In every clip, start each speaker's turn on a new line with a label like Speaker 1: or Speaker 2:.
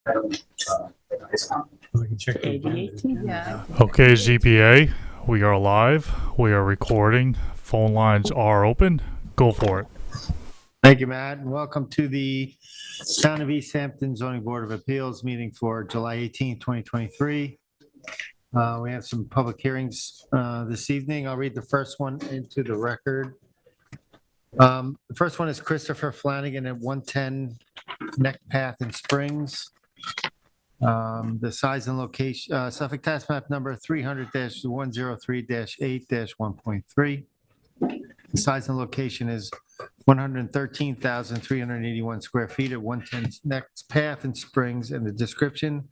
Speaker 1: We can check the agenda.
Speaker 2: Yeah.
Speaker 3: Okay, ZBA, we are live. We are recording. Phone lines are open. Go for it.
Speaker 1: Thank you, Matt, and welcome to the Town of East Hampton Zoning Board of Appeals meeting for July 18th, 2023. We have some public hearings this evening. I'll read the first one into the record. The first one is Christopher Flanagan at 110 Neck Path in Springs. The size and location, Suffolk Tax Map number 300-103-8-1.3. The size and location is 113,381 square feet at 110 Next Path in Springs, and the description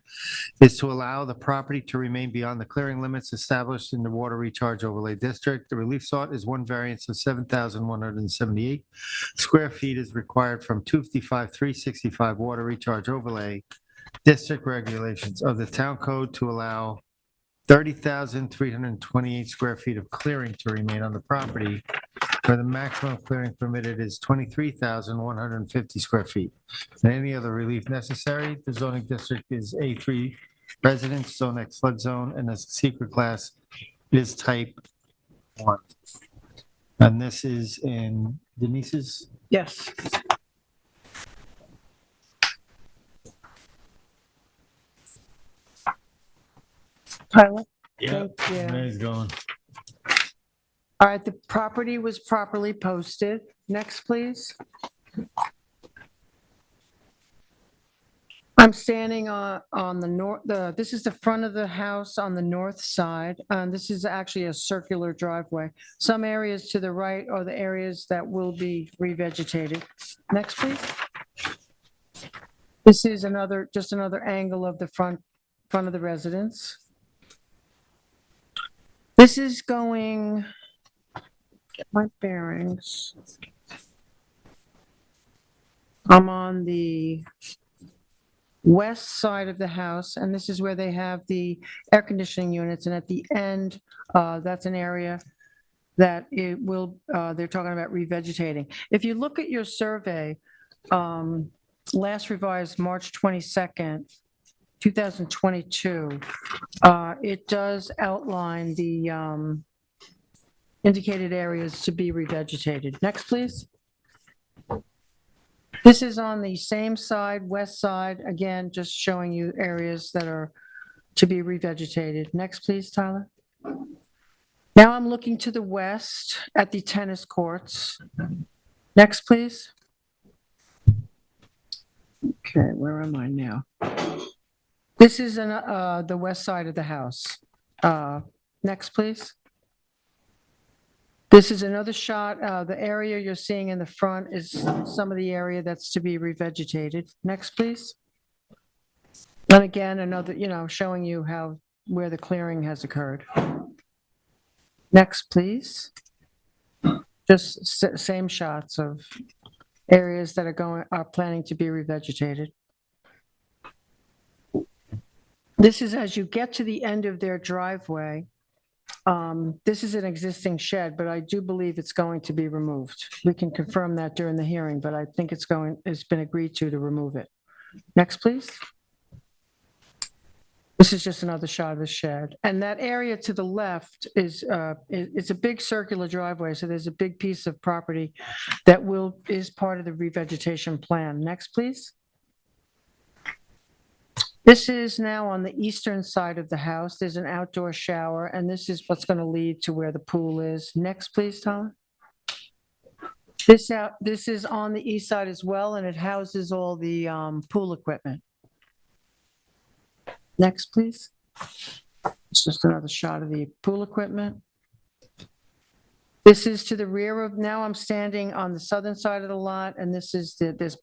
Speaker 1: is to allow the property to remain beyond the clearing limits established in the Water Recharge Overlay District. The relief sought is one variance of 7,178 square feet is required from 255-365 Water Recharge Overlay District regulations of the Town Code to allow 30,328 square feet of clearing to remain on the property, where the maximum clearing permitted is 23,150 square feet. And any other relief necessary, the zoning district is A3 residence, zone X flood zone, and the secret class is type 1. And this is in Denise's?
Speaker 2: Yes. Tyler?
Speaker 1: Yep.
Speaker 2: Thank you.
Speaker 1: He's going.
Speaker 2: All right, the property was properly posted. Next, please. I'm standing on the north, this is the front of the house on the north side. This is actually a circular driveway. Some areas to the right are the areas that will be revegetated. Next, please. This is just another angle of the front of the residence. This is going, get my bearings. I'm on the west side of the house, and this is where they have the air conditioning units, and at the end, that's an area that it will, they're talking about revegetating. If you look at your survey, last revised March 22nd, 2022, it does outline the indicated areas to be revegetated. Next, please. This is on the same side, west side, again, just showing you areas that are to be revegetated. Next, please, Tyler. Now I'm looking to the west at the tennis courts. Next, please. Okay, where am I now? This is the west side of the house. Next, please. This is another shot. The area you're seeing in the front is some of the area that's to be revegetated. Next, please. And again, another, showing you where the clearing has occurred. Next, please. Just same shots of areas that are planning to be revegetated. This is as you get to the end of their driveway. This is an existing shed, but I do believe it's going to be removed. We can confirm that during the hearing, but I think it's been agreed to remove it. Next, please. This is just another shot of the shed. And that area to the left is, it's a big circular driveway, so there's a big piece of property that is part of the revegetation plan. Next, please. This is now on the eastern side of the house. There's an outdoor shower, and this is what's going to lead to where the pool is. Next, please, Tom. This is on the east side as well, and it houses all the pool equipment. Next, please. It's just another shot of the pool equipment. This is to the rear of, now I'm standing on the southern side of the lot, and this is there's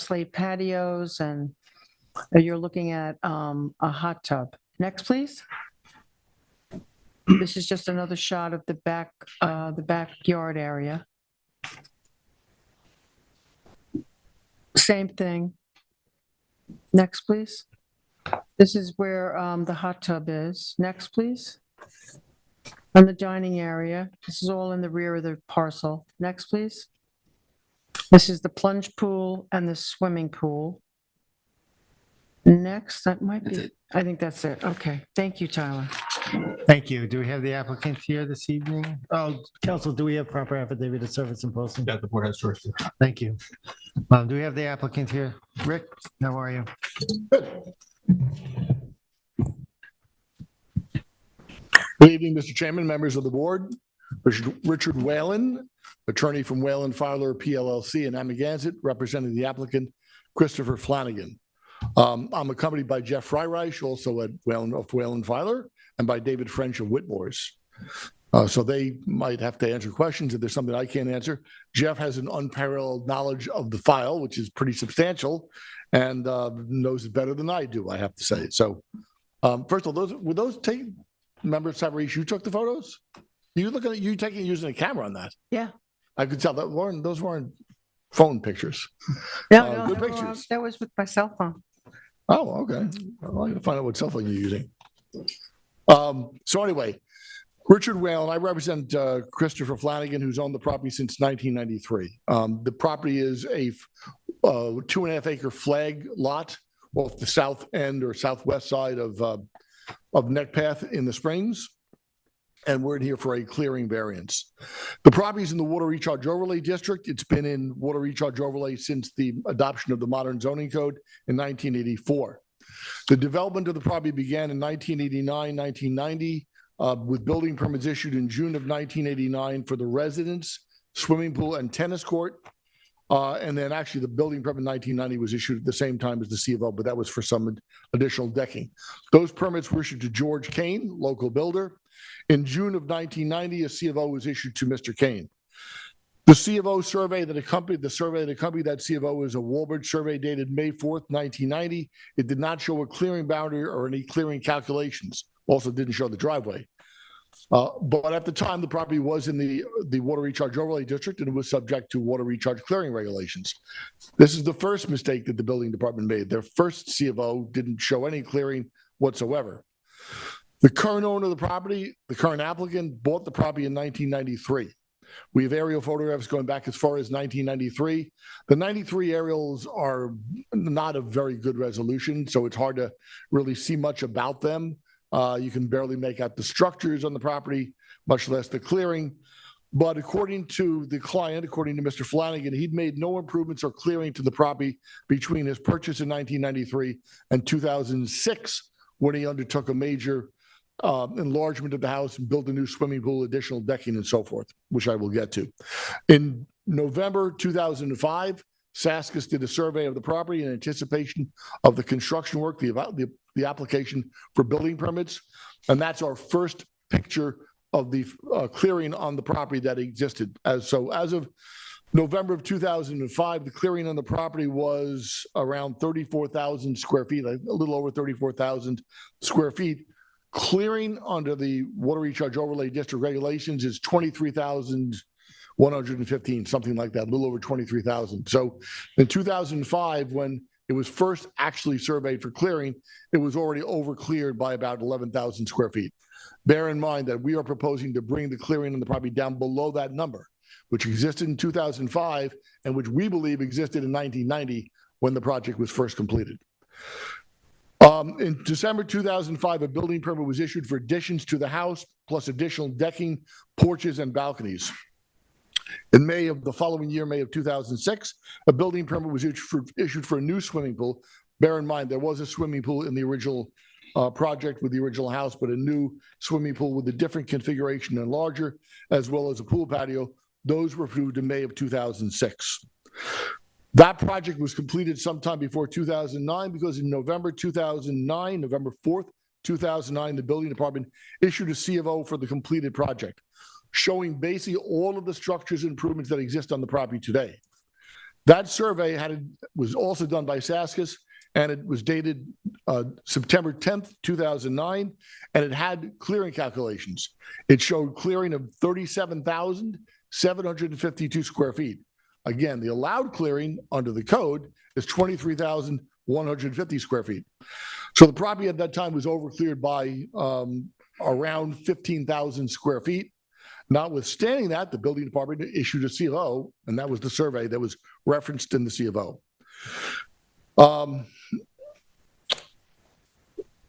Speaker 2: slate patios, and you're looking at a hot tub. Next, please. This is just another shot of the backyard area. Same thing. Next, please. This is where the hot tub is. Next, please. And the dining area. This is all in the rear of the parcel. Next, please. This is the plunge pool and the swimming pool. Next, that might be, I think that's it. Okay, thank you, Tyler.
Speaker 1: Thank you. Do we have the applicant here this evening?
Speaker 4: Oh, council, do we have proper affidavit of service and posting?
Speaker 5: Yeah, the board has jurisdiction.
Speaker 1: Thank you. Do we have the applicant here? Rick, how are you?
Speaker 6: Good evening, Mr. Chairman, members of the board. Richard Whalen, attorney from Whalen Filer PLLC in Amagansett, representing the applicant Christopher Flanagan. I'm accompanied by Jeff Freireich, also at Whalen Filer, and by David French of Whitmore's. So they might have to answer questions if there's something I can't answer. Jeff has an unparalleled knowledge of the file, which is pretty substantial, and knows it better than I do, I have to say. So first of all, were those members, Tyrese, you took the photos? You look at you using a camera on that.
Speaker 2: Yeah.
Speaker 6: I could tell those weren't phone pictures.
Speaker 2: No,
Speaker 6: good
Speaker 2: that
Speaker 6: pictures.
Speaker 2: that was with my cell phone.
Speaker 6: Oh, okay. Well, I can find out what cell phone you're using. So anyway, Richard Whalen, I represent Christopher Flanagan, who's owned the property since 1993. The property is a 2.5 acre flag lot off the south end or southwest side of Neckpath in the Springs. And we're in here for a clearing variance. The property is in the Water Recharge Overlay District. It's been in Water Recharge Overlay since the adoption of the modern zoning code in 1984. The development of the property began in 1989, 1990, with building permits issued in June of 1989 for the residence, swimming pool, and tennis court. And then actually the building permit in 1990 was issued at the same time as the C of O, but that was for some additional decking. Those permits were issued to George Kane, local builder. In June of 1990, a C of O was issued to Mr. Kane. The C of O survey that accompanied that C of O is a Walbridge survey dated May 4th, 1990. It did not show a clearing boundary or any clearing calculations. Also didn't show the driveway. But at the time, the property was in the Water Recharge Overlay District and it was subject to water recharge clearing regulations. This is the first mistake that the building department made. Their first C of O didn't show any clearing whatsoever. The current owner of the property, the current applicant, bought the property in 1993. We have aerial photographs going back as far as 1993. The 93 aerials are not of very good resolution, so it's hard to really see much about them. You can barely make out the structures on the property, much less the clearing. But according to the client, according to Mr. Flanagan, he'd made no improvements or clearing to the property between his purchase in 1993 and 2006, when he undertook a major enlargement of the house and built a new swimming pool, additional decking, and so forth, which I will get to. In November 2005, Saskis did a survey of the property in anticipation of the construction work, the application for building permits, and that's our first picture of the clearing on the property that existed. As of November of 2005, the clearing on the property was around 34,000 square feet, a little over 34,000 square feet. Clearing under the Water Recharge Overlay District regulations is 23,115, something like that, a little over 23,000. So in 2005, when it was first actually surveyed for clearing, it was already over cleared by about 11,000 square feet. Bear in mind that we are proposing to bring the clearing on the property down below that number, which existed in 2005 and which we believe existed in 1990 when the project was first completed. In December 2005, a building permit was issued for additions to the house, plus additional decking, porches, and balconies. In May of the following year, May of 2006, a building permit was issued for a new swimming pool. Bear in mind, there was a swimming pool in the original project with the original house, but a new swimming pool with a different configuration and larger, as well as a pool patio. Those were approved in May of 2006. That project was completed sometime before 2009 because in November 2009, November 4th, 2009, the building department issued a C of O for the completed project, showing basically all of the structures and improvements that exist on the property today. That survey was also done by Saskis, and it was dated September 10th, 2009, and it had clearing calculations. It showed clearing of 37,752 square feet. Again, the allowed clearing under the code is 23,150 square feet. So the property at that time was overcleared by around 15,000 square feet. Notwithstanding that, the building department issued a C of O, and that was the survey that was referenced in the C of O.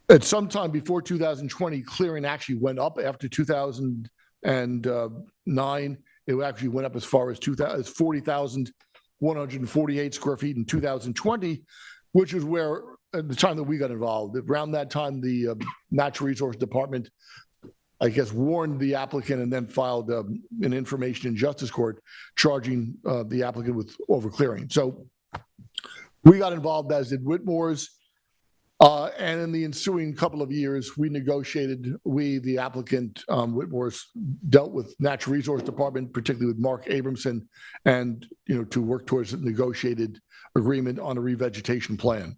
Speaker 6: At some time before 2020, clearing actually went up. After 2009, it actually went up as far as 40,148 square feet in 2020, which is where, at the time that we got involved, around that time, the Natural Resource Department, I guess, warned the applicant and then filed an information in justice court charging the applicant with overclearing. So we got involved, as did Whitmore's. And in the ensuing couple of years, we, the applicant, Whitmore's, dealt with Natural Resource Department, particularly with Mark Abramson, and, to work towards a negotiated agreement on a revegetation plan.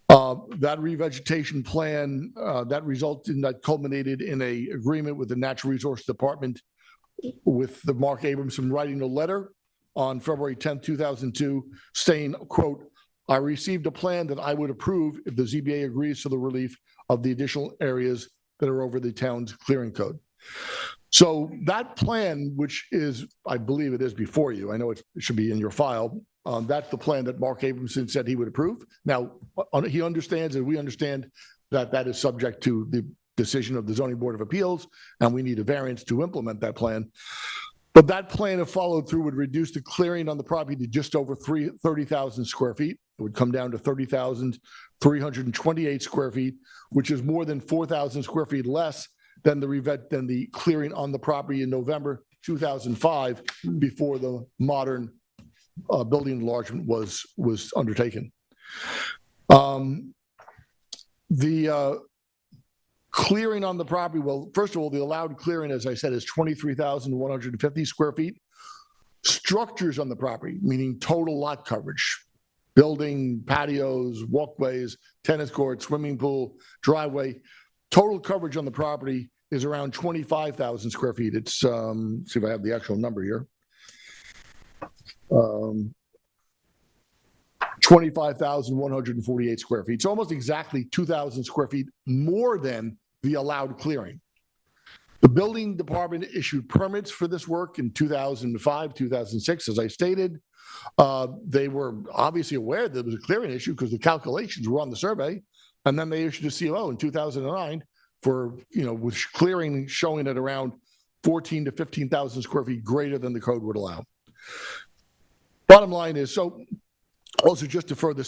Speaker 6: That revegetation plan, that culminated in a agreement with the Natural Resource Department, with the Mark Abramson writing a letter on February 10th, 2002, saying, quote, "I received a plan that I would approve if the ZBA agrees to the relief of the additional areas that are over the town's clearing code." So that plan, which is, I believe it is before you, I know it should be in your file, that's the plan that Mark Abramson said he would approve. Now, he understands, and we understand, that that is subject to the decision of the Zoning Board of Appeals, and we need a variance to implement that plan. But that plan, if followed through, would reduce the clearing on the property to just over 30,000 square feet. It would come down to 30,328 square feet, which is more than 4,000 square feet less than the clearing on the property in November 2005, before the modern building enlargement was undertaken. The clearing on the property, well, first of all, the allowed clearing, as I said, is 23,150 square feet. Structures on the property, meaning total lot coverage, building, patios, walkways, tennis court, swimming pool, driveway, total coverage on the property is around 25,000 square feet. It's, see if I have the actual number here. 25,148 square feet. It's almost exactly 2,000 square feet more than the allowed clearing. The building department issued permits for this work in 2005, 2006, as I stated. They were obviously aware that there was a clearing issue because the calculations were on the survey. And then they issued a CLO in 2009 for, with clearing showing at around 14 to 15,000 square feet greater than the code would allow. Bottom line is, so also just to further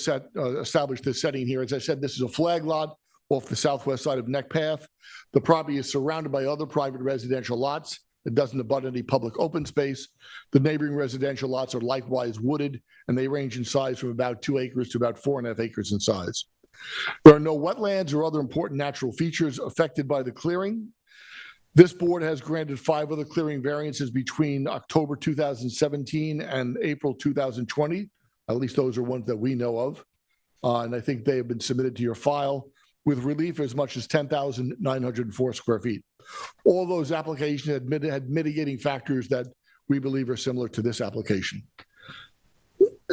Speaker 6: establish this setting here, as I said, this is a flag lot off the southwest side of Neck Path. The property is surrounded by other private residential lots. It doesn't abut any public open space. The neighboring residential lots are likewise wooded, and they range in size from about 2 acres to about 4.5 acres in size. There are no wetlands or other important natural features affected by the clearing. This board has granted 5 other clearing variances between October 2017 and April 2020. At least those are ones that we know of. And I think they have been submitted to your file with relief as much as 10,904 square feet. All those applications had mitigating factors that we believe are similar to this application.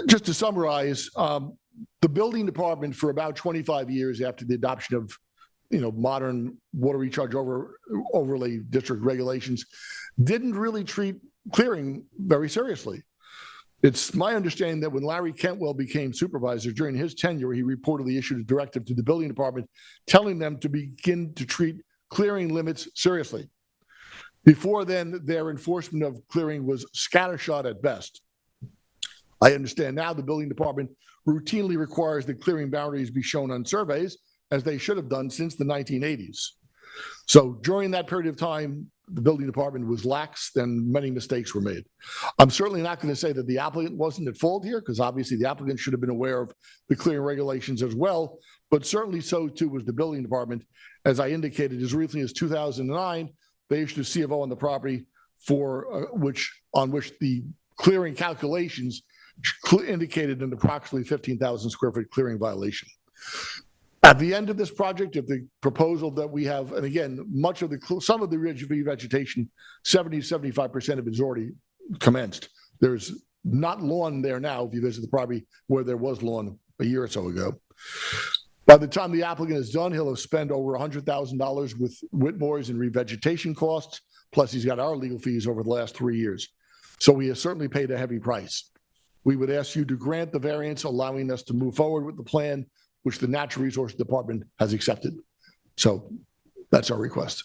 Speaker 6: Just to summarize, the building department, for about 25 years after the adoption of modern water recharge overlay district regulations, didn't really treat clearing very seriously. It's my understanding that when Larry Kentwell became supervisor during his tenure, he reportedly issued a directive to the building department telling them to begin to treat clearing limits seriously. Before then, their enforcement of clearing was scattershot at best. I understand now the building department routinely requires that clearing boundaries be shown on surveys, as they should have done since the 1980s. So during that period of time, the building department was lax and many mistakes were made. I'm certainly not going to say that the applicant wasn't at fault here, because obviously the applicant should have been aware of the clearing regulations as well, but certainly so too was the building department. As I indicated, as recently as 2009, they issued a CFO on the property on which the clearing calculations indicated an approximately 15,000 square foot clearing violation. At the end of this project, if the proposal that we have, and again, some of the revegetation, 70-75% of it is already commenced. There's not lawn there now, if you visit the property, where there was lawn a year or so ago. By the time the applicant is done, he'll have spent over $100,000 with Whitmore's in revegetation costs, plus he's got our legal fees over the last 3 years. So he has certainly paid a heavy price. We would ask you to grant the variance, allowing us to move forward with the plan, which the Natural Resource Department has accepted. So that's our request.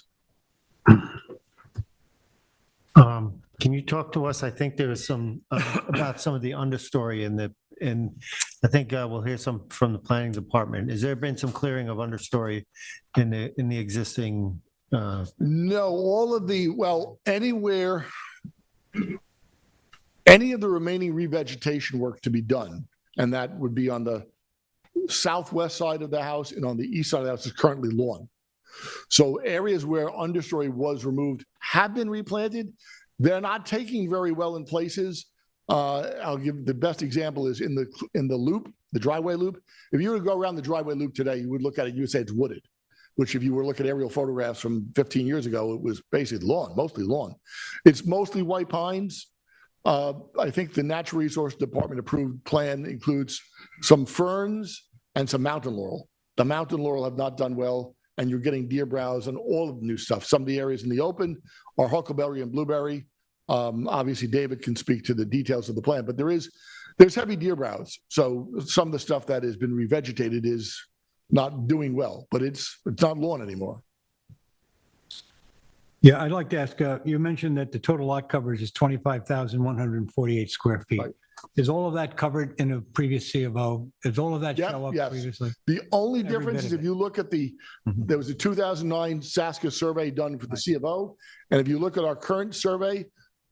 Speaker 1: Can you talk to us? I think there was some about some of the understory and I think we'll hear some from the planning department. Has there been some clearing of understory in the existing?
Speaker 6: No, anywhere, any of the remaining revegetation work to be done, and that would be on the southwest side of the house and on the east side of the house is currently lawn. So areas where understory was removed have been replanted. They're not taking very well in places. I'll give the best example is in the loop, the driveway loop. If you were to go around the driveway loop today, you would look at it, you would say it's wooded, which if you were to look at aerial photographs from 15 years ago, it was basically lawn, mostly lawn. It's mostly white pines. I think the Natural Resource Department approved plan includes some ferns and some mountain laurel. The mountain laurel have not done well, and you're getting deer browse and all of the new stuff. Some of the areas in the open are huckleberry and blueberry. Obviously, David can speak to the details of the plan, but there's heavy deer browse. So some of the stuff that has been revegetated is not doing well, but it's not lawn anymore.
Speaker 5: Yeah, I'd like to ask, you mentioned that the total lot coverage is 25,148 square feet.
Speaker 6: Right.
Speaker 5: Is all of that covered in a previous C of O? Does all of that
Speaker 6: Yep,
Speaker 5: show up
Speaker 6: yes.
Speaker 5: previously?
Speaker 6: The only
Speaker 5: Every
Speaker 6: difference
Speaker 5: bit
Speaker 6: is
Speaker 5: of
Speaker 6: if you look at there was a 2009 SASCA survey done for the C of O, and if you look at our current survey,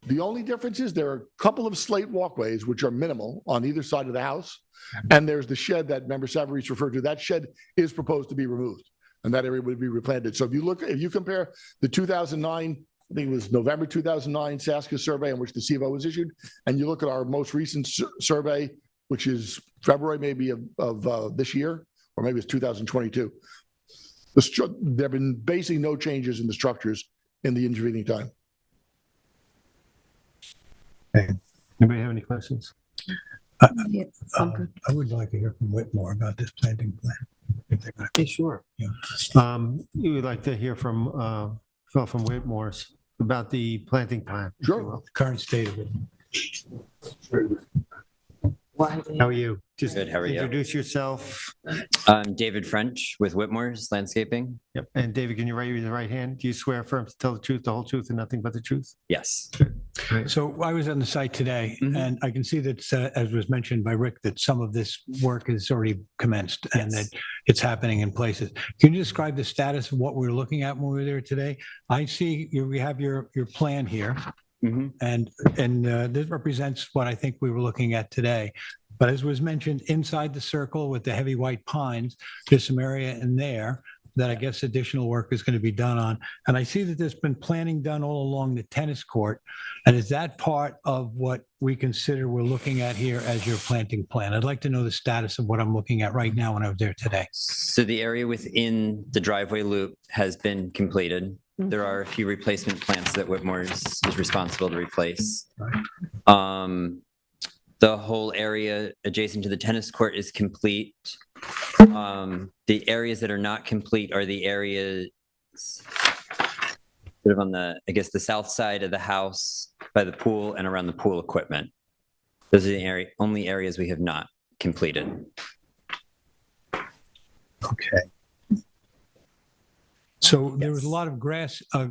Speaker 6: the only difference is there are a couple of slate walkways, which are minimal on either side of the house, and there's the shed that Member Savarese referred to. That shed is proposed to be removed, and that area would be replanted. So if you compare the 2009, I think it was November 2009 SASCA survey in which the C of O was issued, and you look at our most recent survey, which is February maybe of this year, or maybe it's 2022. There have been basically no changes in the structures in the intervening time.
Speaker 1: Anybody have any questions?
Speaker 2: Yeah, I'm good.
Speaker 5: I would like to hear from Whitmore about this planting plan. if they're gonna-
Speaker 1: Okay, sure.
Speaker 5: Yeah.
Speaker 1: You would like to hear from Phil from Whitmore's about the planting plan. if you
Speaker 6: Sure.
Speaker 1: will.
Speaker 5: Current state of it.
Speaker 1: How are you? Just
Speaker 7: Good, how are you?
Speaker 1: introduce yourself.
Speaker 7: I'm David French with Whitmore's Landscaping.
Speaker 1: Yep. And David, can you raise your right hand? Do you swear affirm to tell the truth, the whole truth, and nothing but the truth?
Speaker 7: Yes.
Speaker 5: So I was on the site today,
Speaker 7: Mhm.
Speaker 5: and I can see that, as was mentioned by Rick, that some of this work is already commenced and that
Speaker 7: Yes.
Speaker 5: it's happening in places. Can you describe the status of what we're looking at when we were there today? I see we have your plan here,
Speaker 7: Mhm.
Speaker 5: and this represents what I think we were looking at today. But as was mentioned, inside the circle with the heavy white pines, there's some area in there that I guess additional work is going to be done on. And I see that there's been planning done all along the tennis court. And is that part of what we consider we're looking at here as your planting plan? I'd like to know the status of what I'm looking at right now when I was there today.
Speaker 7: So the area within the driveway loop has been completed. There are a few replacement plants that Whitmore's is responsible to replace. The whole area adjacent to the tennis court is complete. The areas that are not complete are the areas sort of on the, I guess, the south side of the house by the pool and around the pool equipment. Those are the only areas we have not completed.
Speaker 5: Okay. So there was
Speaker 7: Yes.
Speaker 5: a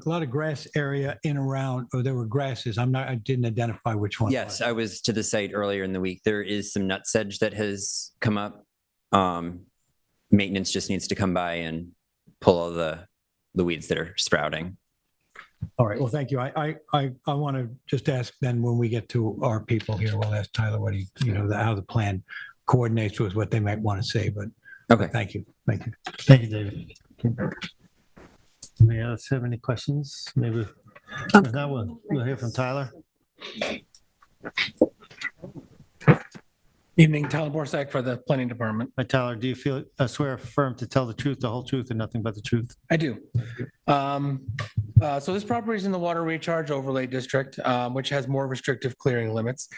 Speaker 5: lot of grass area in around, or there were grasses. I didn't identify which one. it
Speaker 7: Yes,
Speaker 5: was.
Speaker 7: I was to the site earlier in the week. There is some nutsedge that has come up. Maintenance just needs to come by and pull all the weeds that are sprouting.
Speaker 5: All right, well, thank you. I want to just ask then when we get to our people here, we'll ask Tyler what how the plan coordinates with what they might want to say, but
Speaker 7: Okay.
Speaker 5: thank you. Thank you.
Speaker 1: Thank you, David. Anybody else have any questions? Maybe. If not, we'll hear from Tyler.
Speaker 8: Evening, Tyler Borsak for the Planning Department.
Speaker 1: Hi, Tyler. Do you feel swear affirm to tell the truth, the whole truth, and nothing but the truth?
Speaker 8: I do. So this property is in the Water Recharge Overlay District, which has more restrictive clearing limits.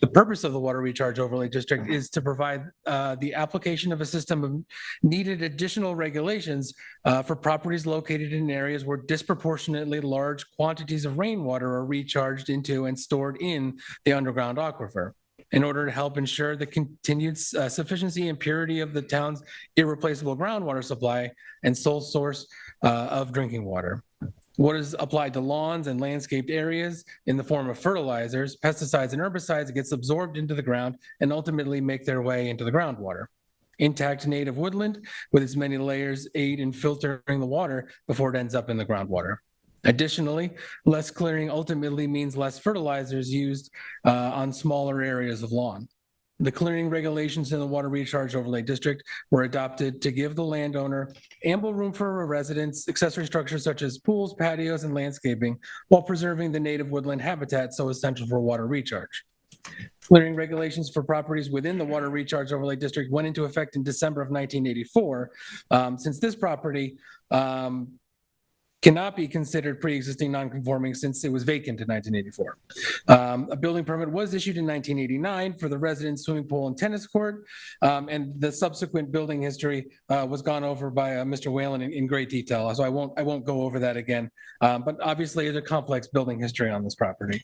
Speaker 8: The purpose of the Water Recharge Overlay District is to provide the application of a system of needed additional regulations for properties located in areas where disproportionately large quantities of rainwater are recharged into and stored in the underground aquifer. in order to help ensure the continued sufficiency and purity of the town's irreplaceable groundwater supply and sole source of drinking water. What is applied to lawns and landscaped areas in the form of fertilizers, pesticides, and herbicides gets absorbed into the ground and ultimately make their way into the groundwater. Intact native woodland with its many layers aid in filtering the water before it ends up in the groundwater. Additionally, less clearing ultimately means less fertilizers used on smaller areas of lawn. The clearing regulations in the Water Recharge Overlay District were adopted to give the landowner ample room for residents, accessory structures such as pools, patios, and landscaping, while preserving the native woodland habitat so essential for water recharge. Clearing regulations for properties within the Water Recharge Overlay District went into effect in December of 1984. Since this property cannot be considered pre-existing non-conforming since it was vacant in 1984. A building permit was issued in 1989 for the residence swimming pool and tennis court, and the subsequent building history was gone over by Mr. Whalen in great detail, so I won't go over that again. But obviously, there's a complex building history on this property.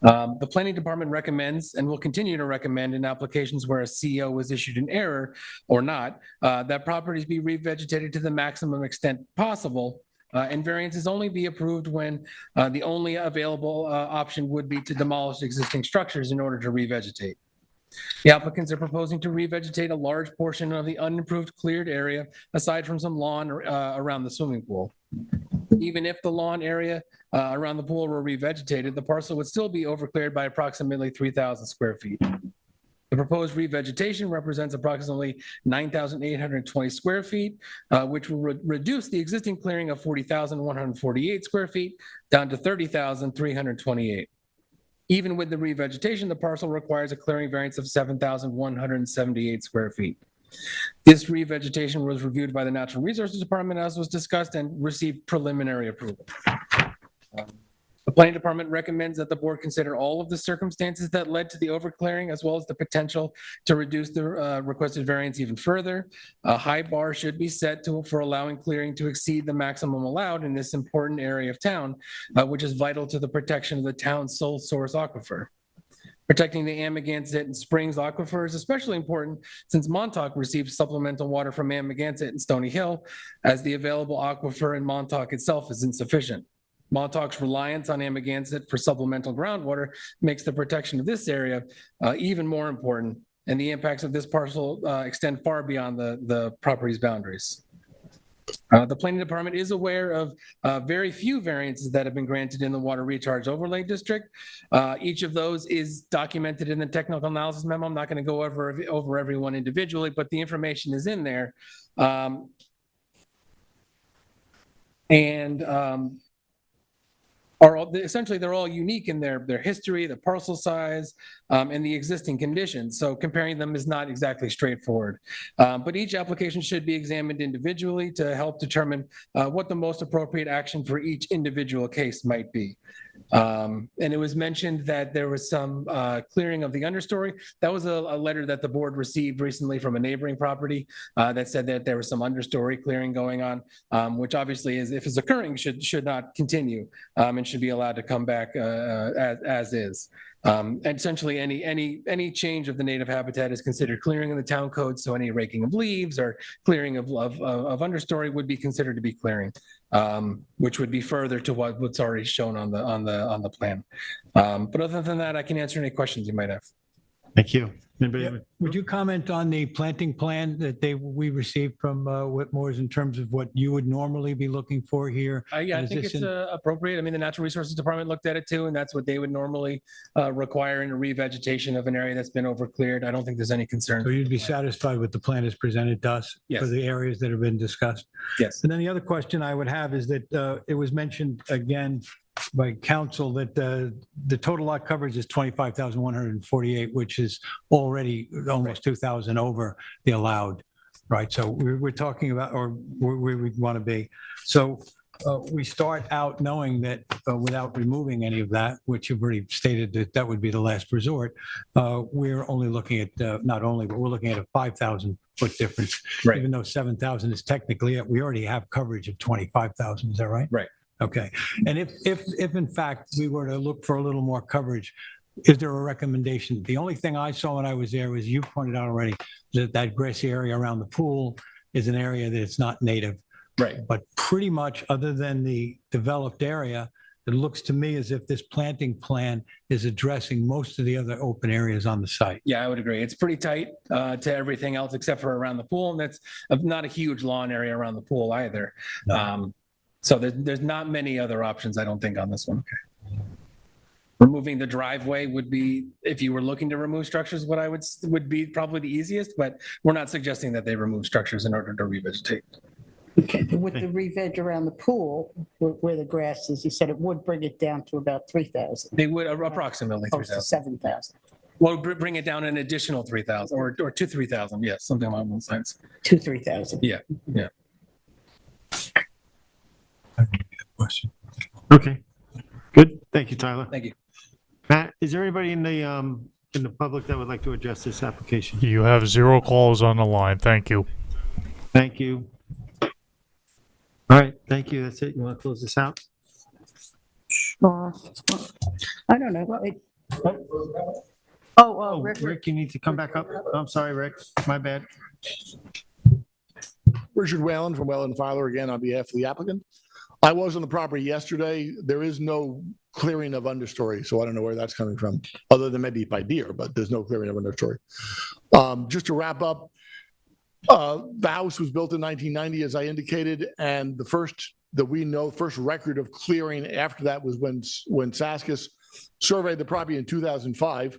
Speaker 8: The planning department recommends and will continue to recommend in applications where a CO was issued in error or not, that properties be revegetated to the maximum extent possible, and variances only be approved when the only available option would be to demolish existing structures in order to revegetate. The applicants are proposing to revegetate a large portion of the unimproved cleared area aside from some lawn around the swimming pool. Even if the lawn area around the pool were revegetated, the parcel would still be overcleared by approximately 3,000 square feet. The proposed revegetation represents approximately 9,820 square feet, which will reduce the existing clearing of 40,148 square feet down to 30,328. Even with the revegetation, the parcel requires a clearing variance of 7,178 square feet. This revegetation was reviewed by the Natural Resources Department, as was discussed, and received preliminary approval. The planning department recommends that the board consider all of the circumstances that led to the overclearing, as well as the potential to reduce the requested variance even further. A high bar should be set for allowing clearing to exceed the maximum allowed in this important area of town, which is vital to the protection of the town's sole source aquifer. Protecting the Amagansett and Springs aquifer is especially important since Montauk receives supplemental water from Amagansett and Stony Hill, as the available aquifer in Montauk itself is insufficient. Montauk's reliance on Amagansett for supplemental groundwater makes the protection of this area even more important, and the impacts of this parcel extend far beyond the property's boundaries. The planning department is aware of very few variances that have been granted in the Water Recharge Overlay District. Each of those is documented in the technical analysis memo. I'm not going to go over every one individually, but the information is in there. Essentially, they're all unique in their history, the parcel size, and the existing conditions. So comparing them is not exactly straightforward. But each application should be examined individually to help determine what the most appropriate action for each individual case might be. And it was mentioned that there was some clearing of the understory. That was a letter that the board received recently from a neighboring property that said that there was some understory clearing going on, which obviously is, if it's occurring, should not continue and should be allowed to come back as is. And essentially, any change of the native habitat is considered clearing in the town code. So any raking of leaves or clearing of understory would be considered to be clearing, which would be further to what's already shown on the plan. But other than that, I can answer any questions you might have.
Speaker 1: Thank you. Anybody?
Speaker 5: Yeah. Would you comment on the planting plan that we received from Whitmore's in terms of what you would normally be looking for here?
Speaker 8: Yeah, I
Speaker 5: Is
Speaker 8: think
Speaker 5: this
Speaker 8: it's appropriate. I mean, the Natural Resources Department looked at it too, and that's what they would normally require in a revegetation of an area that's been overcleared. I don't think there's any concern.
Speaker 5: So you'd be satisfied with the plan as presented to us
Speaker 8: Yes.
Speaker 5: for the areas that have been discussed?
Speaker 8: Yes.
Speaker 5: And then the other question I would have is that it was mentioned again by council that the total lot coverage is 25,148, which is already almost 2,000 over the allowed, right? So we're talking about, or where we want to be. So we start out knowing that without removing any of that, which you've already stated that would be the last resort, we're only looking at, not only, but we're looking at a 5,000 foot difference.
Speaker 8: Right.
Speaker 5: Even though 7,000 is technically, we already have coverage of 25,000, is that right?
Speaker 8: Right.
Speaker 5: Okay. And if in fact we were to look for a little more coverage, is there a recommendation? The only thing I saw when I was there was, you pointed out already, that grassy area around the pool is an area that it's not native.
Speaker 8: Right.
Speaker 5: But pretty much, other than the developed area, it looks to me as if this planting plan is addressing most of the other open areas on the site.
Speaker 8: Yeah, I would agree. It's pretty tight to everything else except for around the pool. And that's not a huge lawn area around the pool either. So there's not many other options, I don't think, on this one. Removing the driveway would be, if you were looking to remove structures, what I would be probably the easiest, but we're not suggesting that they remove structures in order to revegetate.
Speaker 9: Okay, with the re-veg around the pool, where the grass is, you said it would bring it down to about 3,000,
Speaker 8: They would approximately
Speaker 9: opposed to
Speaker 8: 3,000.
Speaker 9: 7,000,
Speaker 8: Well, bring it down an additional 3,000 or to 3,000. Yes, something along those lines.
Speaker 9: to 3,000.
Speaker 8: Yeah.
Speaker 1: Okay, good. Thank you, Tyler.
Speaker 8: Thank you.
Speaker 1: Matt, is there anybody in the public that would like to address this application?
Speaker 3: You have 0 calls on the line. Thank you.
Speaker 1: Thank you. All right, thank you. That's it. You want to close this out?
Speaker 9: I don't know.
Speaker 2: Oh, Rick,
Speaker 1: Rick, you need to come back up. I'm sorry, Rick. My bad.
Speaker 6: Richard Whalen from Whalen Filer again on behalf of the applicant. I was on the property yesterday. There is no clearing of understory, so I don't know where that's coming from, other than maybe by deer, but there's no clearing of understory. Just to wrap up, the house was built in 1990, as I indicated, and the first that we know, first record of clearing after that was when Saskis surveyed the property in 2005.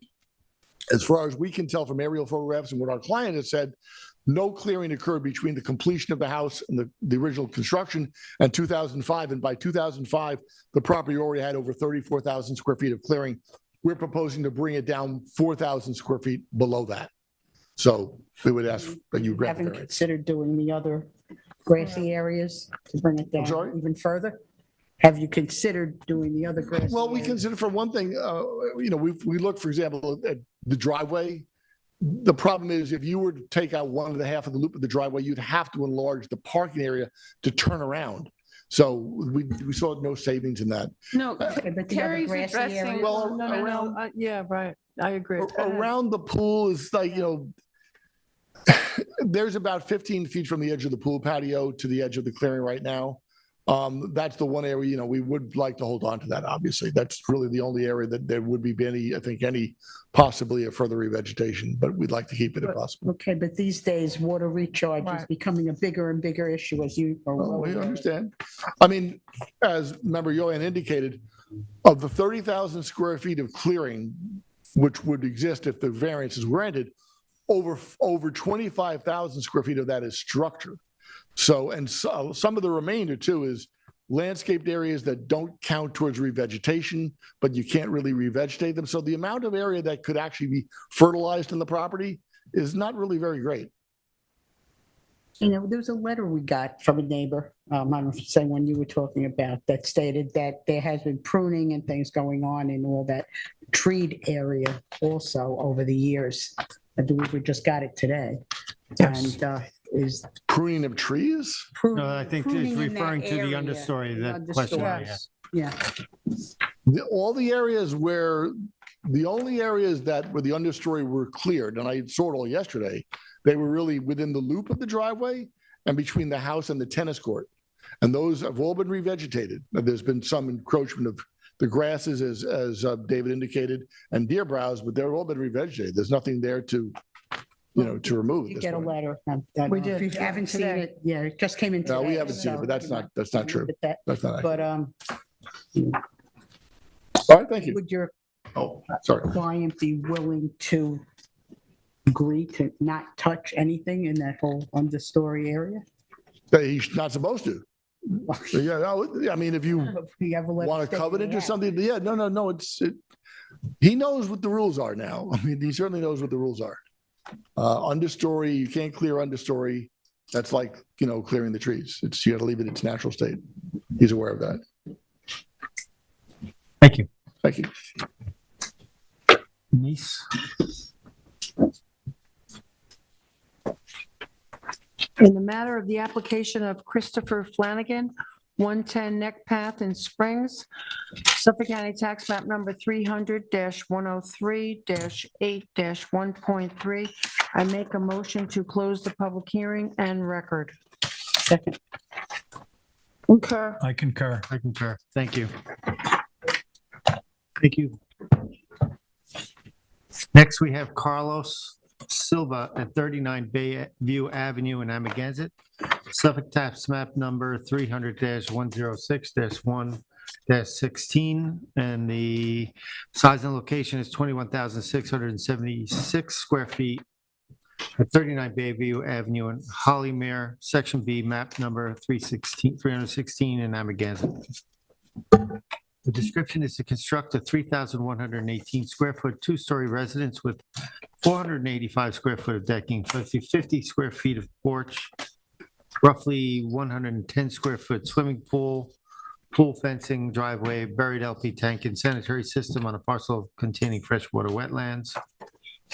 Speaker 6: As far as we can tell from aerial photographs and what our client has said, no clearing occurred between the completion of the house and the original construction and 2005. And by 2005, the property already had over 34,000 square feet of clearing. We're proposing to bring it down 4,000 square feet below that. So we would ask that you grant the
Speaker 9: Haven't
Speaker 6: variance.
Speaker 9: considered doing the other grassy areas to bring it down
Speaker 6: sorry?
Speaker 9: even further? Have you considered doing the other grassy?
Speaker 6: Well, we
Speaker 9: areas?
Speaker 6: consider, for one thing, we look, for example, at the driveway. The problem is, if you were to take out one and a half of the loop of the driveway, you'd have to enlarge the parking area to turn around. So we saw no savings in that.
Speaker 2: no,
Speaker 9: Okay, but the other
Speaker 2: Terry's
Speaker 9: grassy
Speaker 2: addressing,
Speaker 9: area?
Speaker 6: Well,
Speaker 2: no, no,
Speaker 6: around-
Speaker 2: no, yeah, right, I agree. Go ahead.
Speaker 6: Around the pool is like, there's about 15 feet from the edge of the pool patio to the edge of the clearing right now. That's the one area, we would like to hold on to that, obviously. That's really the only area that there would be any possibly a further revegetation, but we'd like to keep it if possible.
Speaker 9: Okay, but these days, water recharge is
Speaker 2: Right.
Speaker 9: becoming a bigger and bigger issue, as you are well
Speaker 6: We
Speaker 9: aware.
Speaker 6: understand. I mean, as member Joanne indicated, of the 30,000 square feet of clearing, which would exist if the variance is granted, over 25,000 square feet of that is structure. So, and so, some of the remainder too is landscaped areas that don't count towards revegetation, but you can't really revegetate them. So the amount of area that could actually be fertilized in the property is not really very great.
Speaker 9: There was a letter we got from a neighbor, I don't know if it's the same one you were talking about, that stated that there has been pruning and things going on in all that treed area also over the years. I believe we just got it today.
Speaker 2: Yes.
Speaker 9: And is
Speaker 6: Pruning of trees?
Speaker 1: No, I think it's referring to the understory, that question.
Speaker 9: Understory.
Speaker 1: Yeah.
Speaker 9: Yeah,
Speaker 6: All the areas where, the only areas that where the understory were cleared, and I saw it all yesterday, they were really within the loop of the driveway and between the house and the tennis court. And those have all been revegetated. There's been some encroachment of the grasses, as David indicated, and deer browse, but they've all been revegetated. There's nothing there to remove. at
Speaker 9: you
Speaker 6: this
Speaker 9: get a
Speaker 6: point.
Speaker 9: letter.
Speaker 2: We
Speaker 9: If
Speaker 2: did,
Speaker 9: you haven't seen
Speaker 2: today.
Speaker 9: it, yeah, it just came in today.
Speaker 6: No, we haven't seen it,
Speaker 9: so,
Speaker 6: but that's not true.
Speaker 9: look at that.
Speaker 6: That's not accurate.
Speaker 9: But
Speaker 6: All right, thank you.
Speaker 9: would your
Speaker 6: Oh, sorry.
Speaker 9: client be willing to agree to not touch anything in that whole understory area?
Speaker 6: He's not supposed to. Yeah, no, I mean, if you
Speaker 9: You have a letter
Speaker 6: want a
Speaker 9: stating
Speaker 6: covenant or
Speaker 9: that.
Speaker 6: something, yeah, no, he knows what the rules are now. I mean, he certainly knows what the rules are. Understory, you can't clear understory. That's like, clearing the trees. You gotta leave it in its natural state. He's aware of that.
Speaker 1: Thank you.
Speaker 6: Thank you.
Speaker 1: Denise?
Speaker 2: In the matter of the application of Christopher Flanagan, 110 Neck Path in Springs, Suffolk County Tax Map Number 300-103-8-1.3. I make a motion to close the public hearing and record.
Speaker 9: Second.
Speaker 2: Concur.
Speaker 5: I concur.
Speaker 1: I concur. Thank you. Thank you. Next, we have Carlos Silva at 39 Bayview Avenue in Amagansett, Suffolk Tax Map Number 300-106-1-16, and the size and location is 21,676 square feet at 39 Bayview Avenue in Hollymere, Section B, Map Number 316 in Amagansett. The description is to construct a 3,118 square foot, two-story residence with 485 square foot of decking, 50 square feet of porch, roughly 110 square foot swimming pool, pool fencing, driveway, buried LP tank, and sanitary system on a parcel containing freshwater wetlands.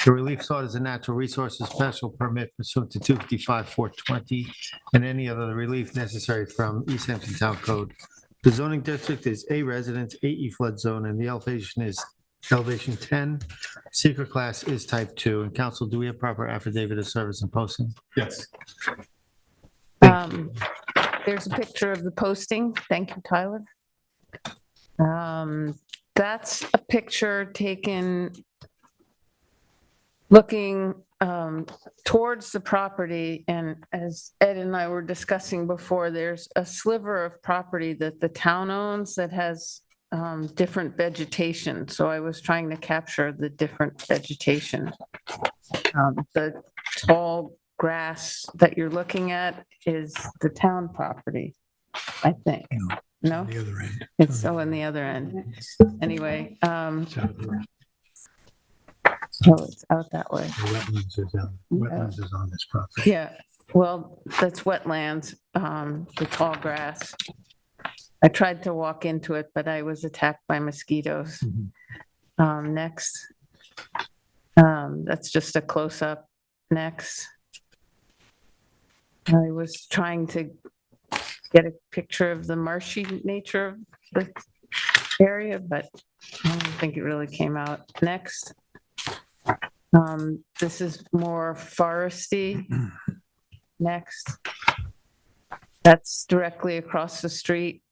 Speaker 1: The relief sought is a natural resources special permit pursuant to 255-420 and any other relief necessary from East Hampton Town Code. The zoning district is A residence, AE flood zone, and the elevation is elevation 10. Secret class is type 2. And council, do we have proper affidavit of service and posting?
Speaker 6: Yes.
Speaker 10: There's a picture of the posting. Thank you, Tyler. That's a picture taken looking towards the property, and as Ed and I were discussing before, there's a sliver of property that the town owns that has different vegetation. So I was trying to capture the different vegetation. The tall grass that you're looking at is the town property, I think. No?
Speaker 5: The other end.
Speaker 10: It's so on the other end. Anyway, so it's out that way.
Speaker 5: Wetlands is on this property.
Speaker 10: Yeah, well, that's wetlands, the tall grass. I tried to walk into it, but I was attacked by mosquitoes. Next. That's just a close-up. Next. I was trying to get a picture of the marshy nature of the area, but I don't think it really came out. Next. This is more foresty. Next. That's directly across the street.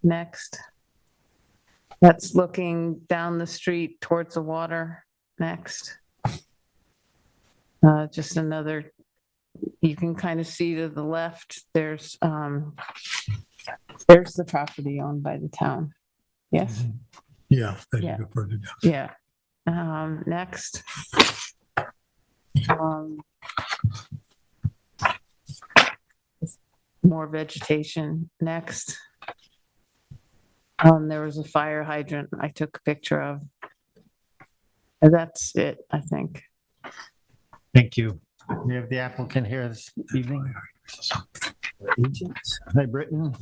Speaker 10: Next. That's looking down the street towards the water. Next. Just another, you can kind of see to the left, there's the property owned by the town. Yes?
Speaker 5: Yeah. As you
Speaker 10: Yeah.
Speaker 5: go further down.
Speaker 10: Yeah. Next. More vegetation. Next. There was a fire hydrant I took a picture of. And that's it, I think.
Speaker 1: Thank you. We have the applicant here this evening. Hi, Britton.
Speaker 10: Oh, it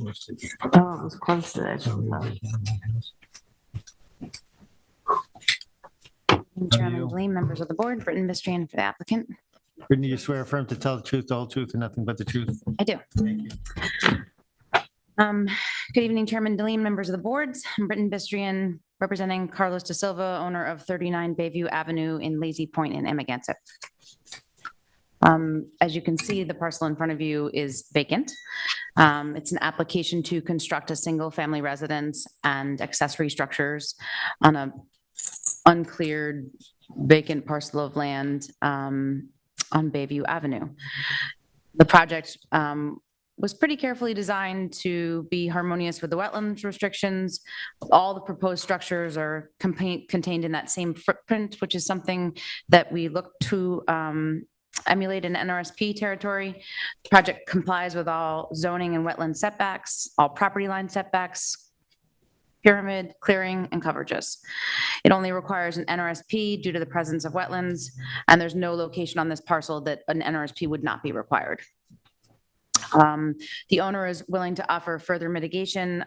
Speaker 10: was close to that.
Speaker 11: Chairman Lee, members of the board, Britton Bistrian for the applicant.
Speaker 1: Britton, you swear affirm to tell the truth, the whole truth, and nothing but the truth?
Speaker 11: I do. Good evening, Chairman Deline, members of the boards. I'm Britton Bistrian, representing Carlos De Silva, owner of 39 Bayview Avenue in Lazy Point in Amagansett. As you can see, the parcel in front of you is vacant. It's an application to construct a single-family residence and accessory structures on a uncleared vacant parcel of land on Bayview Avenue. The project was pretty carefully designed to be harmonious with the wetlands restrictions. All the proposed structures are contained in that same footprint, which is something that we look to emulate in NRSP territory. The project complies with all zoning and wetland setbacks, all property line setbacks, pyramid, clearing, and coverages. It only requires an NRSP due to the presence of wetlands, and there's no location on this parcel that an NRSP would not be required. The owner is willing to offer further mitigation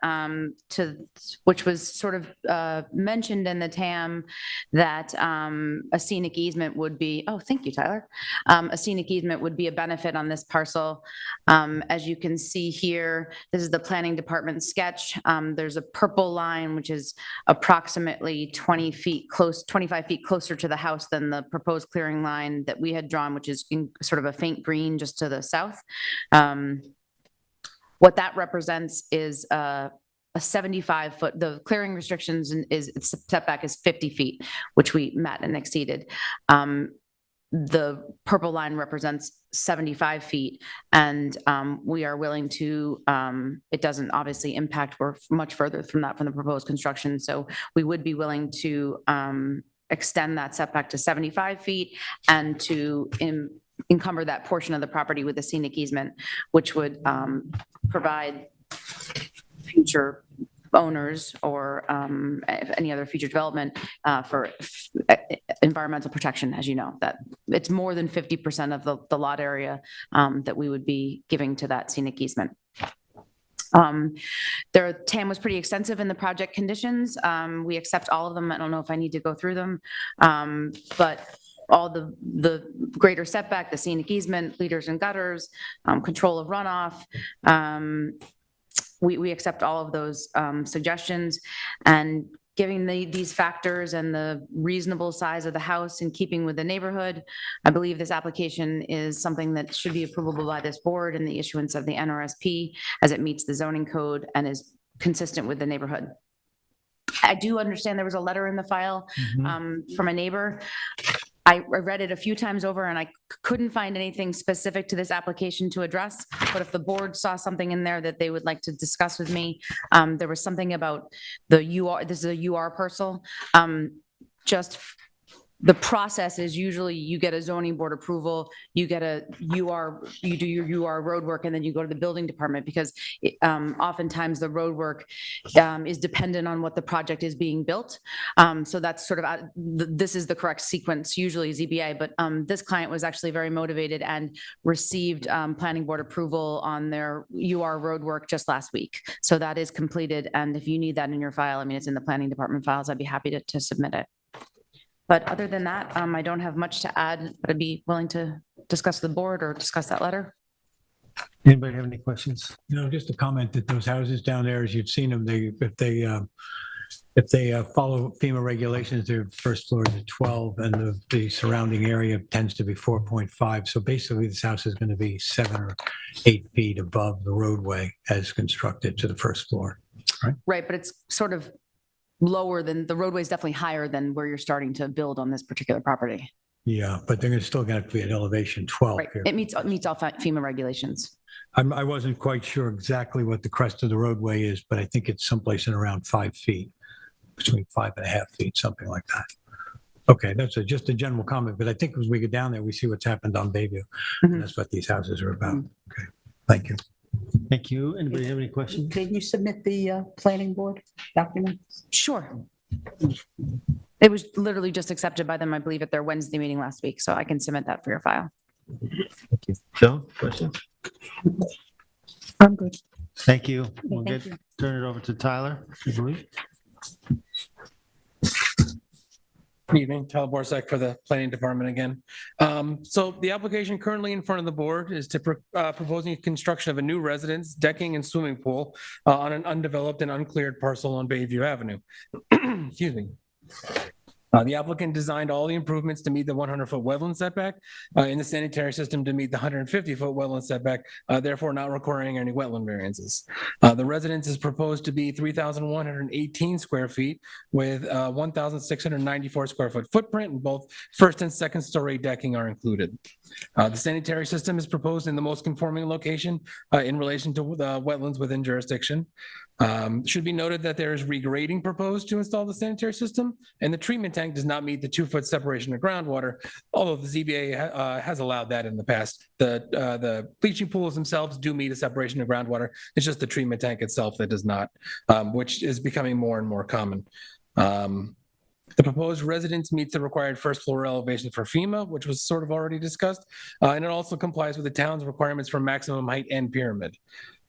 Speaker 11: which was sort of mentioned in the TAM, that a scenic easement would be, oh, thank you, Tyler. A scenic easement would be a benefit on this parcel. As you can see here, this is the planning department sketch. There's a purple line, which is approximately 25 feet closer to the house than the proposed clearing line that we had drawn, which is in sort of a faint green just to the south. What that represents is a 75-foot, the clearing restrictions its setback is 50 feet, which we met and exceeded. The purple line represents 75 feet, and we are willing to, it doesn't obviously impact, we're much further from that from the proposed construction, so we would be willing to extend that setback to 75 feet and to encumber that portion of the property with a scenic easement, which would provide future owners or any other future development for environmental protection. As you know, that it's more than 50% of the lot area that we would be giving to that scenic easement. Their TAM was pretty extensive in the project conditions. We accept all of them. I don't know if I need to go through them, but all the greater setback, the scenic easement, leaders and gutters, control of runoff. We accept all of those suggestions, and giving these factors and the reasonable size of the house in keeping with the neighborhood, I believe this application is something that should be approvable by this board in the issuance of the NRSP, as it meets the zoning code and is consistent with the neighborhood. I do understand there was a letter in the file from a neighbor. I read it a few times over and I couldn't find anything specific to this application to address, but if the board saw something in there that they would like to discuss with me, there was something about the UR, this is a UR parcel. Just the process is usually you get a zoning board approval, you get a UR, you do your UR road work, and then you go to the building department, because oftentimes the road work is dependent on what the project is being built. So that's sort of, this is the correct sequence, usually ZBA, but this client was actually very motivated and received planning board approval on their UR road work just last week. So that is completed, and if you need that in your file, I mean, it's in the planning department files, I'd be happy to submit it. But other than that, I don't have much to add, but I'd be willing to discuss the board or discuss that letter.
Speaker 1: Anybody have any questions?
Speaker 5: No, just a comment that those houses down there, as you've seen them, if they follow FEMA regulations, their first floor is at 12 and the surrounding area tends to be 4.5. So basically this house is going to be 7 or 8 feet above the roadway as constructed to the first floor. Right.
Speaker 11: Right, but it's sort of lower than, the roadway is definitely higher than where you're starting to build on this particular property.
Speaker 5: Yeah, but they're still going to be at elevation 12
Speaker 11: Right,
Speaker 5: here.
Speaker 11: it meets all FEMA regulations.
Speaker 5: I wasn't quite sure exactly what the crest of the roadway is, but I think it's someplace in around 5 feet, between 5.5 feet, something like that. Okay, that's just a general comment, but I think as we go down there, we see what's happened on Bayview. And that's what these houses are about. Okay, thank you.
Speaker 1: Thank you. Anybody have any questions?
Speaker 9: Did you submit the planning board documents?
Speaker 11: Sure. It was literally just accepted by them, I believe, at their Wednesday meeting last week, so I can submit that for your file.
Speaker 1: Thank you. Joe, questions?
Speaker 9: I'm good.
Speaker 1: Thank you. We'll
Speaker 9: Thank you.
Speaker 1: turn it over to Tyler, I believe.
Speaker 8: Good evening, Tyler Borsek for the planning department again. So the application currently in front of the board is to proposing construction of a new residence, decking and swimming pool on an undeveloped and uncleared parcel on Bayview Avenue. Excuse me. The applicant designed all the improvements to meet the 100-foot wetland setback in the sanitary system to meet the 150-foot wetland setback, therefore not requiring any wetland variances. The residence is proposed to be 3,118 square feet with 1,694 square foot footprint, and both first and second story decking are included. The sanitary system is proposed in the most conforming location in relation to the wetlands within jurisdiction. Should be noted that there is regrading proposed to install the sanitary system, and the treatment tank does not meet the 2-foot separation of groundwater, although the ZBA has allowed that in the past. The bleaching pools themselves do meet a separation of groundwater. It's just the treatment tank itself that does not, which is becoming more and more common. The proposed residence meets the required first floor elevation for FEMA, which was sort of already discussed, and it also complies with the town's requirements for maximum height and pyramid.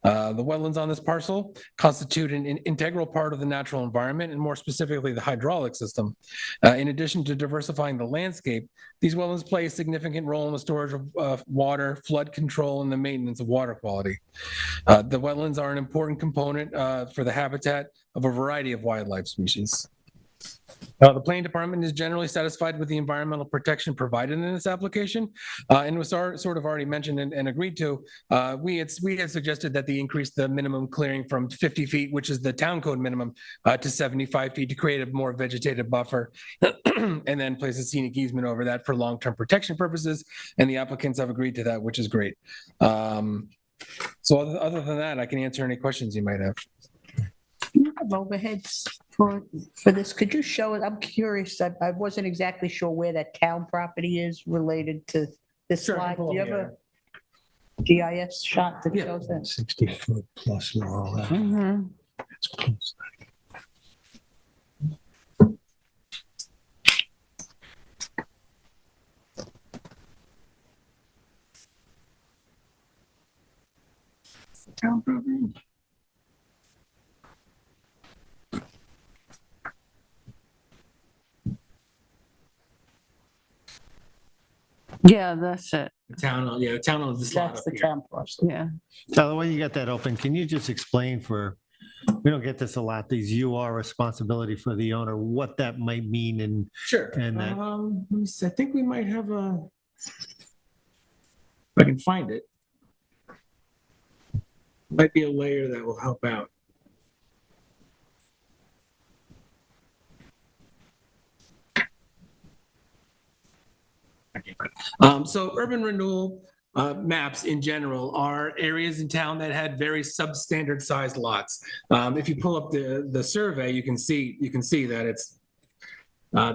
Speaker 8: The wetlands on this parcel constitute an integral part of the natural environment, and more specifically, the hydraulic system. In addition to diversifying the landscape, these wetlands play a significant role in the storage of water, flood control, and the maintenance of water quality. The wetlands are an important component for the habitat of a variety of wildlife species. The planning department is generally satisfied with the environmental protection provided in this application, and was sort of already mentioned and agreed to. We had suggested that they increase the minimum clearing from 50 feet, which is the town code minimum, to 75 feet to create a more vegetative buffer, and then place a scenic easement over that for long-term protection purposes. And the applicants have agreed to that, which is great. So other than that, I can answer any questions you might have.
Speaker 9: Do you have overheads for this? Could you show it? I'm curious. I wasn't exactly sure where that town property is related to this
Speaker 8: Sure,
Speaker 9: slide. Do you have
Speaker 8: yeah.
Speaker 9: a GIS shot that
Speaker 8: Yeah.
Speaker 9: shows that?
Speaker 5: 60 foot plus Laurel.
Speaker 10: Mhm.
Speaker 5: That's close.
Speaker 9: Town property?
Speaker 10: Yeah, that's it.
Speaker 8: Town owns this lot
Speaker 9: That's
Speaker 8: up
Speaker 9: the
Speaker 8: here.
Speaker 9: town parcel.
Speaker 10: Yeah.
Speaker 1: So the way you got that open, can you just explain we don't get this a lot, these UR responsibility for the owner, what that might mean and
Speaker 8: Sure.
Speaker 1: And that-
Speaker 8: Let me see. I think we might have if I can find it. Might be a layer that will help out. So urban renewal maps in general are areas in town that had very substandard sized lots. If you pull up the survey, you can see that it's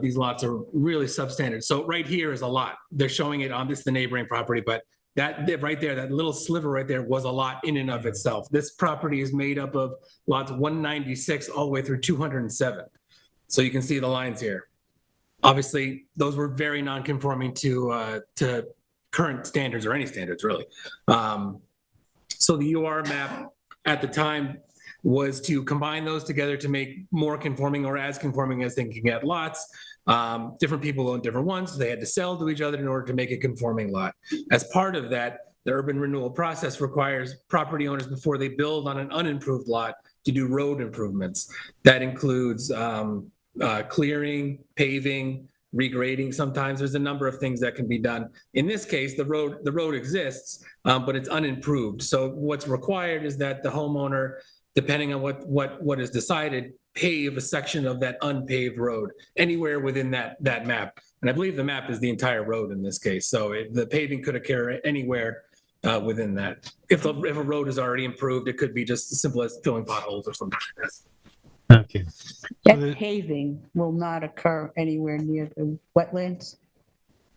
Speaker 8: these lots are really substandard. So right here is a lot. They're showing it on the neighboring property, but that right there, that little sliver right there was a lot in and of itself. This property is made up of lots 196 all the way through 207. So you can see the lines here. Obviously, those were very non-conforming to current standards or any standards really. So the UR map at the time was to combine those together to make more conforming or as conforming as they can get lots. Different people own different ones, so they had to sell to each other in order to make a conforming lot. As part of that, the urban renewal process requires property owners before they build on an unimproved lot to do road improvements. That includes clearing, paving, regrading. Sometimes there's a number of things that can be done. In this case, the road exists, but it's unimproved. So what's required is that the homeowner, depending on what is decided, pave a section of that unpaved road anywhere within that map. And I believe the map is the entire road in this case. So the paving could occur anywhere within that. If a road is already improved, it could be just as simple as filling potholes or something like that.
Speaker 1: Okay.
Speaker 9: That paving will not occur anywhere near the wetlands.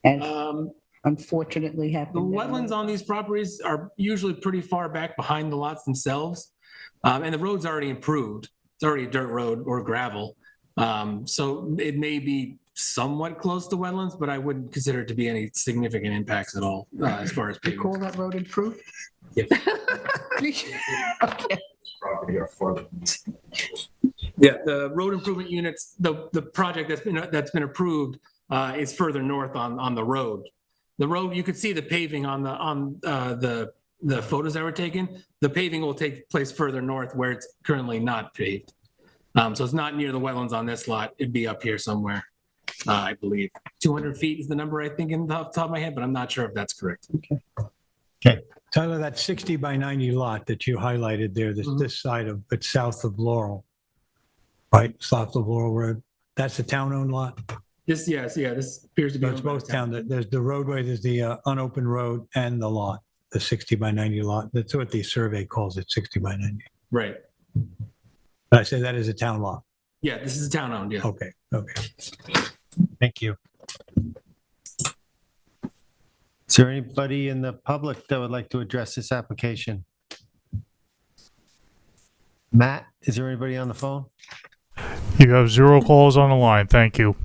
Speaker 9: And unfortunately
Speaker 8: The
Speaker 9: happened.
Speaker 8: wetlands on these properties are usually pretty far back behind the lots themselves. And the road's already improved. It's already a dirt road or gravel. So it may be somewhat close to wetlands, but I wouldn't consider it to be any significant impacts at all as far as
Speaker 9: You
Speaker 8: paving.
Speaker 9: call that road improved?
Speaker 8: Yes.
Speaker 9: Okay.
Speaker 8: Yeah, the road improvement units, the project that's been approved is further north on the road. The road, you could see the paving on the photos that were taken. The paving will take place further north where it's currently not paved. So it's not near the wetlands on this lot. It'd be up here somewhere, I believe. 200 feet is the number I think in the top of my head, but I'm not sure if that's correct.
Speaker 5: Tyler, that 60 by 90 lot that you highlighted there, this side of, but south of Laurel, right? South of Laurel Road, that's a town-owned lot?
Speaker 8: This appears to be.
Speaker 5: So it's both town, there's the roadway, there's the unopened road and the lot, the 60 by 90 lot. That's what the survey calls it, 60 by 90.
Speaker 8: Right.
Speaker 5: But I say that is a town lot.
Speaker 8: Yeah, this is town owned, yeah.
Speaker 5: Okay.
Speaker 1: Thank you. Is there anybody in the public that would like to address this application? Matt, is there anybody on the phone?
Speaker 3: You have 0 calls on the line. Thank you.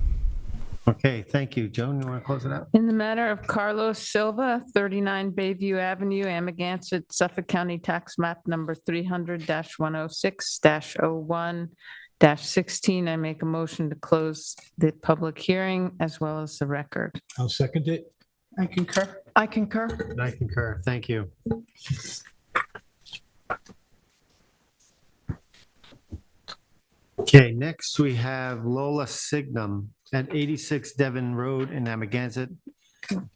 Speaker 1: Okay, thank you. Joan, you want to close it out?
Speaker 10: In the matter of Carlos Silva, 39 Bayview Avenue, Amagansett, Suffolk County Tax Map Number 300-106-01-16, I make a motion to close the public hearing as well as the record.
Speaker 5: I'll second it.
Speaker 9: I concur.
Speaker 2: I concur.
Speaker 1: And I concur. Thank you. Okay, next we have Lola Signum at 86 Devon Road in Amagansett,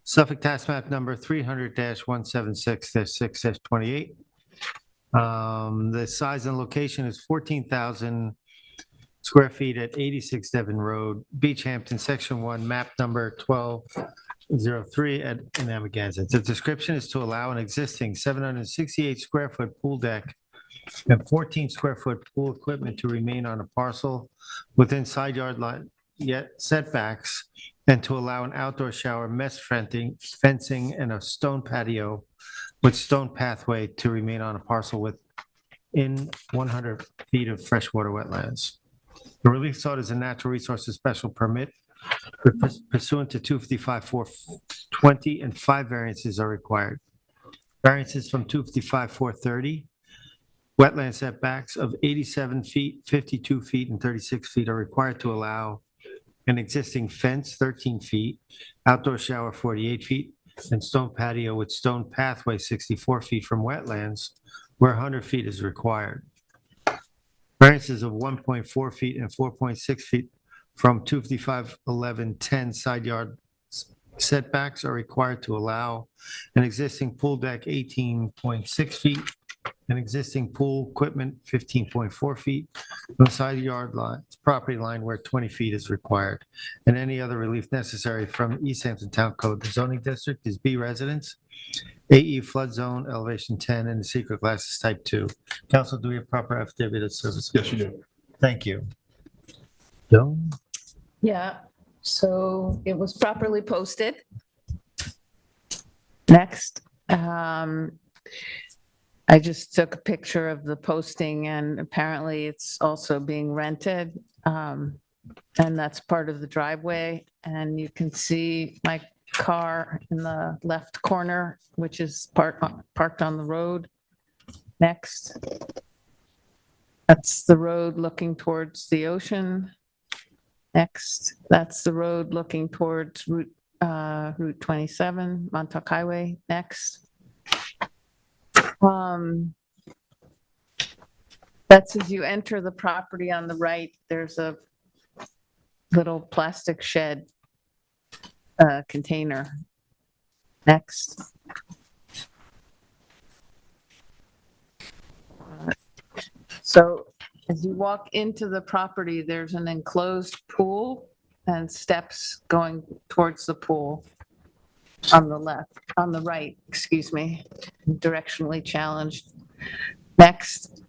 Speaker 1: Suffolk Tax Map Number 300-176-6-28. The size and location is 14,000 square feet at 86 Devon Road, Beach Hampton, Section 1, Map Number 1203 in Amagansett. The description is to allow an existing 768 square foot pool deck and 14 square foot pool equipment to remain on a parcel within side yard line yet setbacks, and to allow an outdoor shower, mesh fencing, and a stone patio with stone pathway to remain on a parcel within 100 feet of freshwater wetlands. The relief sought is a natural resources special permit pursuant to 255-420, and 5 variances are required. Variances from 255-430. Wetland setbacks of 87 feet, 52 feet, and 36 feet are required to allow an existing fence 13 feet, outdoor shower 48 feet, and stone patio with stone pathway 64 feet from wetlands where 100 feet is required. Variances of 1.4 feet and 4.6 feet from 255-11-10 side yard setbacks are required to allow an existing pool deck 18.6 feet, an existing pool equipment 15.4 feet from the side yard line, property line where 20 feet is required, and any other relief necessary from East Hampton Town Code. The zoning district is B residence, AE flood zone, elevation 10, and the secret class is type 2. Council, do we have proper affidavit of service?
Speaker 6: Yes, you do.
Speaker 1: Thank you. Joan?
Speaker 10: Yeah, so it was properly posted. Next. I just took a picture of the posting, and apparently it's also being rented. And that's part of the driveway. And you can see my car in the left corner, which is parked on the road. Next. That's the road looking towards the ocean. Next, that's the road looking towards Route 27, Montauk Highway. Next. That's as you enter the property on the right, there's a little plastic shed container. Next. So as you walk into the property, there's an enclosed pool and steps going towards the pool. On the right, excuse me, directionally challenged. Next.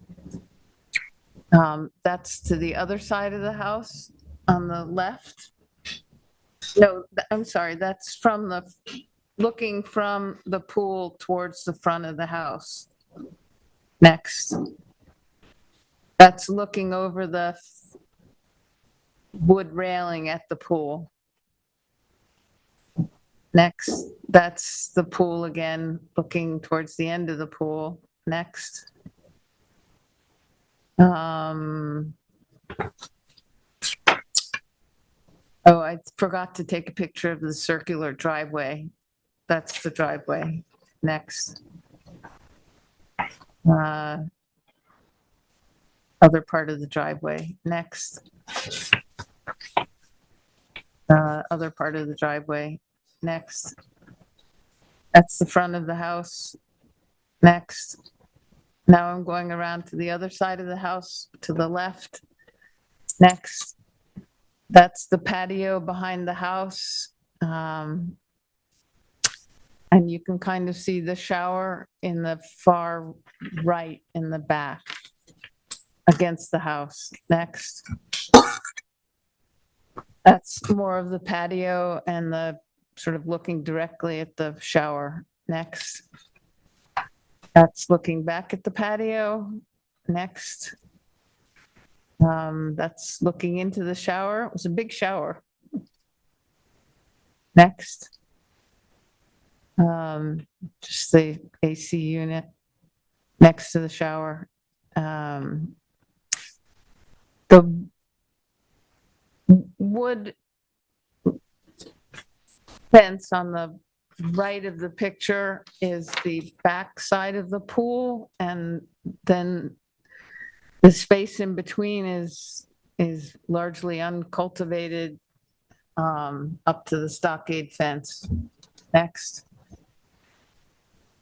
Speaker 10: That's to the other side of the house on the left. No, I'm sorry, that's looking from the pool towards the front of the house. Next. That's looking over the wood railing at the pool. Next, that's the pool again, looking towards the end of the pool. Next. Oh, I forgot to take a picture of the circular driveway. That's the driveway. Next. Other part of the driveway. Next. Other part of the driveway. Next. That's the front of the house. Next. Now I'm going around to the other side of the house, to the left. Next. That's the patio behind the house. And you can kind of see the shower in the far right in the back against the house. Next. That's more of the patio and the sort of looking directly at the shower. Next. That's looking back at the patio. Next. That's looking into the shower. It was a big shower. Next. Just the AC unit next to the shower. The wood fence on the right of the picture is the back side of the pool, and then the space in between is largely uncultivated up to the stockade fence. Next.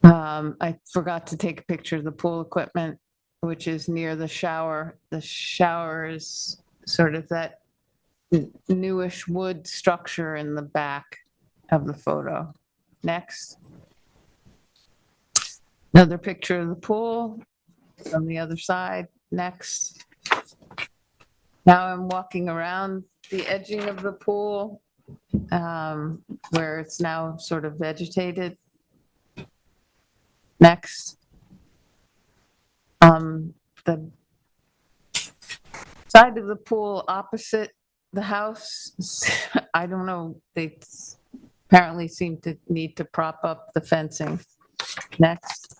Speaker 10: I forgot to take a picture of the pool equipment, which is near the shower. The shower is sort of that newish wood structure in the back of the photo. Next. Another picture of the pool from the other side. Next. Now I'm walking around the edging of the pool where it's now sort of vegetated. Next. The side of the pool opposite the house, I don't know, they apparently seem to need to prop up the fencing. Next.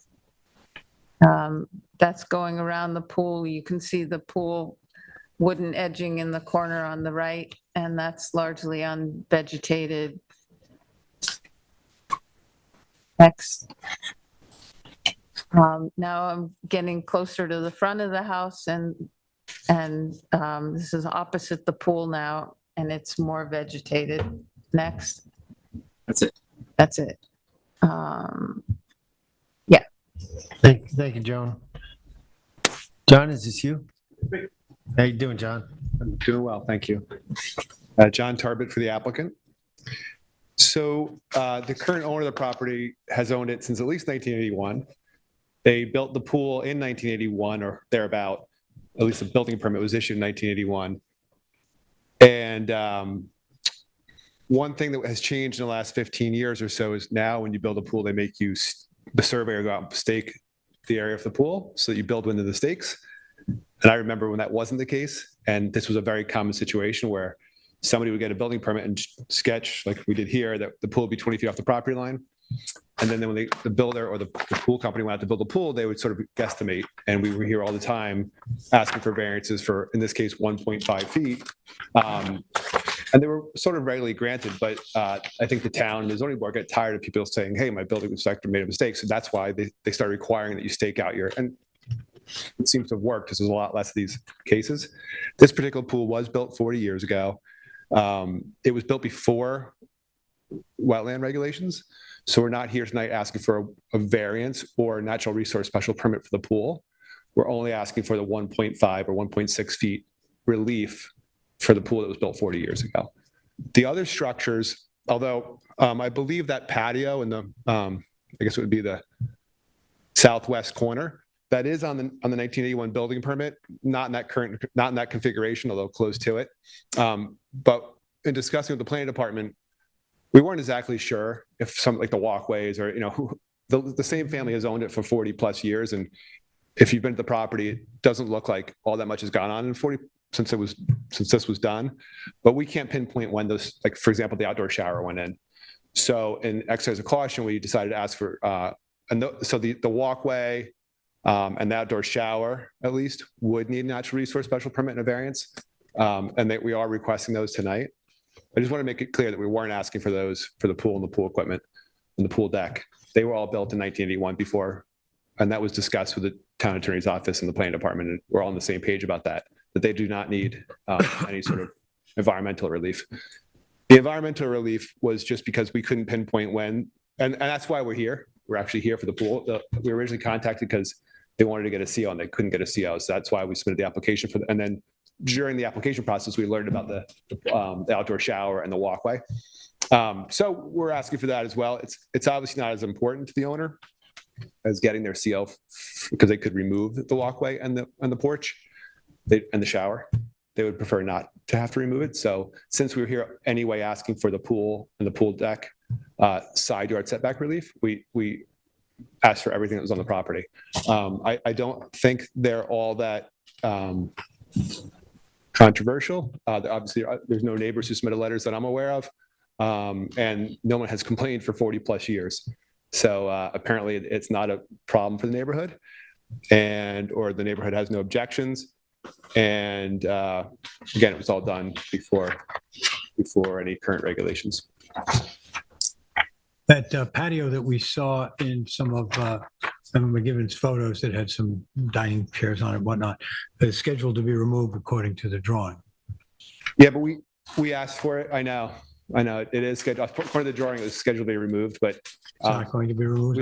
Speaker 10: That's going around the pool. You can see the pool wooden edging in the corner on the right, and that's largely unvegetated. Next. Now I'm getting closer to the front of the house, and this is opposite the pool now, and it's more vegetated. Next.
Speaker 7: That's it.
Speaker 10: That's it.
Speaker 1: Thank you, Joan. John, is this you? How you doing, John?
Speaker 12: I'm doing well, thank you. John Tarbett for the applicant. So the current owner of the property has owned it since at least 1981. They built the pool in 1981 or thereabout. At least the building permit was issued in 1981. And one thing that has changed in the last 15 years or so is now when you build a pool, they make you, the surveyor go out and stake the area of the pool so that you build within the stakes. And I remember when that wasn't the case. And this was a very common situation where somebody would get a building permit and sketch, like we did here, that the pool would be 20 feet off the property line. And then when the builder or the pool company went out to build a pool, they would sort of guesstimate. And we were here all the time asking for variances for, in this case, 1.5 feet. And they were sort of regularly granted, but I think the town and the zoning board got tired of people saying, hey, my building inspector made a mistake. So that's why they started requiring that you stake out your, and it seems to have worked because there's a lot less of these cases. This particular pool was built 40 years ago. It was built before wetland regulations. So we're not here tonight asking for a variance or a natural resource special permit for the pool. We're only asking for the 1.5 or 1.6 feet relief for the pool that was built 40 years ago. The other structures, although I believe that patio in the, I guess it would be the southwest corner, that is on the 1981 building permit, not in that configuration, although close to it. But in discussing with the planning department, we weren't exactly sure if some, like the walkways or, the same family has owned it for 40 plus years. And if you've been to the property, it doesn't look like all that much has gone on in 40 since this was done, but we can't pinpoint when those, like for example, the outdoor shower went in. So in exercise of caution, we decided to ask for, so the walkway and the outdoor shower at least would need a natural resource special permit and a variance. And that we are requesting those tonight. I just want to make it clear that we weren't asking for those for the pool and the pool equipment and the pool deck. They were all built in 1981 before, and that was discussed with the town attorney's office and the planning department. And we're all on the same page about that they do not need any sort of environmental relief. The environmental relief was just because we couldn't pinpoint when, and that's why we're here. We're actually here for the pool. We were originally contacted because they wanted to get a CO and they couldn't get a CO. So that's why we submitted the application for and then during the application process, we learned about the outdoor shower and the walkway. So we're asking for that as well. It's obviously not as important to the owner as getting their CO because they could remove the walkway and the porch. And the shower, they would prefer not to have to remove it. So since we were here anyway asking for the pool and the pool deck side yard setback relief, we asked for everything that was on the property. I don't think they're all that controversial. Obviously, there's no neighbors who submitted letters that I'm aware of, and no one has complained for 40 plus years. So apparently, it's not a problem for the neighborhood, or the neighborhood has no objections. And again, it was all done before any current regulations.
Speaker 5: That patio that we saw in some of McGivern's photos that had some dining chairs on it and whatnot is scheduled to be removed according to the drawing.
Speaker 12: Yeah, but we asked for it. I know it is scheduled. According to the drawing, it was scheduled to be removed, but
Speaker 5: It's not going to be removed.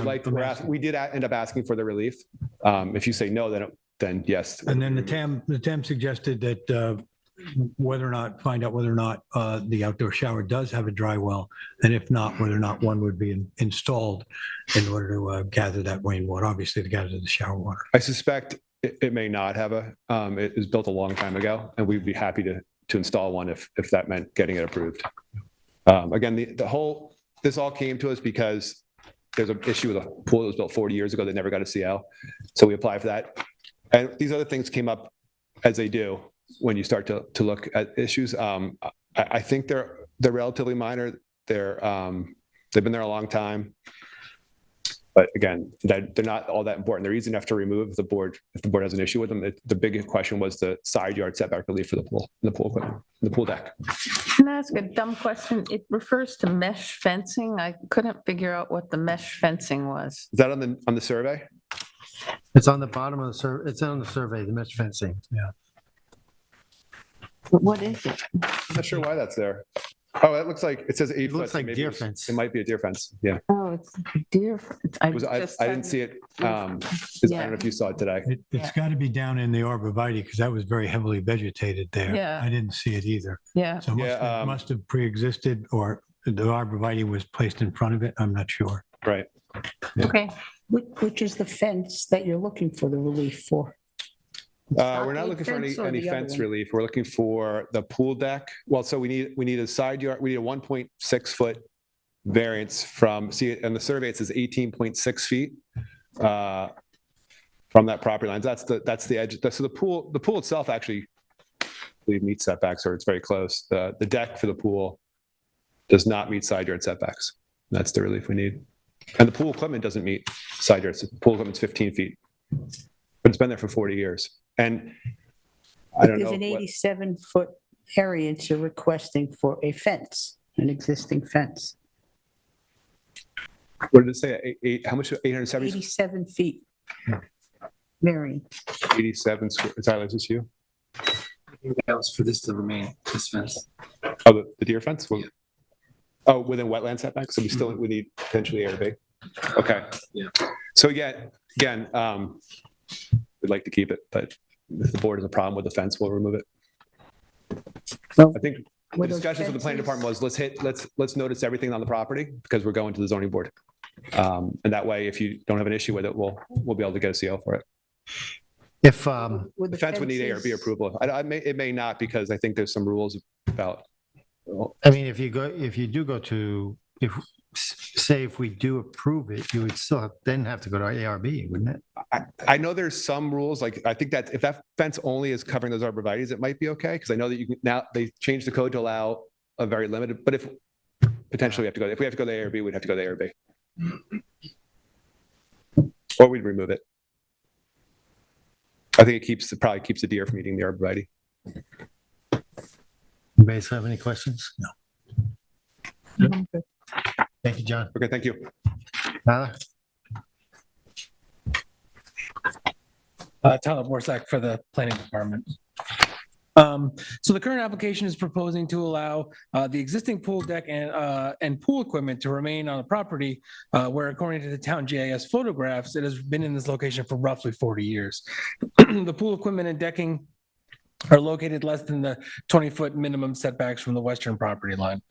Speaker 12: we did end up asking for the relief. If you say no, then yes.
Speaker 5: And then the TAM suggested that find out whether or not the outdoor shower does have a dry well, and if not, whether or not one would be installed in order to gather that rainwater, obviously to gather the shower water.
Speaker 12: I suspect it may not have it was built a long time ago, and we'd be happy to install one if that meant getting it approved. Again, this all came to us because there's an issue with a pool that was built 40 years ago that never got a CL. So we applied for that. And these other things came up as they do when you start to look at issues. I think they're relatively minor. They've been there a long time. But again, they're not all that important. They're easy enough to remove if the board has an issue with them. The big question was the side yard setback relief for the pool equipment, the pool deck.
Speaker 10: Can I ask a dumb question? It refers to mesh fencing. I couldn't figure out what the mesh fencing was.
Speaker 12: Is that on the survey?
Speaker 1: It's on the bottom of the survey. It's on the survey, the mesh fencing. Yeah.
Speaker 10: What is it?
Speaker 12: I'm not sure why that's there. Oh, it looks like it says 8 foot.
Speaker 1: looks
Speaker 12: so
Speaker 1: like
Speaker 12: maybe
Speaker 1: deer fence.
Speaker 12: It might be a deer fence. Yeah.
Speaker 10: Oh, it's deer.
Speaker 12: I didn't see it. 'Cause I don't know if you saw it today.
Speaker 5: It's got to be down in the arborvitae because that was very heavily vegetated there.
Speaker 10: Yeah.
Speaker 5: I didn't see it either.
Speaker 10: Yeah.
Speaker 5: So it must have pre-existed, or the arborvitae was placed in front of it. I'm not sure.
Speaker 12: Right.
Speaker 10: Okay.
Speaker 9: Which is the fence that you're looking for the relief for?
Speaker 12: We're not looking for
Speaker 9: fence or
Speaker 12: any
Speaker 9: the other
Speaker 12: fence
Speaker 9: one?
Speaker 12: relief. We're looking for the pool deck. Well, so we need a side yard. We need a 1.6 foot variance from, see, on the survey, it says 18.6 feet from that property line. That's the edge. So the pool itself actually, I believe, meets setbacks, or it's very close. The deck for the pool does not meet side yard setbacks. That's the relief we need. And the pool equipment doesn't meet side yards. The pool equipment's 15 feet, but it's been there for 40 years. And I don't know.
Speaker 9: There's an 87-foot variance you're requesting for a fence, an existing fence.
Speaker 12: What did it say? How much? 870?
Speaker 9: 87 feet. Variance.
Speaker 12: 87 square. Tyler, is this you?
Speaker 13: That was for this to remain, this fence.
Speaker 12: Oh, the deer fence? Well, oh, within wetland setbacks? So we need potentially ARB. Okay.
Speaker 13: Yeah.
Speaker 12: So again, we'd like to keep it, but if the board has a problem with the fence, we'll remove it.
Speaker 9: Well,
Speaker 12: I think the
Speaker 9: with those
Speaker 12: discussions with the planning
Speaker 9: fences-
Speaker 12: department was let's notice everything on the property because we're going to the zoning board. And that way, if you don't have an issue with it, we'll be able to get a CO for it.
Speaker 1: If,
Speaker 9: with
Speaker 12: The fence would need ARB
Speaker 9: fences-
Speaker 12: approval. It may not because I think there's some rules about.
Speaker 1: I mean, if we do approve it, you would still then have to go to ARB, wouldn't it?
Speaker 12: I know there's some rules, like I think that if that fence only is covering those arborvitaes, it might be okay, because I know that you can, now they changed the code to allow a very limited, but if potentially we have to go to ARB, we'd have to go to ARB. Or we'd remove it. I think it probably keeps the deer from eating the arborvitae.
Speaker 1: Anybody else have any questions? No.
Speaker 9: Okay.
Speaker 1: Thank you, John.
Speaker 12: Okay, thank you.
Speaker 1: Tyler?
Speaker 8: Tyler Borsak for the planning department. So the current application is proposing to allow the existing pool deck and pool equipment to remain on the property where, according to the town GIS photographs, it has been in this location for roughly 40 years. The pool equipment and decking are located less than the 20-foot minimum setbacks from the western property line.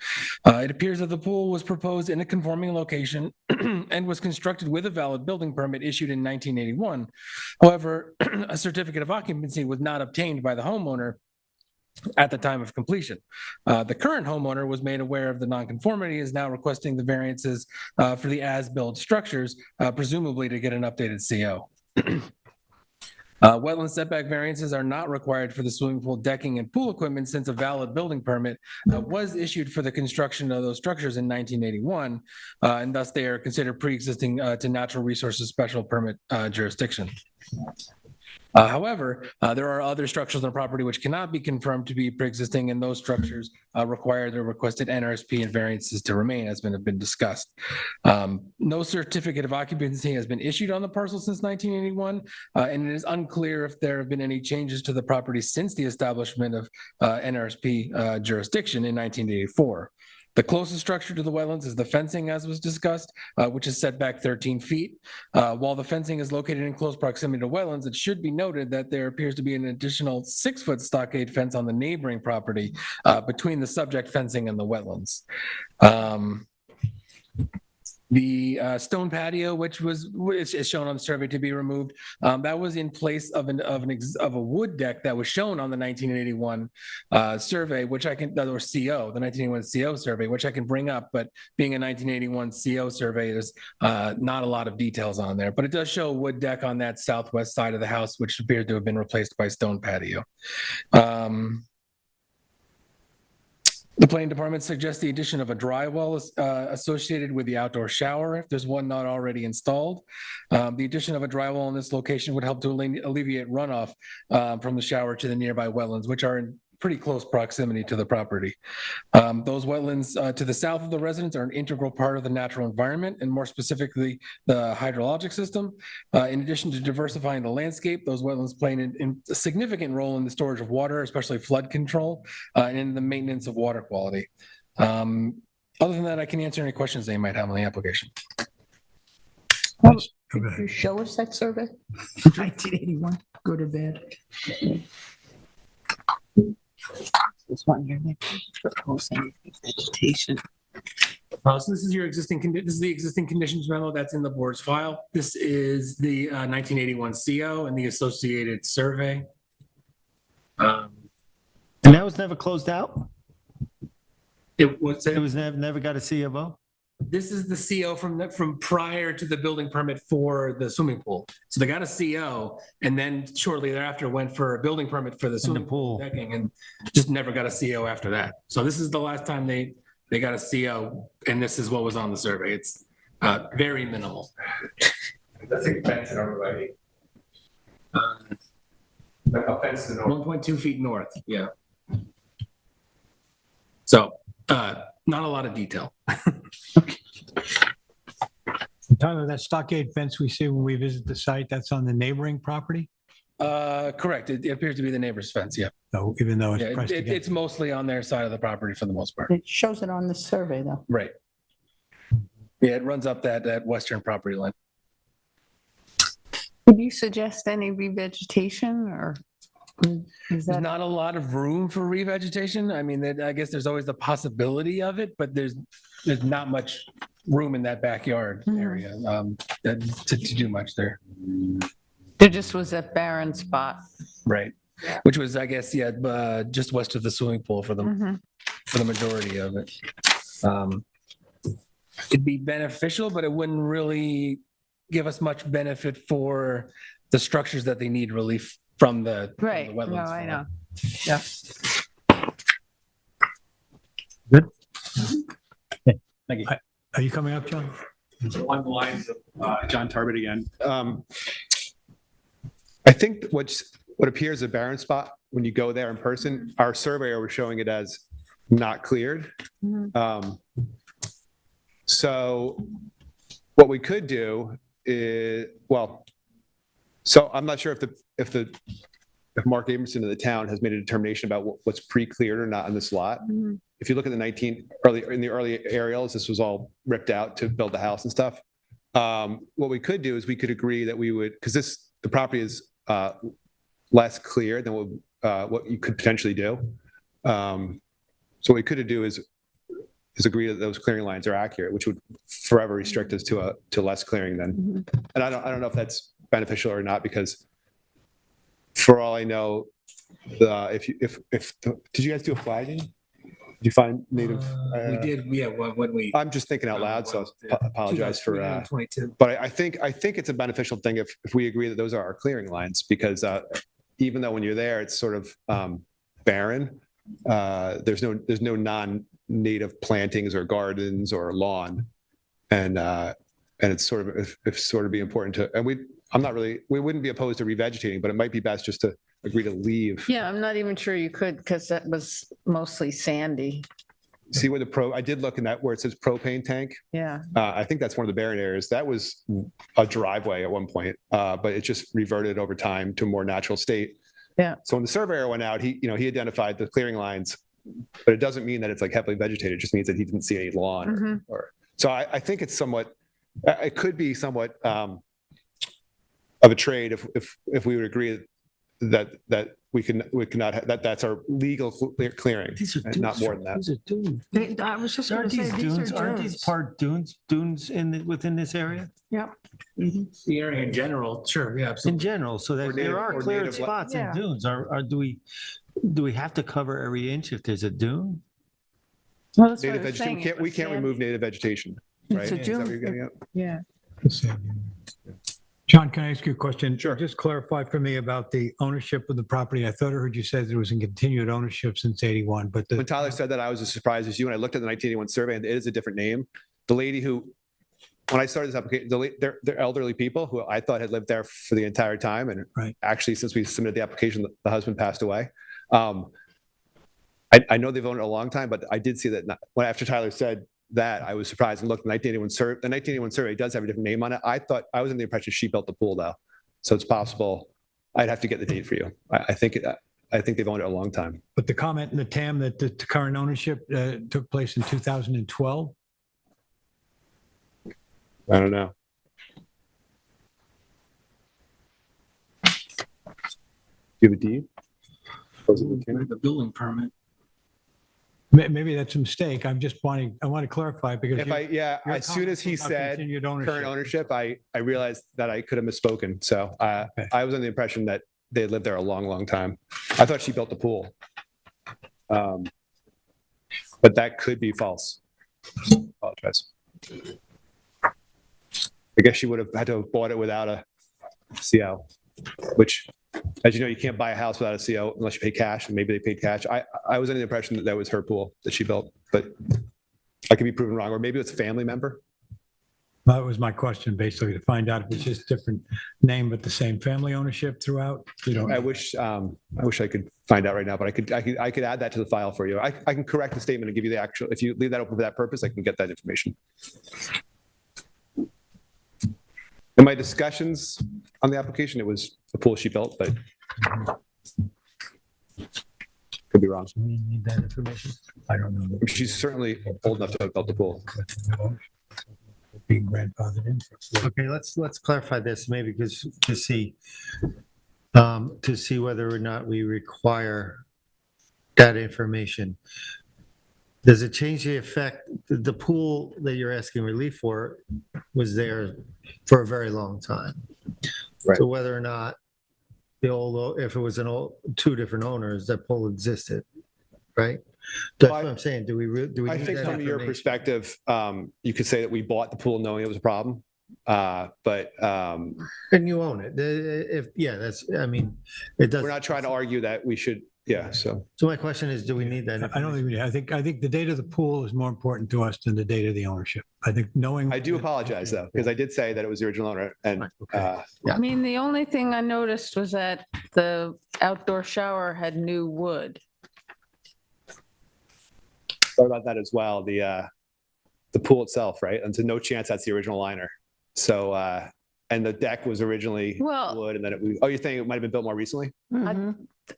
Speaker 8: It appears that the pool was proposed in a conforming location and was constructed with a valid building permit issued in 1981. However, a certificate of occupancy was not obtained by the homeowner at the time of completion. The current homeowner was made aware of the nonconformity, is now requesting the variances for the as-built structures, presumably to get an updated CO. Wetland setback variances are not required for the swimming pool decking and pool equipment since a valid building permit was issued for the construction of those structures in 1981, and thus they are considered pre-existing to natural resources special permit jurisdiction. However, there are other structures on the property which cannot be confirmed to be pre-existing, and those structures require the requested NRSP and variances to remain, as been discussed. No certificate of occupancy has been issued on the parcel since 1981, and it is unclear if there have been any changes to the property since the establishment of NRSP jurisdiction in 1984. The closest structure to the wetlands is the fencing, as was discussed, which is set back 13 feet. While the fencing is located in close proximity to wetlands, it should be noted that there appears to be an additional 6-foot stockade fence on the neighboring property between the subject fencing and the wetlands. The stone patio, which is shown on the survey to be removed, that was in place of a wood deck that was shown on the 1981 survey, which I can, or CO, the 1981 CO survey, which I can bring up. But being a 1981 CO survey, there's not a lot of details on there. But it does show a wood deck on that southwest side of the house, which appeared to have been replaced by stone patio. The planning department suggests the addition of a dry well associated with the outdoor shower if there's one not already installed. The addition of a dry well in this location would help to alleviate runoff from the shower to the nearby wetlands, which are in pretty close proximity to the property. Those wetlands to the south of the residence are an integral part of the natural environment, and more specifically, the hydrologic system. In addition to diversifying the landscape, those wetlands play a significant role in the storage of water, especially flood control, and in the maintenance of water quality. Other than that, I can answer any questions they might have on the application.
Speaker 9: Could you show us that survey? 1981, good or bad? This one here, proposing vegetation.
Speaker 8: So this is your existing, this is the existing conditions memo that's in the board's file. This is the 1981 CO and the associated survey.
Speaker 1: And that was never closed out?
Speaker 8: It was
Speaker 1: never got a C of O?
Speaker 8: This is the CO from prior to the building permit for the swimming pool. So they got a CO, and then shortly thereafter went for a building permit for the swimming pool decking, and just never got a CO after that. So this is the last time they got a CO, and this is what was on the survey. It's very minimal.
Speaker 12: That's a fence in everybody. A fence in
Speaker 8: 1.2 feet north. Yeah. So not a lot of detail.
Speaker 5: Tyler, that stockade fence we see when we visit the site, that's on the neighboring property?
Speaker 8: Correct. It appears to be the neighbor's fence. Yeah.
Speaker 5: So even though it's pressed against.
Speaker 8: It's mostly on their side of the property for the most part.
Speaker 9: It shows it on the survey, though.
Speaker 8: Right. Yeah, it runs up that western property line.
Speaker 10: Would you suggest any revegetation, or is
Speaker 8: There's
Speaker 10: that?
Speaker 8: not a lot of room for revegetation. I mean, I guess there's always the possibility of it, but there's not much room in that backyard area to do much there.
Speaker 10: There just was a barren spot.
Speaker 8: Right. Which was, I guess, just west of the swimming pool for the majority of it. It'd be beneficial, but it wouldn't really give us much benefit for the structures that they need relief from the
Speaker 10: Right.
Speaker 8: wetlands.
Speaker 10: No, I know. Yeah.
Speaker 5: Good.
Speaker 8: Thank you.
Speaker 5: Are you coming up, John?
Speaker 14: Along the lines of John Tarbett again.
Speaker 12: I think what appears a barren spot when you go there in person, our surveyor was showing it as not cleared. So what we could do is, so I'm not sure if Mark Abramson of the town has made a determination about what's pre-cleared or not on this lot. If you look at the early aerials, this was all ripped out to build the house and stuff. What we could do is we could agree that we would, because the property is less clear than what you could potentially do. So what we could do is agree that those clearing lines are accurate, which would forever restrict us to less clearing then. And I don't know if that's beneficial or not, because for all I know, did you guys do a flagging? you find native?
Speaker 13: We did, yeah, when we.
Speaker 12: I'm just thinking out loud, so I apologize for,
Speaker 13: 22.
Speaker 12: but I think it's a beneficial thing if we agree that those are our clearing lines, because even though when you're there, it's sort of barren, there's no non-native plantings or gardens or lawn. And it's sort of be important to, and we wouldn't be opposed to revegetating, but it might be best just to agree to leave.
Speaker 10: Yeah, I'm not even sure you could because that was mostly sandy.
Speaker 12: See where I did look in that where it says propane tank.
Speaker 10: Yeah.
Speaker 12: I think that's one of the barren areas. That was a driveway at one point, but it just reverted over time to a more natural state.
Speaker 10: Yeah.
Speaker 12: So when the surveyor went out, he identified the clearing lines, but it doesn't mean that it's like heavily vegetated. It just means that he didn't see any lawn or so I think it's it could be somewhat of a trade if we would agree that we cannot that's our legal clearing, and not more than that.
Speaker 4: These are dunes.
Speaker 2: I was just going
Speaker 4: Aren't
Speaker 2: to say,
Speaker 4: these
Speaker 2: these
Speaker 4: dunes,
Speaker 2: are
Speaker 4: aren't these
Speaker 2: dunes.
Speaker 4: part dunes within this area?
Speaker 2: Yep.
Speaker 13: The area in general, sure, yeah,
Speaker 4: In
Speaker 13: absolutely.
Speaker 4: general, so
Speaker 12: Or
Speaker 4: there are
Speaker 12: native-
Speaker 4: cleared
Speaker 12: native-
Speaker 4: spots in
Speaker 2: Yeah.
Speaker 4: dunes. Do we have to cover every inch if there's a dune?
Speaker 10: Well, that's what I
Speaker 12: Native
Speaker 10: was saying.
Speaker 12: vegetation,
Speaker 10: It
Speaker 12: we
Speaker 10: was
Speaker 12: can't
Speaker 10: sandy.
Speaker 12: remove native vegetation, right?
Speaker 2: It's a
Speaker 12: Is that what you're
Speaker 2: dune.
Speaker 12: getting at?
Speaker 10: Yeah.
Speaker 5: John, can I ask you a question?
Speaker 12: Sure.
Speaker 5: Just clarify for me about the ownership of the property. I thought I heard you said there was a continued ownership since 81, but
Speaker 12: When Tyler said that, I was as surprised as you. When I looked at the 1981 survey, and it is a different name. The lady who, when I started this application, they're elderly people who I thought had lived there for the entire time. And
Speaker 5: Right.
Speaker 12: actually, since we submitted the application, the husband passed away. I know they've owned it a long time, but I did see that when after Tyler said that, I was surprised and looked. The 1981 survey does have a different name on it. I was under the impression she built the pool though, so it's possible. I'd have to get the date for you. I think they've owned it a long time.
Speaker 5: But the comment in the TAM that the current ownership took place in 2012?
Speaker 12: I don't know. Do you have a deed?
Speaker 13: The building permit.
Speaker 5: Maybe that's a mistake. I want to clarify because
Speaker 12: As soon as he said
Speaker 5: continued
Speaker 12: current ownership, I realized that I could have misspoken. So I was under the impression that they had lived there a long, long time. I thought she built the pool. But that could be false. Apologize. I guess she would have had to have bought it without a CO, which, as you know, you can't buy a house without a CO unless you pay cash, and maybe they paid cash. I was under the impression that that was her pool that she built, but I could be proven wrong, or maybe it's a family member.
Speaker 5: That was my question, basically, to find out if it's just different name, but the same family ownership throughout.
Speaker 12: I wish I could find out right now, but I could add that to the file for you. I can correct the statement and give you the actual. If you leave that open for that purpose, I can get that information. In my discussions on the application, it was the pool she built, but could be wrong.
Speaker 4: We need that information.
Speaker 5: I don't know.
Speaker 12: She's certainly old enough to have built the pool.
Speaker 5: Being grandfathered in.
Speaker 1: Okay, let's clarify this maybe because to see whether or not we require that information. Does it change the effect? The pool that you're asking relief for was there for a very long time.
Speaker 12: Right.
Speaker 1: So whether or not if it was two different owners, that pool existed, right? That's what I'm saying. Do we
Speaker 12: I
Speaker 1: need
Speaker 12: think
Speaker 1: that
Speaker 12: from your
Speaker 1: information?
Speaker 12: perspective, you could say that we bought the pool knowing it was a problem. But
Speaker 1: And you own it. It does.
Speaker 12: we're not trying to argue that we should. Yeah. So
Speaker 1: So my question is, do we need that?
Speaker 5: I don't think we do. I think the date of the pool is more important to us than the date of the ownership. I think knowing.
Speaker 12: I do apologize though, because I did say that it was the original owner, and
Speaker 10: I mean, the only thing I noticed was that the outdoor shower had new wood.
Speaker 12: sorry about that as well. The pool itself, right? And so no chance that's the original liner. So and the deck was originally wood, and then you're saying it might have been built more recently?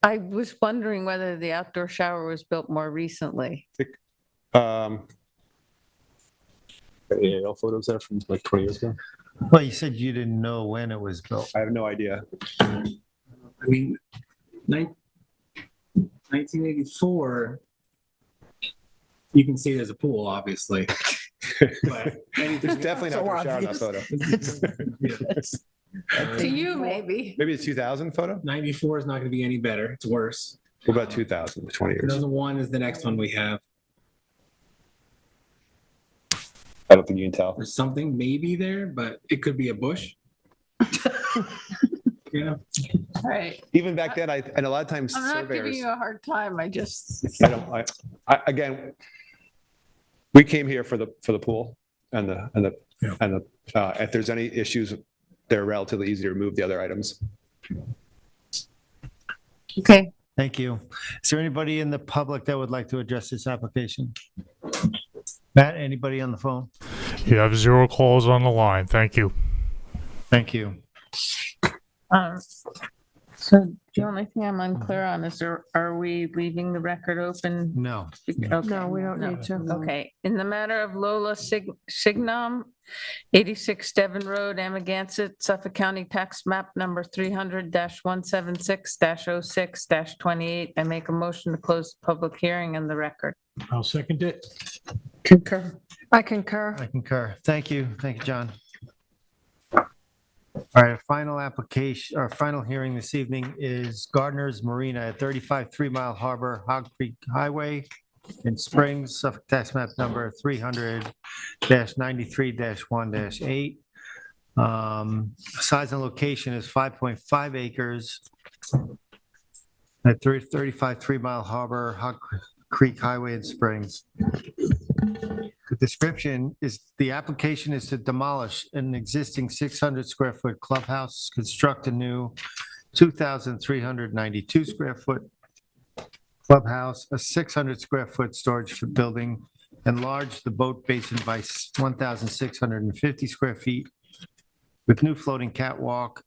Speaker 10: I was wondering whether the outdoor shower was built more recently.
Speaker 12: All photos there from like 20 years ago.
Speaker 1: Well, you said you didn't know when it was built.
Speaker 12: I have no idea.
Speaker 13: I mean, 1984, you can see there's a pool, obviously. But
Speaker 12: There's definitely an outdoor shower in that photo.
Speaker 10: To you, maybe.
Speaker 12: Maybe the 2000 photo?
Speaker 13: 94 is not going to be any better. It's worse.
Speaker 12: What about 2000, 20 years?
Speaker 13: 2001 is the next one we have.
Speaker 12: I don't think you can tell.
Speaker 13: There's something maybe there, but it could be a bush. You know,
Speaker 10: Right.
Speaker 12: Even back then, and a lot of times
Speaker 10: I'm not giving
Speaker 12: surveyors,
Speaker 10: you a hard time. I just,
Speaker 12: again, we came here for the pool and if there's any issues, they're relatively easy to remove the other items.
Speaker 10: okay.
Speaker 1: Thank you. Is there anybody in the public that would like to address this application? Matt, anybody on the phone?
Speaker 3: You have 0 calls on the line. Thank you.
Speaker 1: Thank you.
Speaker 10: So the only thing I'm unclear on is are we leaving the record open?
Speaker 1: No.
Speaker 10: Okay.
Speaker 2: No, we don't
Speaker 10: No.
Speaker 2: need to.
Speaker 10: Okay, in the matter of Lola Signum, 86 Devon Road, Amagansett, Suffolk County Tax Map Number 300-176-06-28, I make a motion to close the public hearing and the record.
Speaker 5: I'll second it.
Speaker 9: Concur.
Speaker 2: I concur.
Speaker 1: I concur. Thank you. Thank you, John. All right, our final application, our final hearing this evening is Gardner's Marina at 35 3 Mile Harbor, Hog Creek Highway in Springs, Suffolk Tax Map Number 300-93-1-8. Size and location is 5.5 acres at 35 3 Mile Harbor, Hog Creek Highway in Springs. The description is the application is to demolish an existing 600 square foot clubhouse, construct a new 2,392 square foot clubhouse, a 600 square foot storage building, enlarge the boat basin by 1,650 square feet with new floating catwalk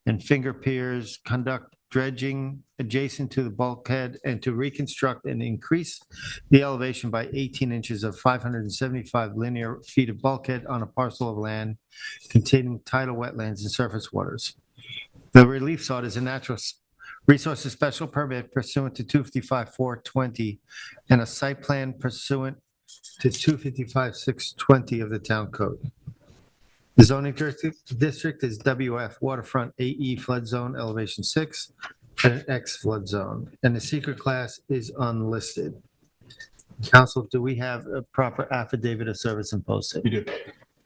Speaker 1: and finger piers, conduct dredging adjacent to the bulkhead, and to reconstruct and increase the elevation by 18 inches of 575 linear feet of bulkhead on a parcel of land containing tidal wetlands and surface waters. The relief sought is a natural resources special permit pursuant to 255-420 and a site plan pursuant to 255-620 of the town code. The zoning district is WF waterfront AE flood zone elevation 6 and an X flood zone, and the secret class is unlisted. Council, do we have a proper affidavit of service and posting?
Speaker 12: You do.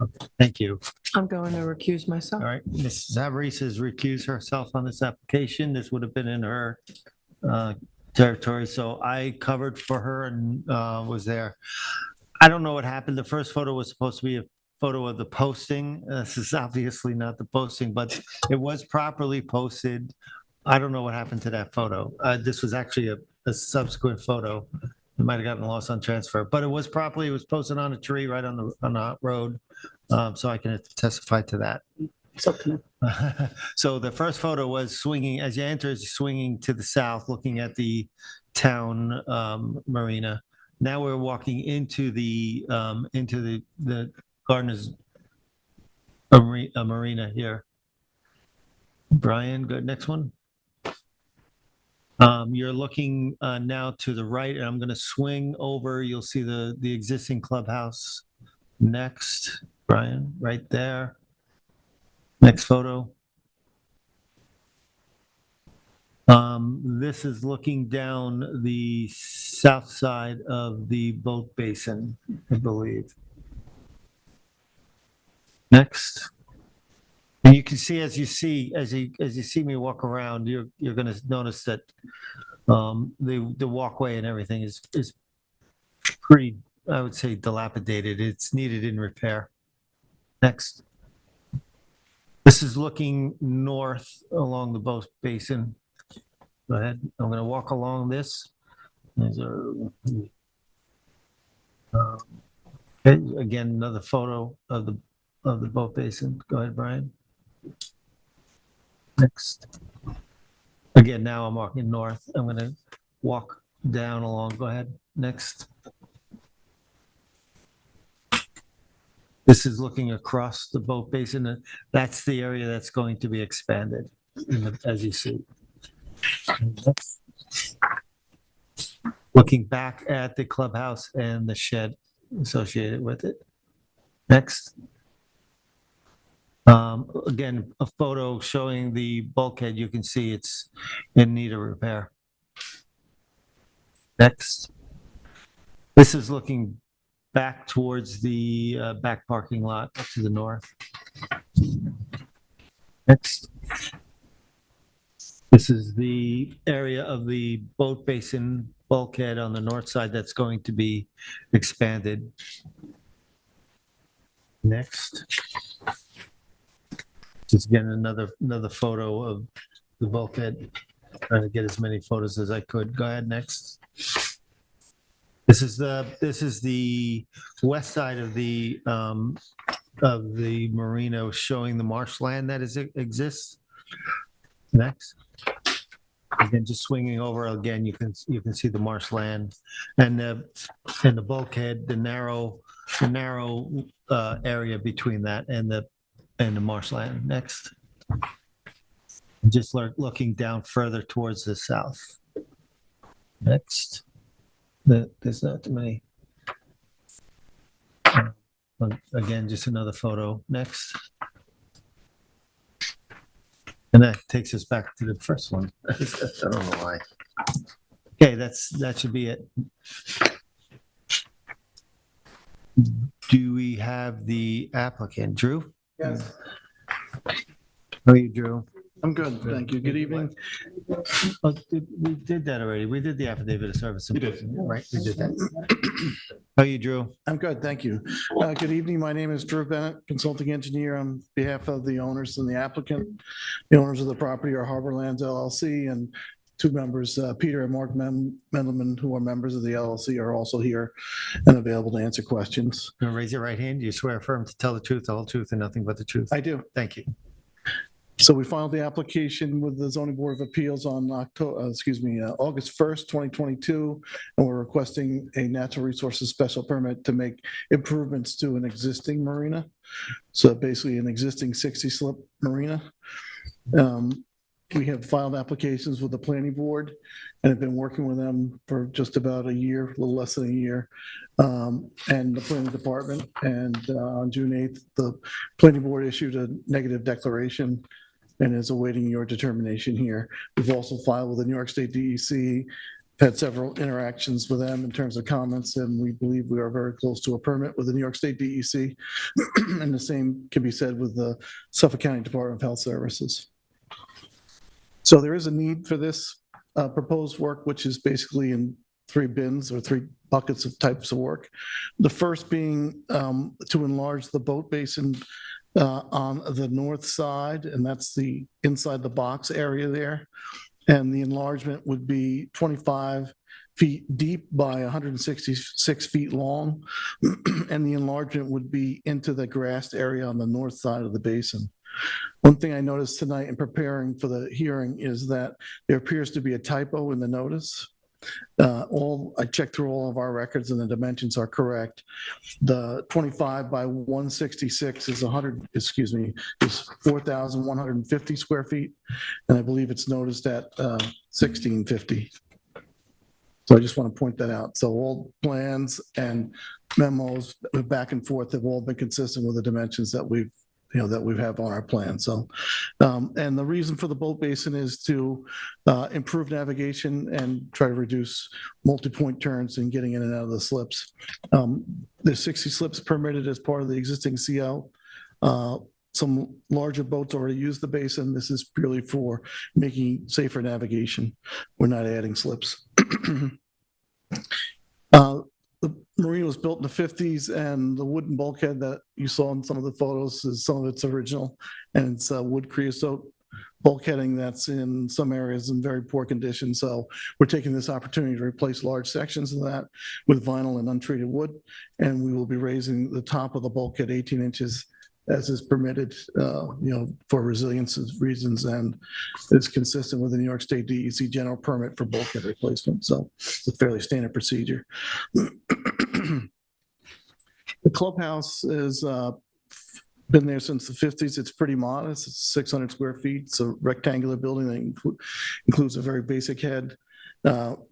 Speaker 1: Okay, thank you.
Speaker 2: I'm going to recuse myself.
Speaker 1: All right, Ms. Zavarice has recused herself on this application. This would have been in her territory, so I covered for her and was there. I don't know what happened. The first photo was supposed to be a photo of the posting. This is obviously not the posting, but it was properly posted. I don't know what happened to that photo. This was actually a subsequent photo. It might have gotten lost on transfer, but it was posted on a tree right on the road. So I can testify to that. So the first photo was swinging, as you enter, swinging to the south, looking at the town marina. Now we're walking into the Gardner's marina here. Brian, good. Next one. You're looking now to the right, and I'm going to swing over. You'll see the existing clubhouse. Next, Brian, right there. Next photo. This is looking down the south side of the boat basin, I believe. Next. And you can see as you see me walk around, you're going to notice that the walkway and everything is pretty, I would say, dilapidated. It's needed in repair. Next. This is looking north along the boat basin. Go ahead. I'm going to walk along this. These are, okay, again, another photo of the boat basin. Go ahead, Brian. Next. Again, now I'm walking north. I'm going to walk down along. Go ahead. Next. This is looking across the boat basin. That's the area that's going to be expanded, as you see. Next. Looking back at the clubhouse and the shed associated with it. Next. Again, a photo showing the bulkhead. You can see it's in need of repair. Next. This is looking back towards the back parking lot up to the north. Next. This is the area of the boat basin bulkhead on the north side that's going to be expanded. Next. Just again, another photo of the bulkhead. Trying to get as many photos as I could. Go ahead, next. This is the west side of the marina, showing the marshland that exists. Next. Again, just swinging over again, you can see the marshland and the bulkhead, the narrow area between that and the marshland. Next. Just looking down further towards the south. Next. There's not too many. Again, just another photo. Next. And that takes us back to the first one. I don't know why. Okay, that should be it. Do we have the applicant, Drew?
Speaker 15: Yes.
Speaker 1: How are you, Drew?
Speaker 15: I'm good, thank you. Good evening.
Speaker 1: Oh, we did that already. We did the affidavit of service. We did. Right, we did that. How are you, Drew?
Speaker 15: I'm good, thank you. Good evening. My name is Drew Bennett, consulting engineer on behalf of the owners and the applicant. The owners of the property are Harborlands LLC, and two members, Peter and Mark Mendelman, who are members of the LLC, are also here and available to answer questions.
Speaker 1: You want to raise your right hand? Do you swear affirm to tell the truth, the whole truth, and nothing but the truth?
Speaker 15: I do.
Speaker 1: Thank you.
Speaker 15: So we filed the application with the Zoning Board of Appeals on August 1st, 2022, and we're requesting a natural resources special permit to make improvements to an existing marina. So basically an existing 60-slip marina. We have filed applications with the planning board and have been working with them for just about a year, a little less than a year, and the planning department. And on June 8th, the planning board issued a negative declaration and is awaiting your determination here. We've also filed with the New York State DEC, had several interactions with them in terms of comments, and we believe we are very close to a permit with the New York State DEC. And the same can be said with the Suffolk County Department of Health Services. So there is a need for this proposed work, which is basically in three bins or three buckets of types of work. The first being to enlarge the boat basin on the north side, and that's the inside the box area there. And the enlargement would be 25 feet deep by 166 feet long. And the enlargement would be into the grassed area on the north side of the basin. One thing I noticed tonight in preparing for the hearing is that there appears to be a typo in the notice. I checked through all of our records and the dimensions are correct. The 25 by 166 is 4,150 square feet. And I believe it's noticed at 1,650. So I just want to point that out. So all plans and memos back and forth have all been consistent with the dimensions that we have on our plan. So, and the reason for the boat basin is to improve navigation and try to reduce multi-point turns and getting in and out of the slips. There's 60 slips permitted as part of the existing CO. Some larger boats already use the basin. This is purely for making safer navigation. We're not adding slips. The marina was built in the 50s, and the wooden bulkhead that you saw in some of the photos is some of its original, and it's wood creosote bulkheading that's in some areas in very poor condition. So we're taking this opportunity to replace large sections of that with vinyl and untreated wood, and we will be raising the top of the bulkhead 18 inches as is permitted, for resilience reasons, and is consistent with the New York State DEC general permit for bulkhead replacement. So it's a fairly standard procedure. The clubhouse has been there since the 50s. It's pretty modest. It's 600 square feet. It's a rectangular building that includes a very basic head.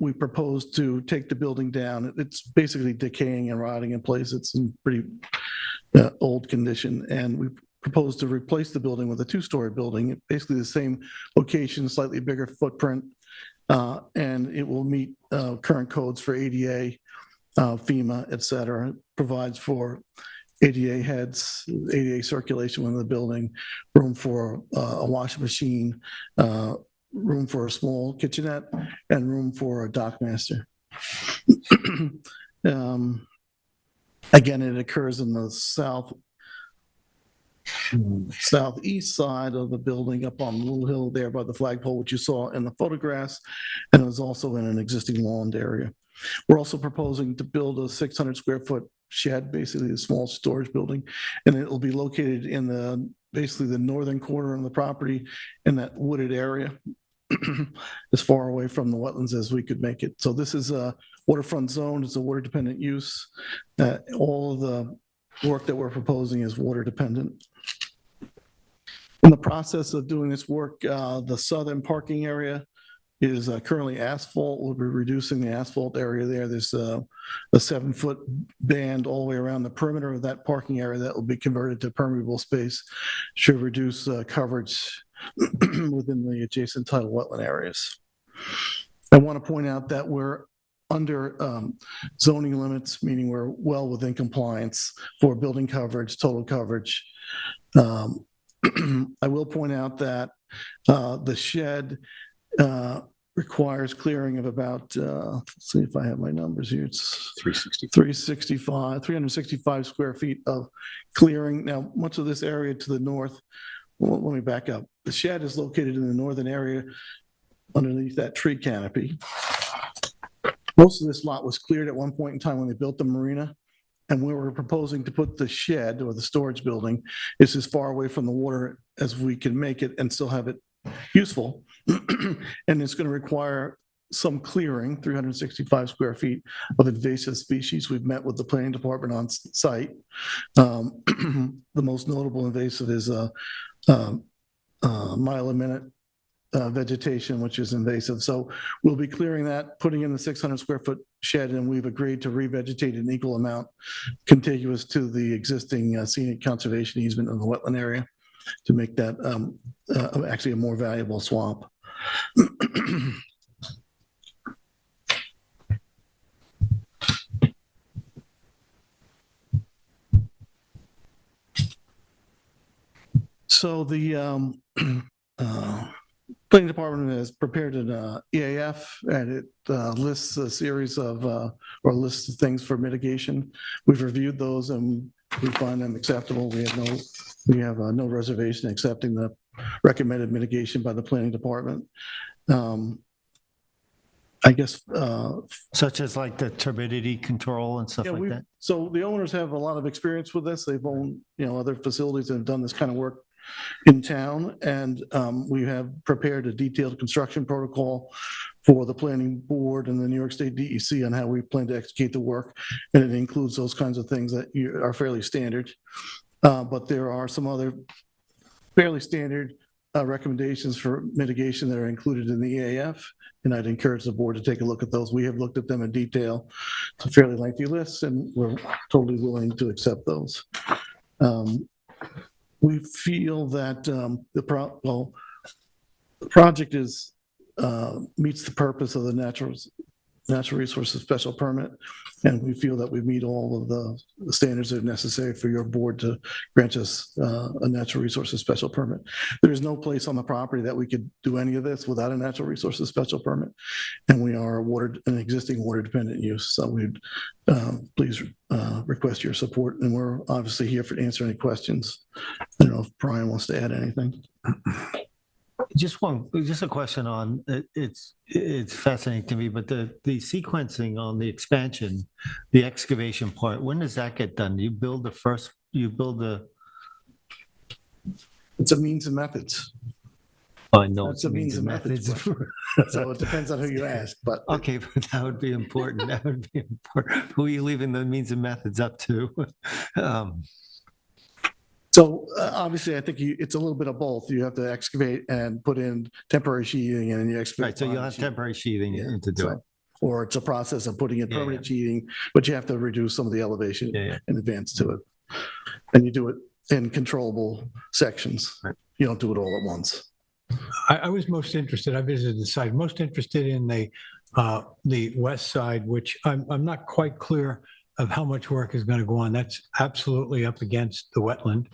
Speaker 15: We propose to take the building down. It's basically decaying and rotting in place. It's in pretty old condition, and we propose to replace the building with a two-story building, basically the same location, slightly bigger footprint, and it will meet current codes for ADA FEMA, et cetera, provides for ADA heads, ADA circulation within the building, room for a washing machine, room for a small kitchenette, and room for a dock master. Again, it occurs in the southeast side of the building up on the little hill there by the flagpole, which you saw in the photographs, and is also in an existing lawned area. We're also proposing to build a 600 square foot shed, basically a small storage building, and it will be located in basically the northern corner of the property in that wooded area, as far away from the wetlands as we could make it. So this is a waterfront zone. It's a water dependent use. All of the work that we're proposing is water dependent. In the process of doing this work, the southern parking area is currently asphalt. We'll be reducing the asphalt area there. There's a 7-foot band all the way around the perimeter of that parking area that will be converted to permeable space. Should reduce coverage within the adjacent tidal wetland areas. I want to point out that we're under zoning limits, meaning we're well within compliance for building coverage, total coverage. I will point out that the shed requires clearing of about, let's see if I have my numbers here. It's 365 square feet of clearing. Now, much of this area to the north, well, let me back up. The shed is located in the northern area underneath that tree canopy. Most of this lot was cleared at one point in time when they built the marina. And where we're proposing to put the shed or the storage building is as far away from the water as we can make it and still have it useful. And it's going to require some clearing, 365 square feet of invasive species. We've met with the planning department on site. The most notable invasive is mile a minute vegetation, which is invasive. So we'll be clearing that, putting in the 600 square foot shed, and we've agreed to revegetate an equal amount contiguous to the existing scenic conservation easement in the wetland area to make that actually a more valuable swamp. So the planning department has prepared an EAF, and it lists a series of, or lists of things for mitigation. We've reviewed those and we find them acceptable. We have no reservation accepting the recommended mitigation by the planning department. I guess.
Speaker 1: Such as like the turbidity control and stuff like that?
Speaker 15: So the owners have a lot of experience with this. They've owned, other facilities that have done this kind of work in town, and we have prepared a detailed construction protocol for the planning board and the New York State DEC on how we plan to execute the work, and it includes those kinds of things that are fairly standard. But there are some other fairly standard recommendations for mitigation that are included in the EAF, and I'd encourage the board to take a look at those. We have looked at them in detail. It's a fairly lengthy list, and we're totally willing to accept those. We feel that the project meets the purpose of the natural resources special permit, and we feel that we meet all of the standards that are necessary for your board to grant us a natural resources special permit. There is no place on the property that we could do any of this without a natural resources special permit, and we are an existing water dependent use. So we'd please request your support, and we're obviously here to answer any questions. I don't know if Brian wants to add anything.
Speaker 1: Just a question on it's fascinating to me, but the sequencing on the expansion, the excavation part, when does that get done? You build
Speaker 15: It's a means and methods.
Speaker 1: I know
Speaker 15: it's a means and methods. So it depends on who you ask, but
Speaker 1: okay, but that would be important. That would be important. Who are you leaving the means and methods up to?
Speaker 15: So obviously, I think it's a little bit of both. You have to excavate and put in temporary sheathing, and then you excavate.
Speaker 1: Right, so you'll have temporary sheathing to do it.
Speaker 15: Or it's a process of putting in permanent sheathing, but you have to reduce some of the elevation in advance to it. And you do it in controllable sections. Right. You don't do it all at once.
Speaker 5: I was most interested, I visited the site, most interested in the The west side, which I'm not quite clear of how much work is going to go on. That's absolutely up against the wetland.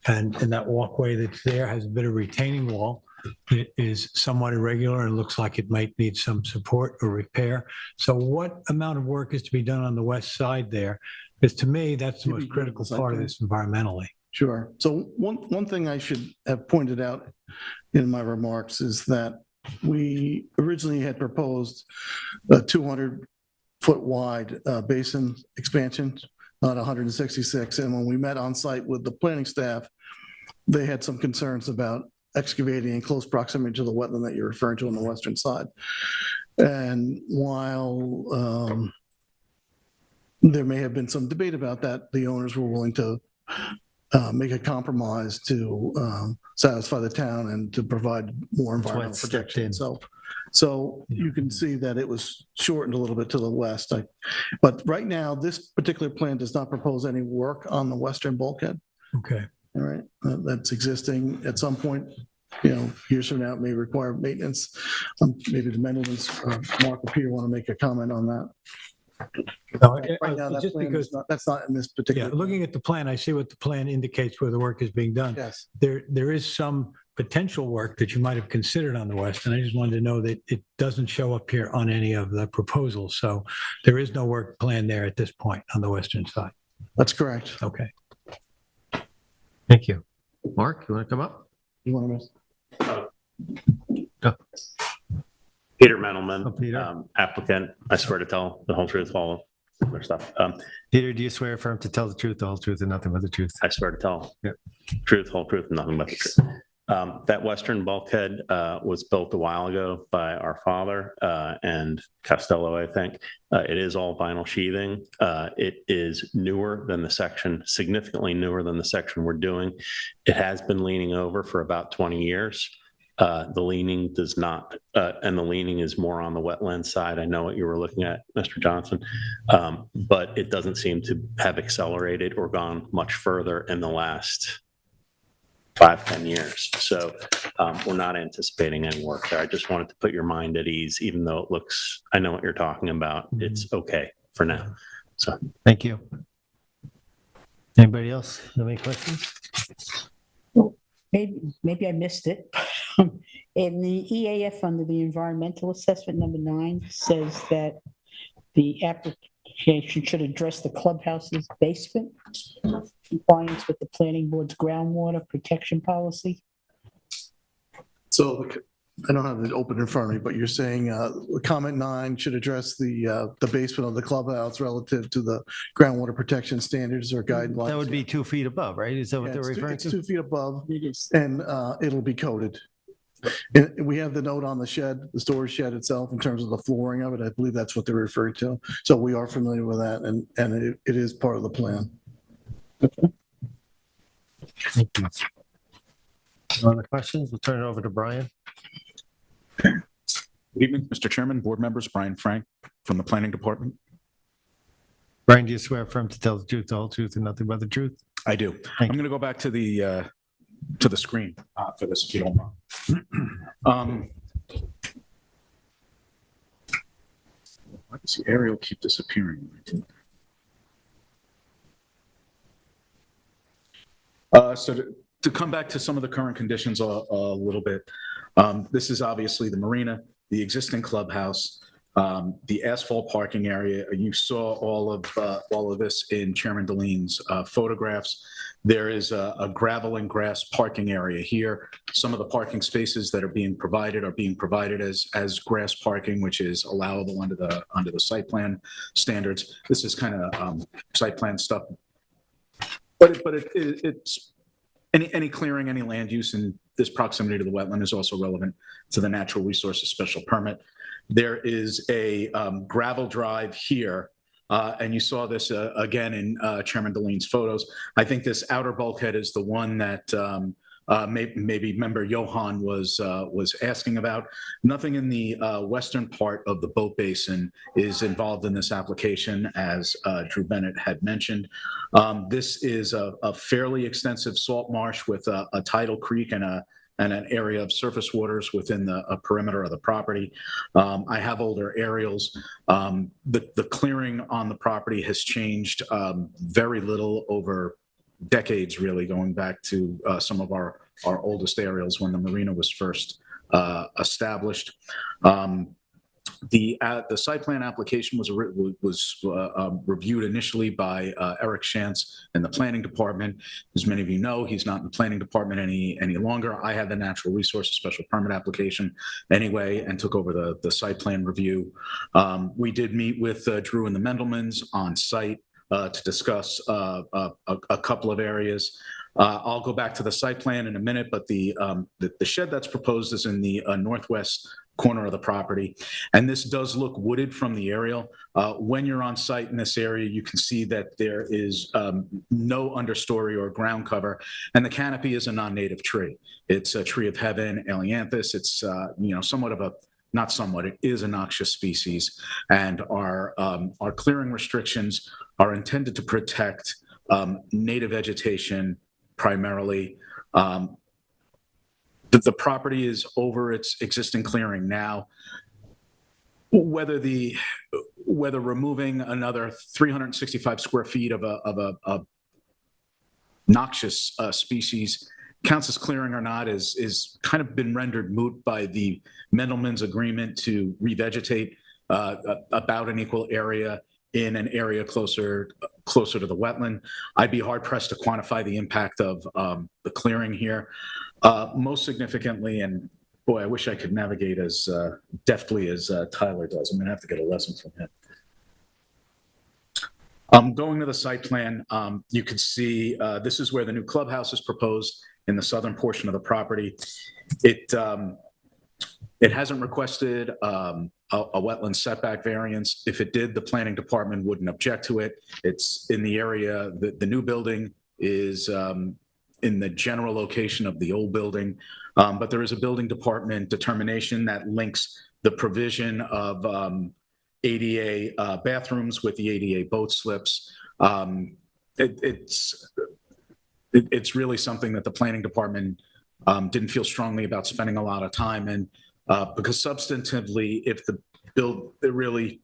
Speaker 5: And that walkway that's there has a bit of retaining wall. It is somewhat irregular and looks like it might need some support or repair. So what amount of work is to be done on the west side there? Because to me, that's the most critical part of this environmentally.
Speaker 15: Sure. So one thing I should have pointed out in my remarks is that we originally had proposed a 200-foot wide basin expansion, not 166. And when we met on site with the planning staff, they had some concerns about excavating in close proximity to the wetland that you're referring to on the western side. And while there may have been some debate about that, the owners were willing to make a compromise to satisfy the town and to provide more environmental protection. So you can see that it was shortened a little bit to the west. But right now, this particular plan does not propose any work on the western bulkhead.
Speaker 5: Okay.
Speaker 15: All right, that's existing. At some point, years from now, it may require maintenance. Maybe the Mendelman's, Mark or Peter want to make a comment on that.
Speaker 5: No,
Speaker 15: Right now, that
Speaker 5: just
Speaker 15: plan
Speaker 5: because
Speaker 15: is that's not in this particular.
Speaker 5: looking at the plan, I see what the plan indicates where the work is being done.
Speaker 15: Yes.
Speaker 5: There is some potential work that you might have considered on the west, and I just wanted to know that it doesn't show up here on any of the proposals. So there is no work planned there at this point on the western side.
Speaker 15: That's correct.
Speaker 5: Okay.
Speaker 1: Thank you. Mark, you want to come up?
Speaker 15: You want to miss?
Speaker 16: Peter Mendelman,
Speaker 1: Oh, Peter.
Speaker 16: Applicant. I swear to tell the whole truth, all of their stuff.
Speaker 1: Peter, do you swear affirm to tell the truth, the whole truth, and nothing but the truth?
Speaker 16: I swear to tell
Speaker 1: Yeah.
Speaker 16: truth, whole truth, and nothing but the truth. That western bulkhead was built a while ago by our father and Costello, I think. It is all vinyl sheathing. It is newer than the section, significantly newer than the section we're doing. It has been leaning over for about 20 years. The leaning does not, and the leaning is more on the wetland side. I know what you were looking at, Mr. Johnson, but it doesn't seem to have accelerated or gone much further in the last 5-10 years. So we're not anticipating any work there. I just wanted to put your mind at ease, even though it looks, I know what you're talking about. It's okay for now. So
Speaker 1: thank you. Anybody else have any questions?
Speaker 9: Maybe I missed it. In the EAF under the environmental assessment, number 9 says that the application should address the clubhouse's basement compliance with the planning board's groundwater protection policy.
Speaker 15: So I don't have it open in front of me, but you're saying comment 9 should address the basement of the clubhouse relative to the groundwater protection standards or guidelines.
Speaker 1: That would be 2 feet above, right? Is that what they're referring
Speaker 15: It's
Speaker 1: to?
Speaker 15: 2 feet above,
Speaker 9: It is.
Speaker 15: and it'll be coated. And we have the note on the shed, the storage shed itself, in terms of the flooring of it. I believe that's what they're referring to. So we are familiar with that, and it is part of the plan.
Speaker 1: Thank you. No other questions? We'll turn it over to Brian.
Speaker 17: Good evening, Mr. Chairman, board members, Brian Frank from the Planning Department.
Speaker 1: Brian, do you swear affirm to tell the truth, the whole truth, and nothing but the truth?
Speaker 17: I do. I'm going to go back to the screen for this, if you don't mind. Why does the aerial keep disappearing? So to come back to some of the current conditions a little bit, this is obviously the marina, the existing clubhouse, the asphalt parking area. You saw all of this in Chairman Deleen's photographs. There is a gravel and grass parking area here. Some of the parking spaces that are being provided as grass parking, which is allowable under the site plan standards. This is kind of site plan stuff, but it's any clearing, any land use in this proximity to the wetland is also relevant to the natural resources special permit. There is a gravel drive here, and you saw this again in Chairman Deleen's photos. I think this outer bulkhead is the one that maybe member Johan was asking about. Nothing in the western part of the boat basin is involved in this application, as Drew Bennett had mentioned. This is a fairly extensive salt marsh with a tidal creek and and an area of surface waters within the perimeter of the property. I have older aerials. The clearing on the property has changed very little over decades, really, going back to some of our oldest aerials when the marina was first established. The site plan application was reviewed initially by Eric Shantz in the planning department. As many of you know, he's not in the planning department any longer. I had the natural resources special permit application anyway and took over the site plan review. We did meet with Drew and the Mendelmans on site to discuss a couple of areas. I'll go back to the site plan in a minute, but the shed that's proposed is in the northwest corner of the property. And this does look wooded from the aerial. When you're on site in this area, you can see that there is no understory or ground cover, and the canopy is a non-native tree. It's a tree of heaven, Ailanthus. It's somewhat of a, not somewhat, it is a noxious species, and our clearing restrictions are intended to protect native vegetation primarily. The property is over its existing clearing now. Whether removing another 365 square feet of a noxious species counts as clearing or not is kind of been rendered moot by the Mendelman's agreement to revegetate about an equal area in an area closer to the wetland. I'd be hard pressed to quantify the impact of the clearing here. Most significantly, and boy, I wish I could navigate as deftly as Tyler does. I'm gonna have to get a lesson from him. Going to the site plan, you can see this is where the new clubhouse is proposed in the southern portion of the property. It hasn't requested a wetland setback variance. If it did, the planning department wouldn't object to it. It's in the area, the new building is in the general location of the old building, but there is a building department determination that links the provision of ADA bathrooms with the ADA boat slips. It's really something that the planning department didn't feel strongly about spending a lot of time in, because substantively, if there really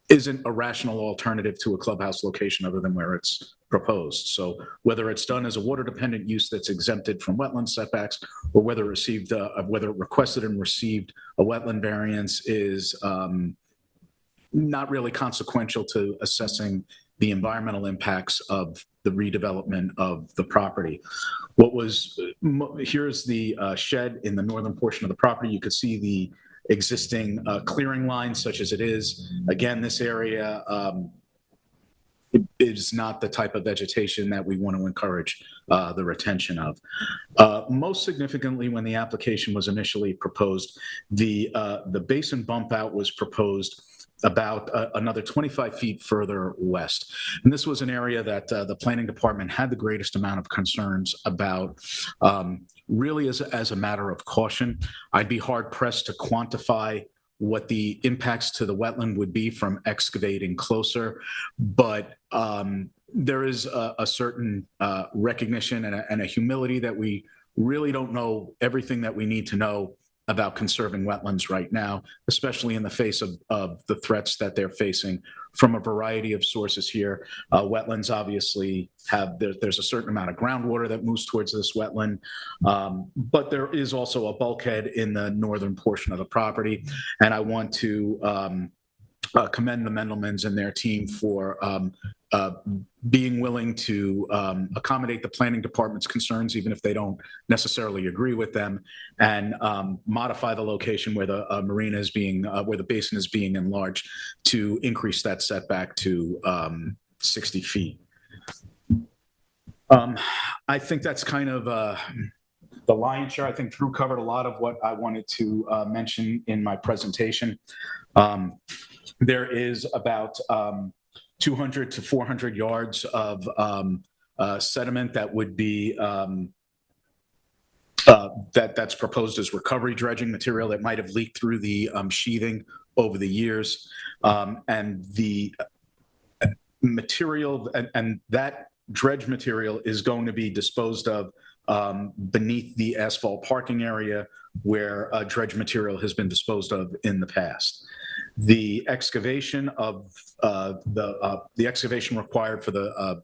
Speaker 17: isn't a rational alternative to a clubhouse location other than where it's proposed. So whether it's done as a water dependent use that's exempted from wetland setbacks, or whether it requested and received a wetland variance is not really consequential to assessing the environmental impacts of the redevelopment of the property. Here's the shed in the northern portion of the property. You could see the existing clearing line such as it is. Again, this area is not the type of vegetation that we want to encourage the retention of. Most significantly, when the application was initially proposed, the basin bump out was proposed about another 25 feet further west. And this was an area that the planning department had the greatest amount of concerns about, really as a matter of caution. I'd be hard pressed to quantify what the impacts to the wetland would be from excavating closer, but there is a certain recognition and a humility that we really don't know everything that we need to know about conserving wetlands right now, especially in the face of the threats that they're facing from a variety of sources here. Wetlands obviously there's a certain amount of groundwater that moves towards this wetland, but there is also a bulkhead in the northern portion of the property. And I want to commend the Mendelmans and their team for being willing to accommodate the planning department's concerns, even if they don't necessarily agree with them, and modify the location where the marina is being, where the basin is being enlarged to increase that setback to 60 feet. I think that's kind of the lion's share. I think Drew covered a lot of what I wanted to mention in my presentation. There is about 200 to 400 yards of sediment that would be that's proposed as recovery dredging material that might have leaked through the sheathing over the years, and the material and that dredge material is going to be disposed of beneath the asphalt parking area where dredge material has been disposed of in the past. The excavation of the excavation required for the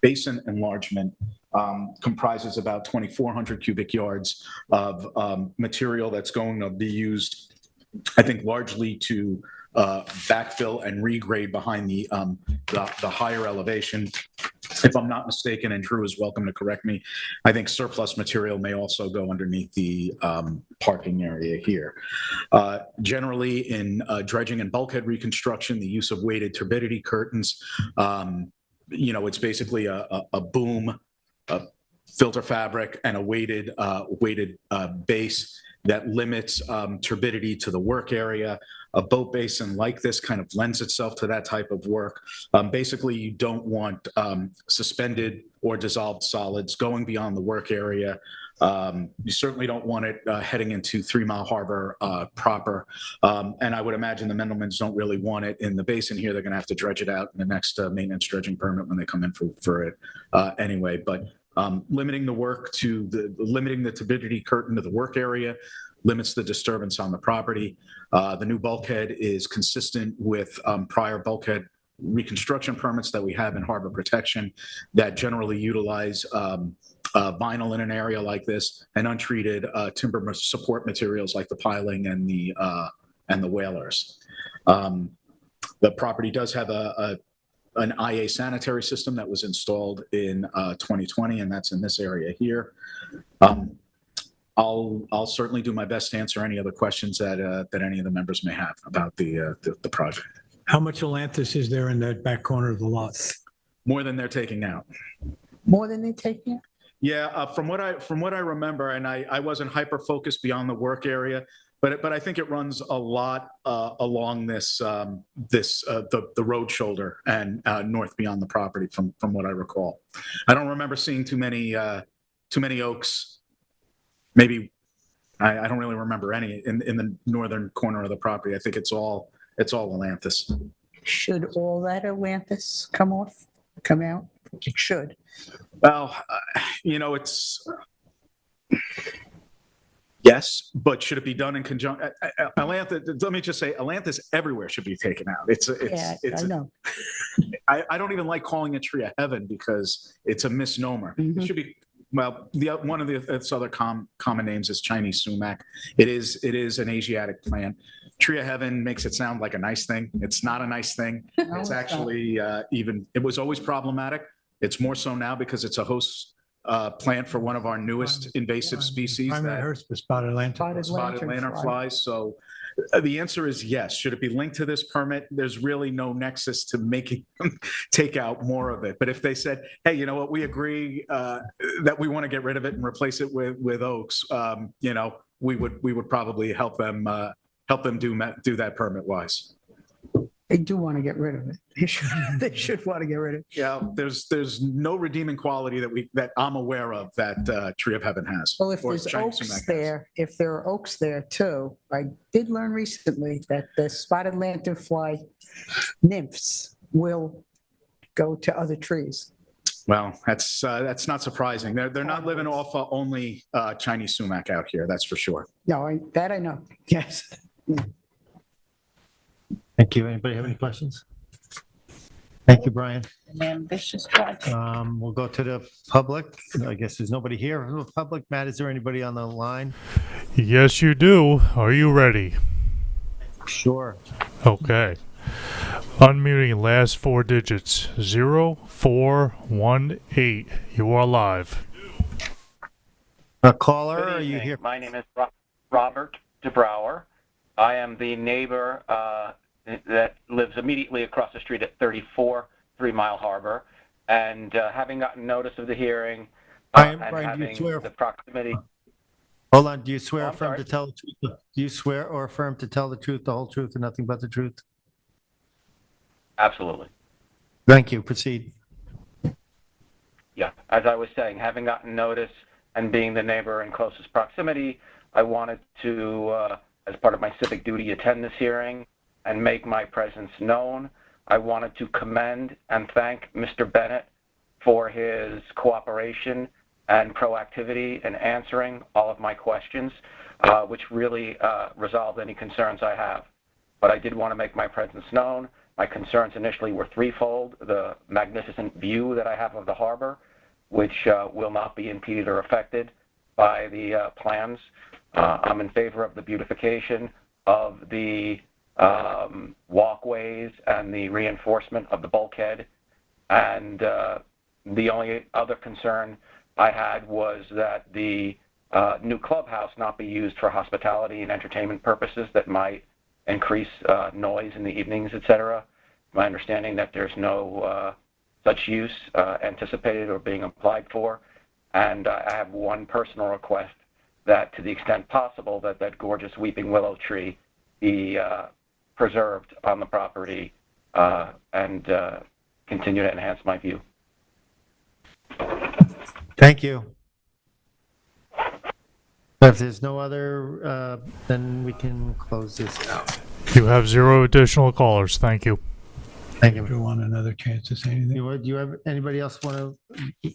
Speaker 17: basin enlargement comprises about 2,400 cubic yards of material that's going to be used, I think, largely to backfill and regrade behind the higher elevation. If I'm not mistaken, and Drew is welcome to correct me, I think surplus material may also go underneath the parking area here. Generally, in dredging and bulkhead reconstruction, the use of weighted turbidity curtains, it's basically a boom, a filter fabric, and a weighted base that limits turbidity to the work area. A boat basin like this kind of lends itself to that type of work. Basically, you don't want suspended or dissolved solids going beyond the work area. You certainly don't want it heading into 3 Mile Harbor proper. And I would imagine the Mendelmans don't really want it in the basin here. They're going to have to dredge it out in the next maintenance dredging permit when they come in for it anyway. But limiting the work to limiting the turbidity curtain to the work area limits the disturbance on the property. The new bulkhead is consistent with prior bulkhead reconstruction permits that we have in harbor protection that generally utilize vinyl in an area like this and untreated timber support materials like the piling and the whalers. The property does have an IA sanitary system that was installed in 2020, and that's in this area here. I'll certainly do my best to answer any other questions that any of the members may have about the project.
Speaker 5: How much Atlantis is there in that back corner of the lot?
Speaker 17: More than they're taking out.
Speaker 9: More than they take out?
Speaker 17: Yeah, from what I remember, and I wasn't hyper focused beyond the work area, but I think it runs a lot along the road shoulder and north beyond the property from what I recall. I don't remember seeing too many oaks. Maybe I don't really remember any in the northern corner of the property. I think it's all Atlantis.
Speaker 9: Should all that Atlantis come out? It should.
Speaker 17: Well, it's yes, but should it be done in conjunction? Atlantis. Let me just say, Atlantis everywhere should be taken out.
Speaker 9: I know.
Speaker 17: I don't even like calling it tree of heaven because it's a misnomer.
Speaker 9: Mm-hmm.
Speaker 17: It should be. Well, one of its other common names is Chinese sumac. It is an Asiatic plant. Tree of heaven makes it sound like a nice thing. It's not a nice thing. It's actually it was always problematic. It's more so now because it's a host plant for one of our newest invasive species.
Speaker 5: Primary host for spotted lantern.
Speaker 17: Spotted lantern flies. So the answer is yes. Should it be linked to this permit? There's really no nexus to making them take out more of it. But if they said, hey, you know what, we agree that we want to get rid of it and replace it with oaks, we would probably help them do that permit wise.
Speaker 9: They do want to get rid of it. They should want to get rid of it.
Speaker 17: Yeah, there's no redeeming quality that I'm aware of that Tree of Heaven has.
Speaker 9: Well, if
Speaker 17: or
Speaker 9: there's
Speaker 17: Chinese
Speaker 9: oaks
Speaker 17: sumac
Speaker 9: there, if there are oaks there too, I did learn recently that the spotted lanternfly nymphs will go to other trees.
Speaker 17: Well, that's not surprising. They're not living off only Chinese sumac out here. That's for sure.
Speaker 9: No, that I know. Yes.
Speaker 1: Thank you. Anybody have any questions? Thank you, Brian.
Speaker 10: An ambitious project.
Speaker 1: We'll go to the public. I guess there's nobody here from the public. Matt, is there anybody on the line?
Speaker 3: Yes, you do. Are you ready?
Speaker 1: Sure.
Speaker 3: Okay. Unmuting last 4 digits, 0418. You are live.
Speaker 1: Caller,
Speaker 18: Good
Speaker 1: are you
Speaker 18: evening.
Speaker 1: here?
Speaker 18: My name is Robert DeBrouwer. I am the neighbor that lives immediately across the street at 34 3 Mile Harbor. And having gotten notice of the hearing
Speaker 1: Brian,
Speaker 18: and
Speaker 1: Brian, do you
Speaker 18: having
Speaker 1: swear?
Speaker 18: the proximity.
Speaker 1: Hold on. Do you swear
Speaker 18: Oh, I'm
Speaker 1: affirm
Speaker 18: sorry.
Speaker 1: to tell the truth? Do you swear or affirm to tell the truth, the whole truth, and nothing but the truth?
Speaker 18: Absolutely.
Speaker 1: Thank you. Proceed.
Speaker 18: Yeah, as I was saying, having gotten notice and being the neighbor in closest proximity, I wanted to, as part of my civic duty, attend this hearing and make my presence known. I wanted to commend and thank Mr. Bennett for his cooperation and proactivity in answering all of my questions, which really resolved any concerns I have. But I did want to make my presence known. My concerns initially were threefold: the magnificent view that I have of the harbor, which will not be impeded or affected by the plans. I'm in favor of the beautification of the walkways and the reinforcement of the bulkhead. And the only other concern I had was that the new clubhouse not be used for hospitality and entertainment purposes that might increase noise in the evenings, et cetera. My understanding that there's no such use anticipated or being applied for. And I have one personal request, that to the extent possible, that gorgeous weeping willow tree be preserved on the property and continue to enhance my view.
Speaker 1: Thank you. If there's no other, then we can close this out.
Speaker 3: You have 0 additional callers. Thank you.
Speaker 1: Thank you.
Speaker 5: Do you want another chance to say anything?
Speaker 1: Do you have, anybody else want to?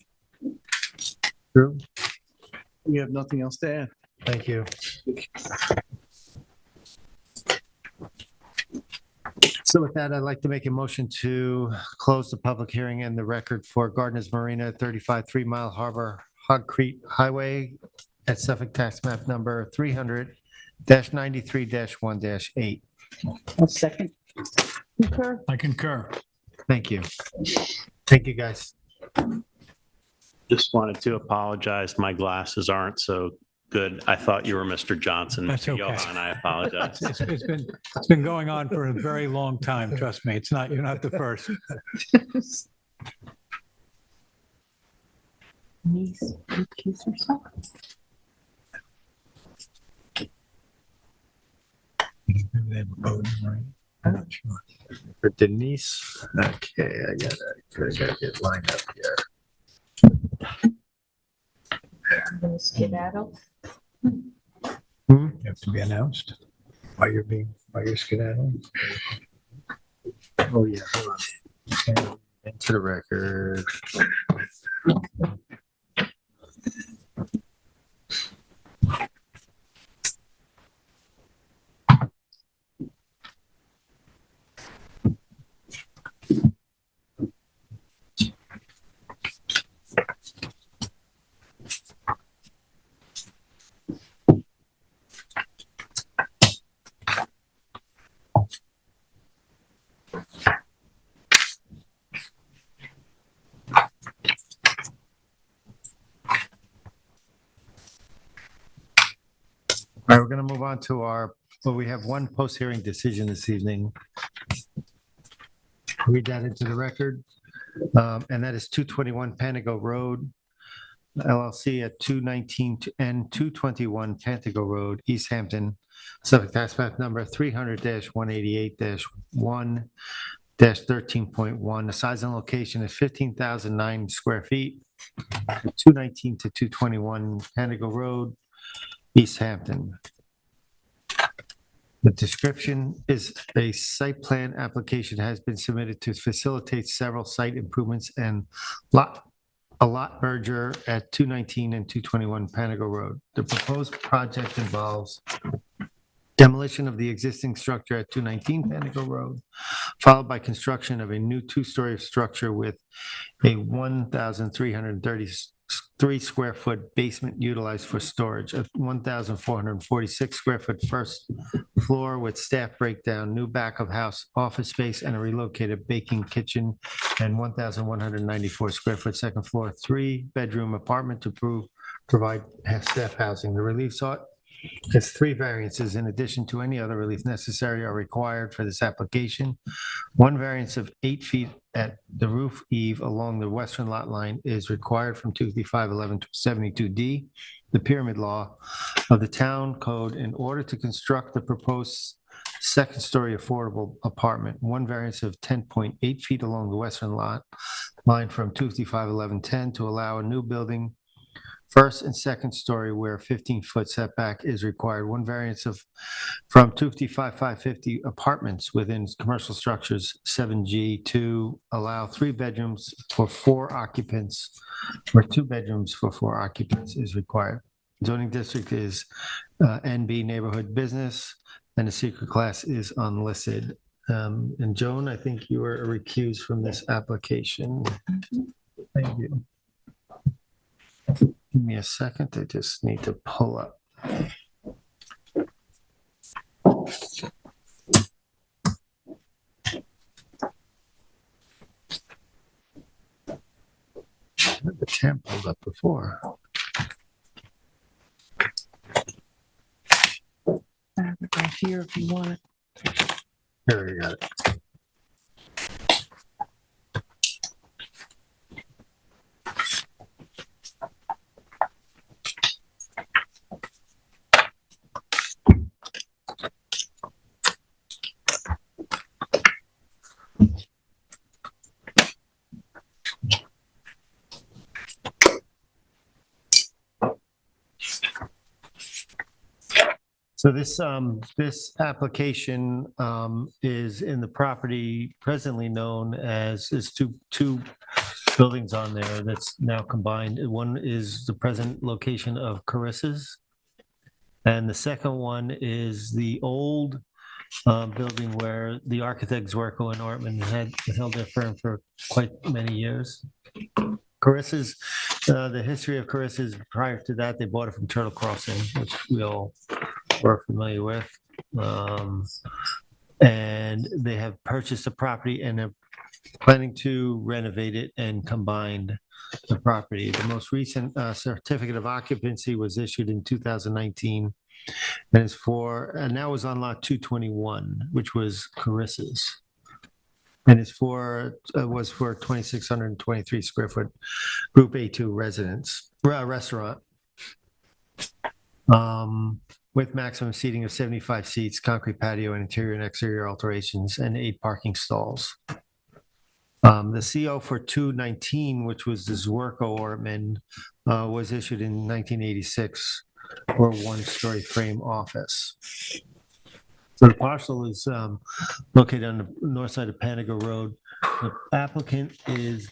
Speaker 1: Drew?
Speaker 15: You have nothing else to add?
Speaker 1: Thank you. So with that, I'd like to make a motion to close the public hearing and the record for Gardner's Marina, 35 3 Mile Harbor, Hog Creek Highway at Suffolk Tax Map number 300-93-1-8.
Speaker 9: A second.
Speaker 10: Concur.
Speaker 5: I concur.
Speaker 1: Thank you. Thank you, guys.
Speaker 16: Just wanted to apologize. My glasses aren't so good. I thought you were Mr. Johnson.
Speaker 5: That's
Speaker 16: Mr.
Speaker 5: okay.
Speaker 16: Johan, I apologize.
Speaker 5: It's been going on for a very long time. Trust me. You're not the first.
Speaker 10: Niece, recuse herself.
Speaker 5: Maybe they have a boat in Marina. I'm not sure.
Speaker 1: For Denise. Okay, I gotta get lined up here.
Speaker 10: Skedaddle.
Speaker 5: You have to be announced while you're skedaddling.
Speaker 1: Oh, yeah, hold on. Into the record. All right, we're going to move on to we have one post-hearing decision this evening. Read that into the record. And that is 221 Panago Road, LLC at 219 and 221 Panago Road, East Hampton, Suffolk Tax Map number 300-188-1-13.1. The size and location is 15,009 square feet, 219 to 221 Panago Road, East Hampton. The description is a site plan application has been submitted to facilitate several site improvements and a lot merger at 219 and 221 Panago Road. The proposed project involves demolition of the existing structure at 219 Panago Road, followed by construction of a new two-story structure with a 1,333 square foot basement utilized for storage, a 1,446 square foot first floor with staff breakdown, new back of house office space, and a relocated baking kitchen, and 1,194 square foot second floor, 3-bedroom apartment to provide staff housing. The relief sought is 3 variances in addition to any other relief necessary or required for this application. 1 variance of 8 feet at the roof eave along the western lot line is required from 25511 to 72D, the pyramid law of the town code, in order to construct the proposed second-story affordable apartment. 1 variance of 10.8 feet along the western lot line from 2551110 to allow a new building first and second story where 15-foot setback is required. One variance from 255-550 apartments within commercial structures 7G to allow 3 bedrooms for 4 occupants, or 2 bedrooms for 4 occupants is required. Zoning district is NB neighborhood business, and the secret class is unlisted. And Joan, I think you were recused from this application. Thank you. Give me a second. I just need to pull up. I had the tab pulled up before.
Speaker 2: I have it right here if you want it.
Speaker 1: Here we got it. So this application is in the property presently known as, there's two buildings on there that's now combined. One is the present location of Carissa's, and the second one is the old building where the architects Zwerko and Ortman had held their firm for quite many years. Carissa's, the history of Carissa's, prior to that, they bought it from Turtle Crossing, which we all were familiar with. And they have purchased the property and they're planning to renovate it and combine the property. The most recent certificate of occupancy was issued in 2019, and it's and that was on lot 221, which was Carissa's. And was for 2,623 square foot Group A2 restaurant. With maximum seating of 75 seats, concrete patio, and interior and exterior alterations, and 8 parking stalls. The CO for 219, which was the Zwerko Ortman, was issued in 1986 for a 1-story frame office. So the parcel is located on the north side of Panago Road. The applicant is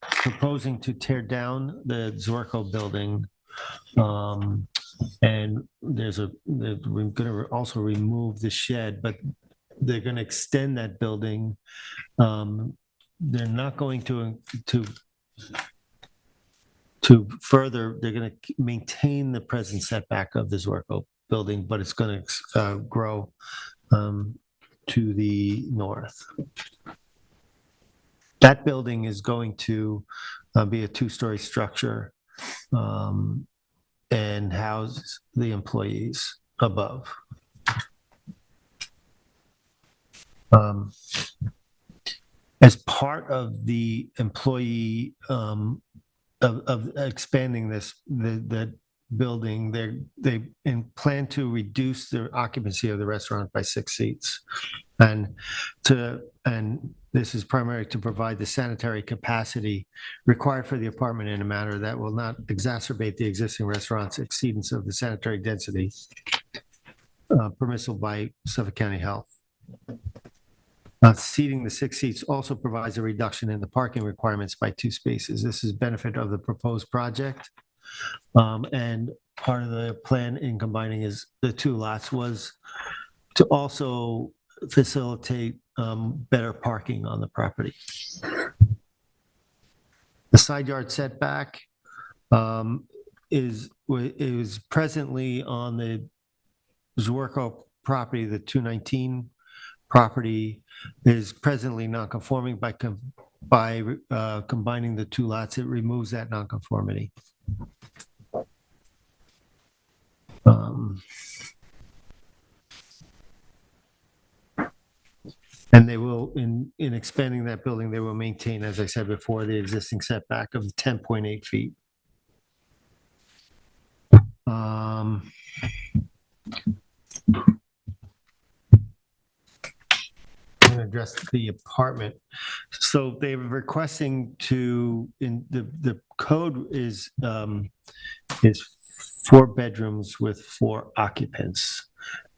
Speaker 1: proposing to tear down the Zwerko building. And we're going to also remove the shed, but they're going to extend that building. They're not going to further, they're going to maintain the present setback of the Zwerko building, but it's going to grow to the north. That building is going to be a 2-story structure and house the employees above. As part of the employee of expanding that building, they plan to reduce the occupancy of the restaurant by 6 seats, and this is primarily to provide the sanitary capacity required for the apartment in a manner that will not exacerbate the existing restaurant's exceedance of the sanitary density permissible by Suffolk County Health. Seating the 6 seats also provides a reduction in the parking requirements by 2 spaces. This is benefit of the proposed project. And part of the plan in combining the 2 lots was to also facilitate better parking on the property. The side yard setback is presently on the Zwerko property, the 219 property is presently non-conforming. By combining the 2 lots, it removes that non-conformity. And they will, in expanding that building, they will maintain, as I said before, the existing setback of 10.8 feet. going to address the apartment. So they're requesting in the code is 4 bedrooms with 4 occupants.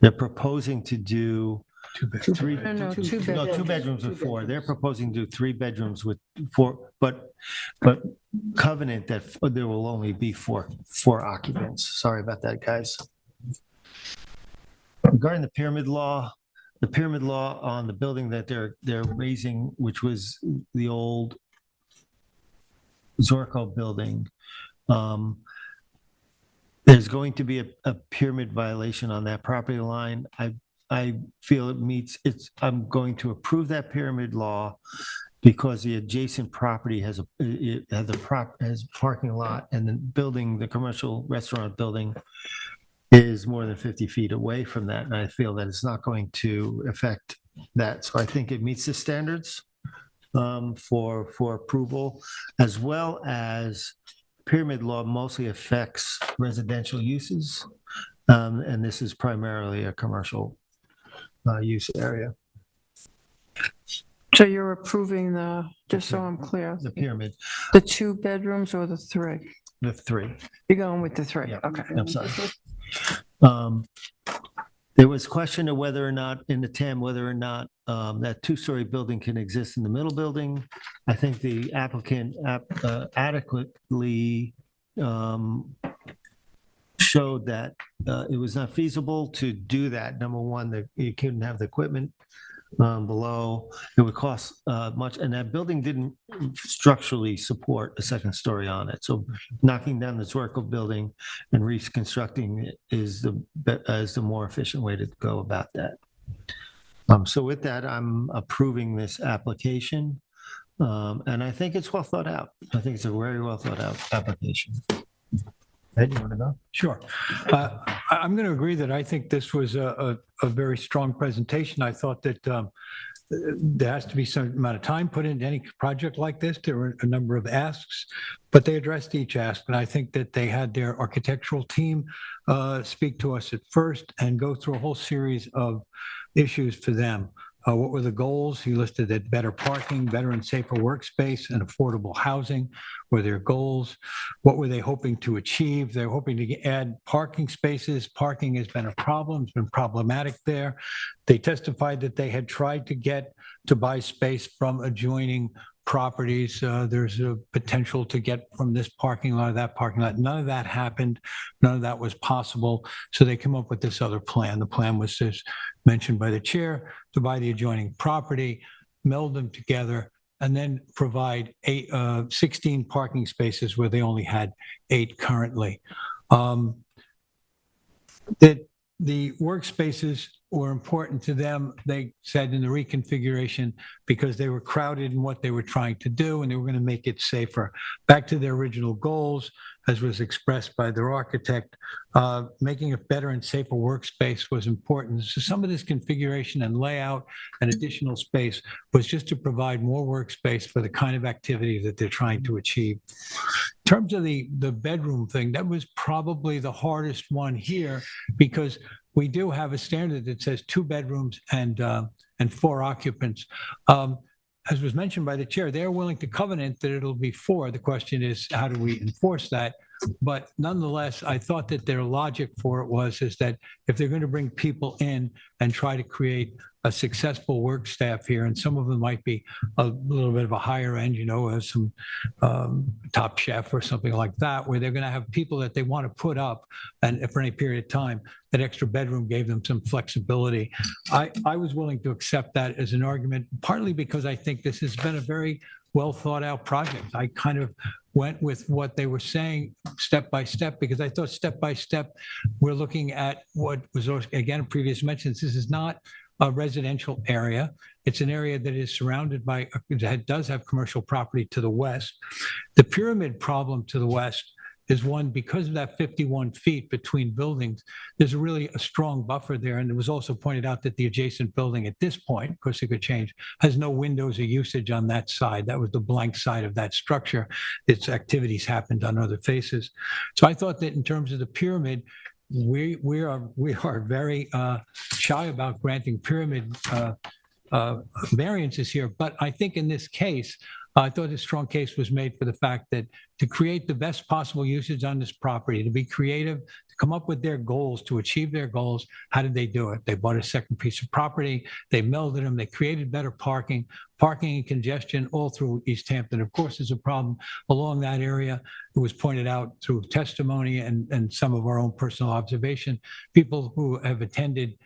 Speaker 1: They're proposing to do two bedrooms with 4. They're proposing to do 3 bedrooms with 4, but covenant that there will only be four occupants. Sorry about that, guys. Regarding the pyramid law on the building that they're raising, which was the old Zorco building, there's going to be a pyramid violation on that property line. I feel it meets I'm going to approve that pyramid law because the adjacent property has parking lot, and the commercial restaurant building is more than 50 feet away from that. And I feel that it's not going to affect that. So I think it meets the standards for approval, as well as pyramid law mostly affects residential uses. And this is primarily a commercial use area.
Speaker 2: So you're approving just so I'm clear,
Speaker 1: The pyramid,
Speaker 2: the 2 bedrooms or the 3?
Speaker 1: the 3.
Speaker 2: You're going with the 3?
Speaker 1: Yeah.
Speaker 2: Okay.
Speaker 1: I'm sorry. There was question of whether or not in the TAM, whether or not that 2-story building can exist in the middle building. I think the applicant adequately showed that it was not feasible to do that. Number one, that you couldn't have the equipment below. It would cost much, and that building didn't structurally support a 2nd story on it. So knocking down the Zorco building and reconstructing it is the more efficient way to go about that. So with that, I'm approving this application, and I think it's well thought out. I think it's a very well thought out application. Ed, you want to go?
Speaker 5: Sure. I'm going to agree that I think this was a very strong presentation. I thought that there has to be some amount of time put into any project like this. There were a number of asks, but they addressed each ask. And I think that they had their architectural team speak to us at first and go through a whole series of issues for them. What were the goals? He listed that better parking, better and safer workspace, and affordable housing were their goals. What were they hoping to achieve? They're hoping to add parking spaces. Parking has been a problem, it's been problematic there. They testified that they had tried to buy space from adjoining properties. There's a potential to get from this parking lot to that parking lot. None of that happened. None of that was possible. So they came up with this other plan. The plan was just mentioned by the chair to buy the adjoining property, meld them together, and then provide 16 parking spaces where they only had 8 currently. The workspaces were important to them, they said, in the reconfiguration because they were crowded in what they were trying to do, and they were going to make it safer. Back to their original goals, as was expressed by their architect, making a better and safer workspace was important. So some of this configuration and layout and additional space was just to provide more workspace for the kind of activity that they're trying to achieve. In terms of the bedroom thing, that was probably the hardest one here because we do have a standard that says 2 bedrooms and 4 occupants. As was mentioned by the chair, they're willing to covenant that it'll be 4. The question is, how do we enforce that? But nonetheless, I thought that their logic for it is that if they're going to bring people in and try to create a successful work staff here, and some of them might be a little bit of a higher end, some Top Chef or something like that, where they're going to have people that they want to put up and for any period of time, that extra bedroom gave them some flexibility. I was willing to accept that as an argument, partly because I think this has been a very well thought out project. I kind of went with what they were saying step by step, because I thought step by step, we're looking at what was, again, previous mentions. This is not a residential area. It's an area that is surrounded by, that does have commercial property to the west. The pyramid problem to the west is one, because of that 51 feet between buildings, there's really a strong buffer there. And it was also pointed out that the adjacent building at this point, of course it could change, has no windows or usage on that side. That was the blank side of that structure. Its activities happened on other faces. So I thought that in terms of the pyramid, we are very shy about granting pyramid variances here. But I think in this case, I thought a strong case was made for the fact that to create the best possible usage on this property, to be creative, to come up with their goals, to achieve their goals, how did they do it? They bought a second piece of property, they melded them, they created better parking and congestion all through East Hampton. Of course, there's a problem along that area. It was pointed out through testimony and some of our own personal observation. People who have attended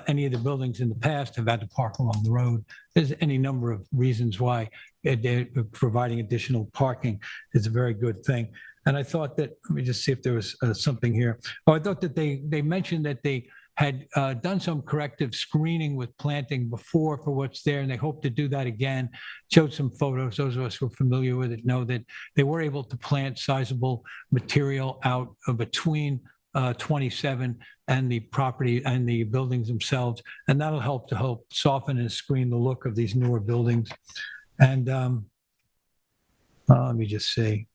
Speaker 5: any of the buildings in the past have had to park along the road. There's any number of reasons why providing additional parking is a very good thing. And I thought that, let me just see if there was something here. Oh, I thought that they mentioned that they had done some corrective screening with planting before for what's there, and they hope to do that again. Showed some photos. Those of us who are familiar with it know that they were able to plant sizable material out between 27 and the property and the buildings themselves, and that'll help soften and screen the look of these newer buildings. And let me just see.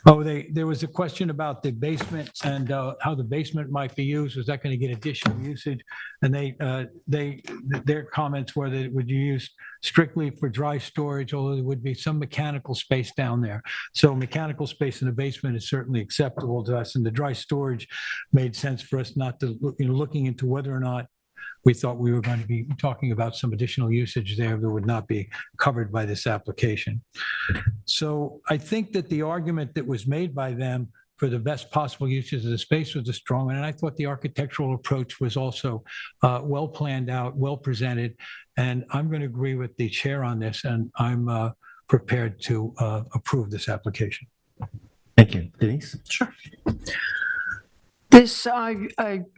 Speaker 5: Oh, there was a question about the basement and how the basement might be used. Was that going to get additional usage? And their comments were that it would be used strictly for dry storage, although there would be some mechanical space down there. So mechanical space in the basement is certainly acceptable to us, and the dry storage made sense for us not to, looking into whether or not we thought we were going to be talking about some additional usage there that would not be covered by this application. So I think that the argument that was made by them for the best possible uses of the space was a strong one. And I thought the architectural approach was also well planned out, well presented. And I'm going to agree with the chair on this, and I'm prepared to approve this application.
Speaker 1: Thank you. Denise?
Speaker 2: Sure. This, I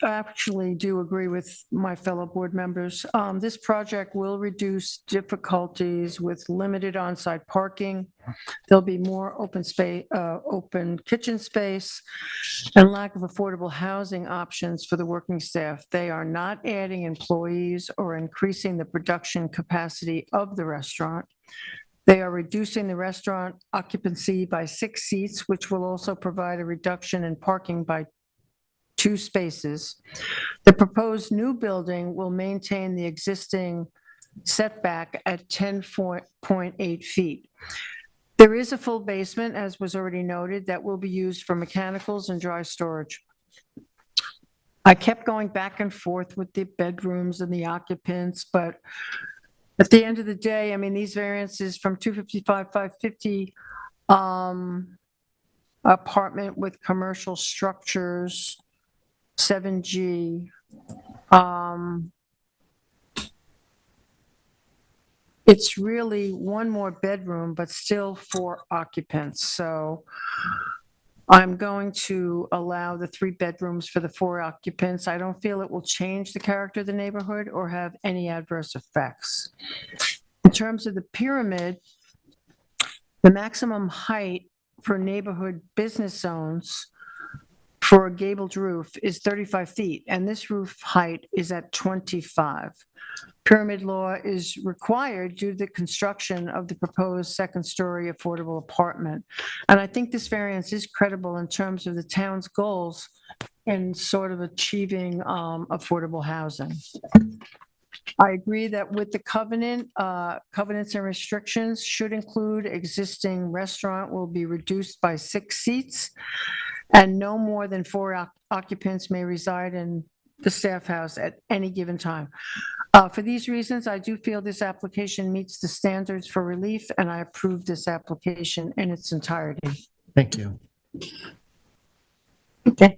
Speaker 2: actually do agree with my fellow board members. This project will reduce difficulties with limited on-site parking. There'll be more open space, open kitchen space, and lack of affordable housing options for the working staff. They are not adding employees or increasing the production capacity of the restaurant. They are reducing the restaurant occupancy by 6 seats, which will also provide a reduction in parking by 2 spaces. The proposed new building will maintain the existing setback at 10.8 feet. There is a full basement, as was already noted, that will be used for mechanicals and dry storage. I kept going back and forth with the bedrooms and the occupants, but at the end of the day, I mean, these variances from 255, 550, apartment with commercial structures, 7G. It's really one more bedroom, but still 4 occupants. So I'm going to allow the 3 bedrooms for the 4 occupants. I don't feel it will change the character of the neighborhood or have any adverse effects. In terms of the pyramid, the maximum height for neighborhood business zones for a gabled roof is 35 feet, and this roof height is at 25. Pyramid law is required due to the construction of the proposed second-story affordable apartment. And I think this variance is credible in terms of the town's goals in sort of achieving affordable housing. I agree that with the covenants and restrictions should include existing restaurant will be reduced by 6 seats, and no more than 4 occupants may reside in the staff house at any given time. For these reasons, I do feel this application meets the standards for relief, and I approve this application in its entirety.
Speaker 1: Thank you.
Speaker 9: Okay.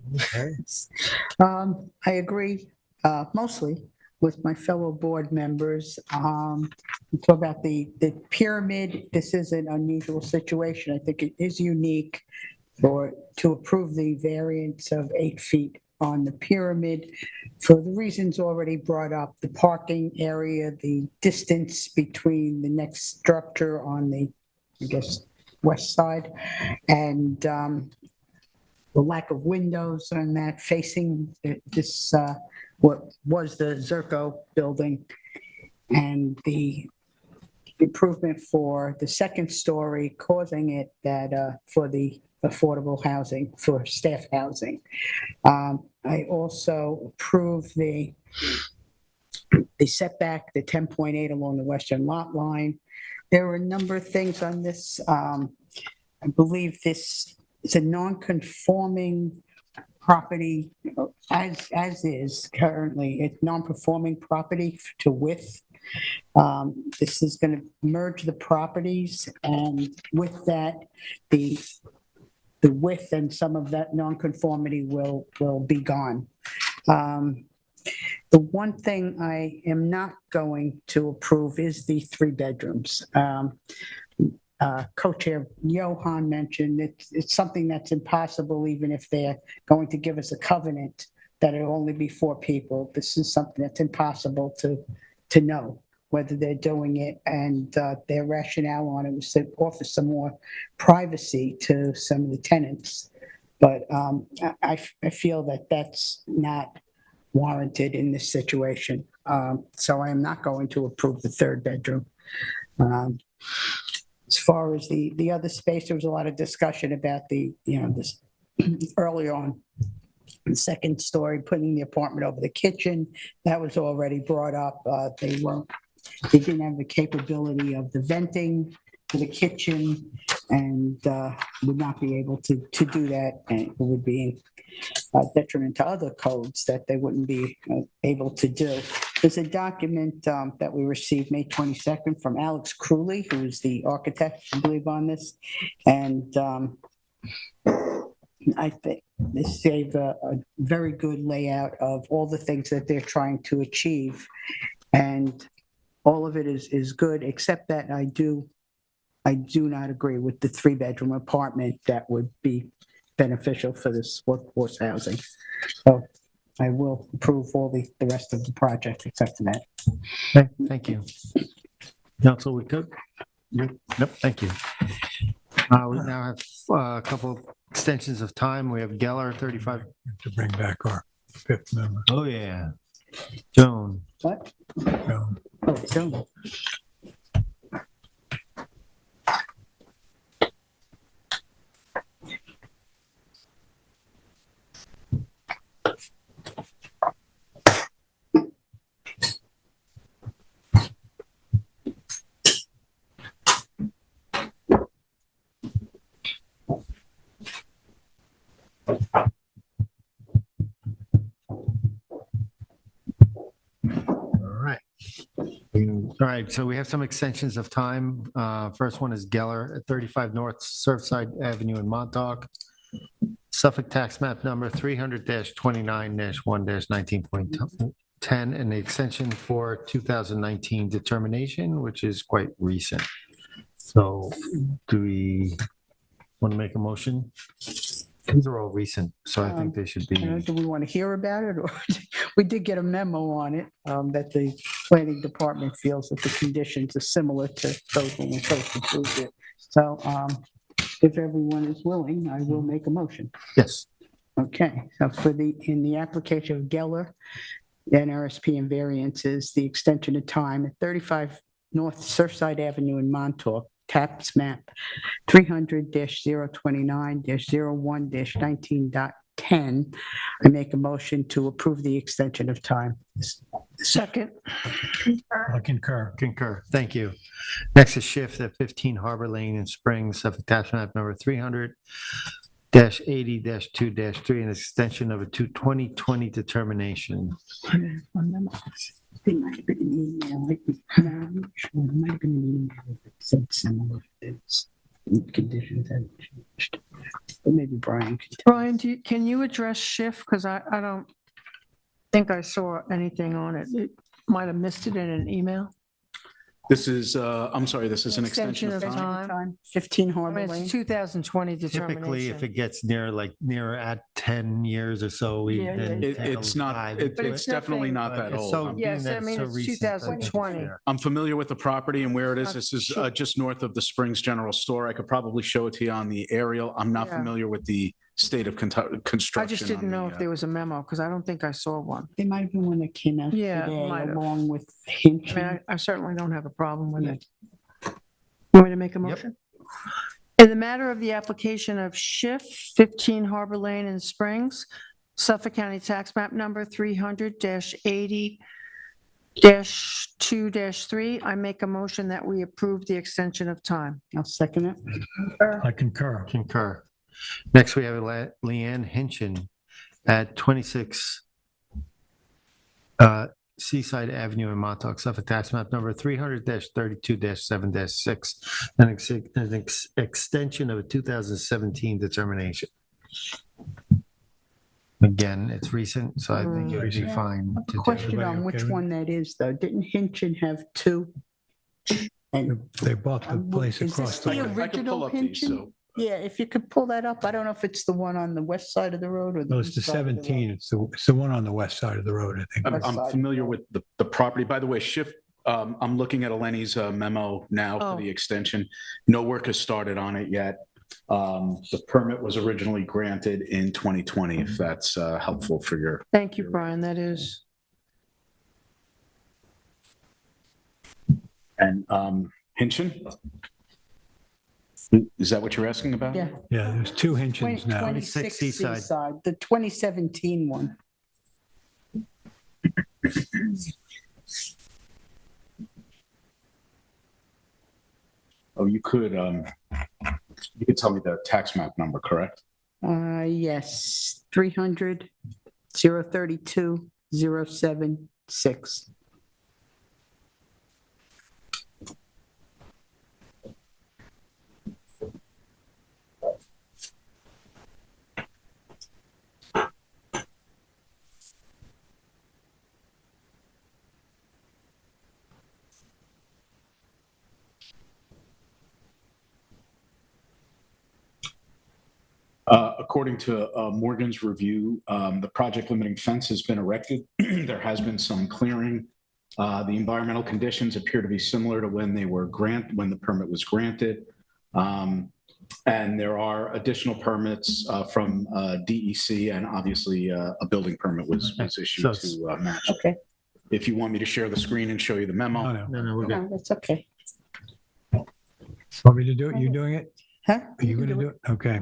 Speaker 9: I agree mostly with my fellow board members. Talk about the pyramid. This is an unusual situation. I think it is unique to approve the variance of 8 feet on the pyramid for the reasons already brought up: the parking area, the distance between the next structure on the, I guess, west side, and the lack of windows on that facing this, what was the Zerko building, and the improvement for the second story, causing it that for the affordable housing, for staff housing. I also approve the the setback, the 10.8 along the western lot line. There are a number of things on this. I believe this is a non-conforming property as is currently. It's non-performing property to width. This is going to merge the properties, and with that, the width and some of that non-conformity will be gone. The one thing I am not going to approve is the 3 bedrooms. Co-chair Johan mentioned it's something that's impossible, even if they're going to give us a covenant that it'll only be 4 people. This is something that's impossible to know whether they're doing it, and their rationale on it was to offer some more privacy to some of the tenants. But I feel that that's not warranted in this situation. So I am not going to approve the 3rd bedroom. As far as the other space, there was a lot of discussion about this earlier on, the 2nd story, putting the apartment over the kitchen. That was already brought up. They didn't have the capability of the venting to the kitchen, and would not be able to do that, and it would be detriment to other codes that they wouldn't be able to do. There's a document that we received May 22nd from Alex Crewley, who's the architect, I believe, on this. And I think this gave a very good layout of all the things that they're trying to achieve. And all of it is good, except that I do not agree with the 3-bedroom apartment that would be beneficial for this workforce housing. So I will approve all the rest of the project except for that.
Speaker 1: Okay, thank you. Council, we could? Nope, thank you. We now have a couple of extensions of time. We have Geller, 35.
Speaker 5: To bring back our 5th member.
Speaker 1: Oh, yeah. Joan.
Speaker 9: What?
Speaker 5: Joan.
Speaker 9: Oh, Joan.
Speaker 1: All right, so we have some extensions of time. First one is Geller at 35 North Surfside Avenue in Montauk. Suffolk tax map number 300-29-1-19.10, and the extension for 2019 determination, which is quite recent. So do we want to make a motion? These are all recent, so I think they should be.
Speaker 9: Do we want to hear about it, or we did get a memo on it that the planning department feels that the conditions are similar to those when we first approved it. So if everyone is willing, I will make a motion.
Speaker 1: Yes.
Speaker 9: Okay, so in the application of Geller, NRSP and variances, the extension of time at 35 North Surfside Avenue in Montauk, tax map 300-029-01-19.10. I make a motion to approve the extension of time.
Speaker 2: Second.
Speaker 5: I concur.
Speaker 1: Concur. Thank you. Next is Shift at 15 Harbor Lane in Springs, Suffolk tax map number 300-80-2-3, an extension of a 2020 determination.
Speaker 9: It might have been an email. No, I'm not sure. It might have been an email that said similar. It's conditions have changed. But maybe Brian can tell.
Speaker 2: Brian, can you address shift? Because I don't think I saw anything on it. It might have missed it in an email.
Speaker 17: This is, I'm sorry, this is an extension of time.
Speaker 9: Time, 15
Speaker 2: I
Speaker 9: Harbor
Speaker 2: mean,
Speaker 9: Lane.
Speaker 2: it's 2020
Speaker 1: Typically, if
Speaker 2: determination.
Speaker 1: it gets near at 10 years or so, we.
Speaker 2: Yeah,
Speaker 1: then
Speaker 2: yeah.
Speaker 1: take a
Speaker 17: It's not,
Speaker 1: dive
Speaker 17: it-
Speaker 1: into
Speaker 17: it's
Speaker 1: it.
Speaker 17: definitely not
Speaker 1: But
Speaker 17: that
Speaker 1: it's
Speaker 17: old.
Speaker 1: so-
Speaker 17: I'm-
Speaker 2: Yes,
Speaker 1: being
Speaker 2: I
Speaker 1: that
Speaker 2: mean,
Speaker 1: so
Speaker 2: it's
Speaker 1: recent, I think it's
Speaker 2: 2020.
Speaker 1: fair.
Speaker 17: I'm familiar with the property and where it is. This is
Speaker 2: Sure.
Speaker 17: just north of the Springs General Store. I could probably show it to you on the aerial. I'm not
Speaker 2: Yeah.
Speaker 17: familiar with the state of construction.
Speaker 2: I just didn't
Speaker 17: on
Speaker 2: know
Speaker 17: the,
Speaker 2: if there was a memo, because I don't think I saw one.
Speaker 9: It might have been one that came out
Speaker 2: Yeah,
Speaker 9: today,
Speaker 2: might have.
Speaker 9: along with
Speaker 2: I
Speaker 9: Hinchey.
Speaker 2: mean, I certainly don't have a problem with
Speaker 9: Yeah.
Speaker 2: it. Want me to make a motion? In the matter of the application of Schiff, 15 Harbor Lane in Springs, Suffolk County Tax Map Number 300-80 -2-3, I make a motion that we approve the extension of time.
Speaker 9: I'll second it.
Speaker 5: I concur.
Speaker 1: Concur. Next, we have Leanne Hinchin at 26 Seaside Avenue in Montauk, Suffolk, tax map number 300-32-7-6, an extension of a 2017 determination. Again, it's recent, so I think it would be fine to do.
Speaker 9: Question on which one that is, though. Didn't Hinchin have two? And
Speaker 5: They bought the place
Speaker 9: is
Speaker 5: across
Speaker 9: this
Speaker 5: the
Speaker 9: the
Speaker 5: way.
Speaker 9: original
Speaker 17: pull up these,
Speaker 9: Hinchin?
Speaker 17: so-
Speaker 9: Yeah, if you could pull that up. I don't know if it's the one on the west side of the road or the
Speaker 5: No, it's the
Speaker 9: east side of the road.
Speaker 5: 17. It's the one on the west side of the road, I think.
Speaker 17: I'm familiar with the property. By the way, I'm looking at Eleni's memo now
Speaker 2: Oh.
Speaker 17: for the extension. No work has started on it yet. The permit was originally granted in 2020, if that's helpful for your.
Speaker 2: Thank you, Brian, that is.
Speaker 17: And Hinchin? Is that what you're asking about?
Speaker 9: Yeah.
Speaker 5: Yeah, there's two Hinchins now.
Speaker 9: 26
Speaker 1: Seaside.
Speaker 9: Seaside, the 2017 one.
Speaker 17: Oh, you could tell me the tax map number, correct?
Speaker 9: Yes, 300-032-076.
Speaker 17: According to Morgan's review, the project limiting fence has been erected. There has been some clearing. The environmental conditions appear to be similar to when when the permit was granted. And there are additional permits from DEC, and obviously a building permit was issued to match.
Speaker 9: Okay.
Speaker 17: If you want me to share the screen and show you the memo.
Speaker 1: No, we're good.
Speaker 9: No, that's okay.
Speaker 5: Want me to do it? You doing it?
Speaker 9: Huh?
Speaker 5: Are you going to do it? Okay.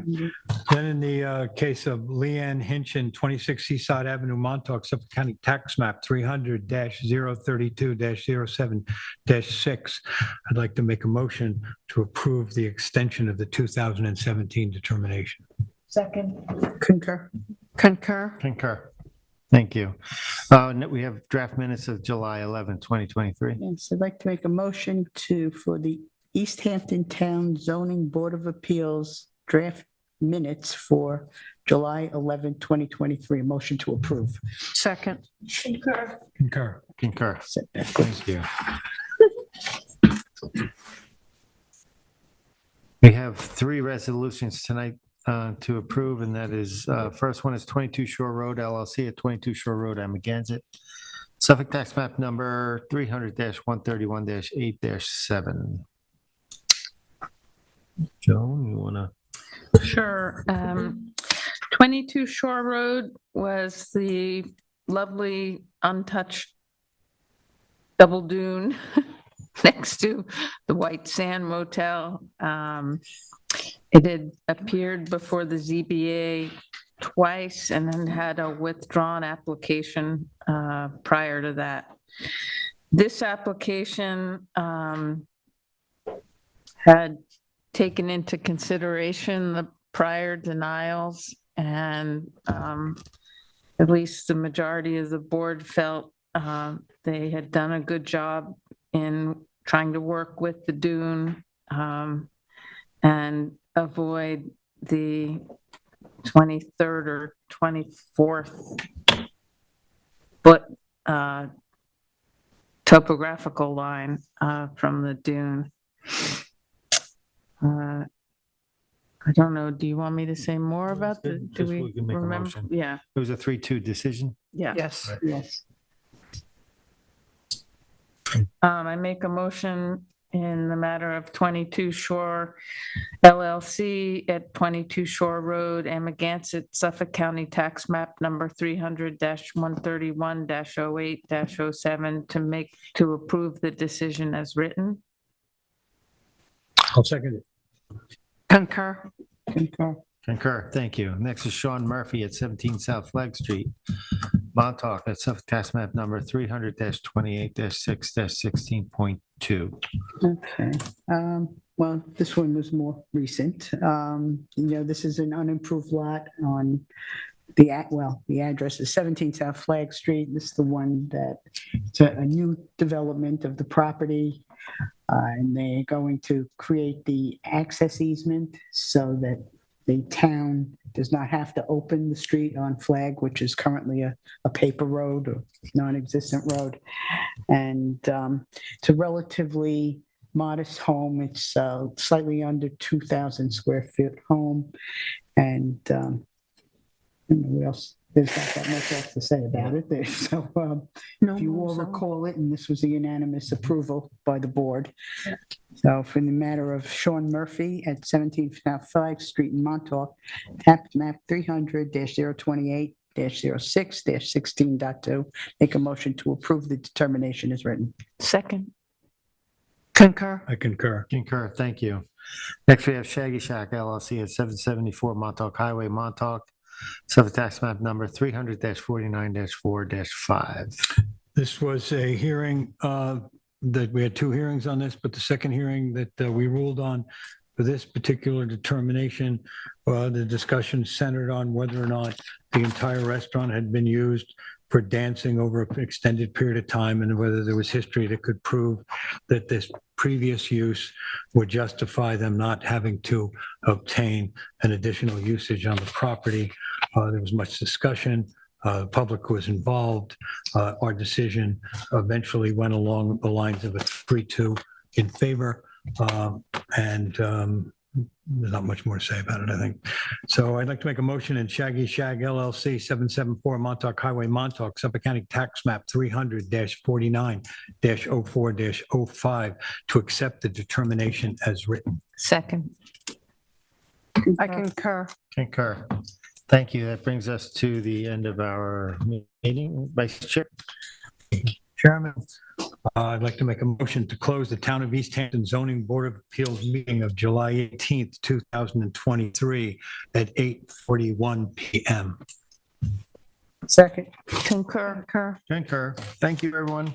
Speaker 5: Then in the case of Leanne Hinchin, 26 Seaside Avenue, Montauk, Suffolk County Tax Map 300-032-07-6, I'd like to make a motion to approve the extension of the 2017 determination.
Speaker 9: Second. Concur.
Speaker 2: Concur.
Speaker 1: Concur. Thank you. We have draft minutes of July 11, 2023.
Speaker 9: Yes, I'd like to make a motion for the East Hampton Town Zoning Board of Appeals draft minutes for July 11, 2023. A motion to approve.
Speaker 2: Second.
Speaker 9: Concur.
Speaker 5: Concur.
Speaker 1: Concur.
Speaker 5: Thank you.
Speaker 1: We have three resolutions tonight to approve, and that is, first one is 22 Shore Road LLC at 22 Shore Road, Amagansett, Suffolk tax map number 300-131-8-7. Joan, you want to?
Speaker 10: Sure. 22 Shore Road was the lovely untouched double dune next to the White Sand Motel. It had appeared before the ZBA twice and then had a withdrawn application prior to that. This application had taken into consideration the prior denials, and at least the majority of the board felt they had done a good job in trying to work with the dune and avoid the 23rd or 24th foot topographical line from the dune. I don't know, do you want me to say more about the, do
Speaker 1: Just
Speaker 10: we
Speaker 1: we can make a
Speaker 10: remember?
Speaker 1: motion.
Speaker 10: Yeah,
Speaker 1: It was a 3-2 decision.
Speaker 10: yeah.
Speaker 2: Yes.
Speaker 9: Yes.
Speaker 10: I make a motion in the matter of 22 Shore LLC at 22 Shore Road, Amagansett, Suffolk County Tax Map number 300-131-08-07 to approve the decision as written.
Speaker 5: I'll second it.
Speaker 2: Concur.
Speaker 9: Concur.
Speaker 1: Concur. Thank you. Next is Sean Murphy at 17 South Flag Street, Montauk, that's Suffolk Tax Map number 300-28-6-16.2.
Speaker 9: Okay, well, this one was more recent. This is an unimproved lot on the address is 17 South Flag Street. This is the one that, it's a new development of the property. And they're going to create the access easement so that the town does not have to open the street on Flag, which is currently a paper road or non-existent road. And it's a relatively modest home. It's slightly under 2,000 square foot home. And I don't know what else. There's not that much else to say about it. So if you all recall it, and this was a unanimous approval by the board. So for the matter of Sean Murphy at 17 South Flag Street in Montauk, tax map 300-028-06-16.2, make a motion to approve the determination as written.
Speaker 10: Second.
Speaker 2: Concur.
Speaker 5: I concur.
Speaker 1: Concur, thank you. Next, we have Shaggy Shack LLC at 774 Montauk Highway, Montauk. Suffolk Tax Map number 300-49-4-5.
Speaker 5: This was a hearing that we had two hearings on this, but the second hearing that we ruled on for this particular determination, the discussion centered on whether or not the entire restaurant had been used for dancing over an extended period of time and whether there was history that could prove that this previous use would justify them not having to obtain an additional usage on the property. There was much discussion. The public was involved. Our decision eventually went along the lines of a 3-2 in favor. There's not much more to say about it, I think. So I'd like to make a motion in Shaggy Shag LLC, 774 Montauk Highway, Montauk, Suffolk County Tax Map 300-49-04-05 to accept the determination as written.
Speaker 10: Second.
Speaker 2: I concur.
Speaker 1: Concur. Thank you. That brings us to the end of our meeting. Vice Chair.
Speaker 5: Chairman, I'd like to make a motion to close the Town of East Hampton Zoning Board of Appeals meeting of July 18th, 2023 at 8:41 PM.
Speaker 9: Second.
Speaker 10: Concur.
Speaker 1: Concur. Thank you, everyone.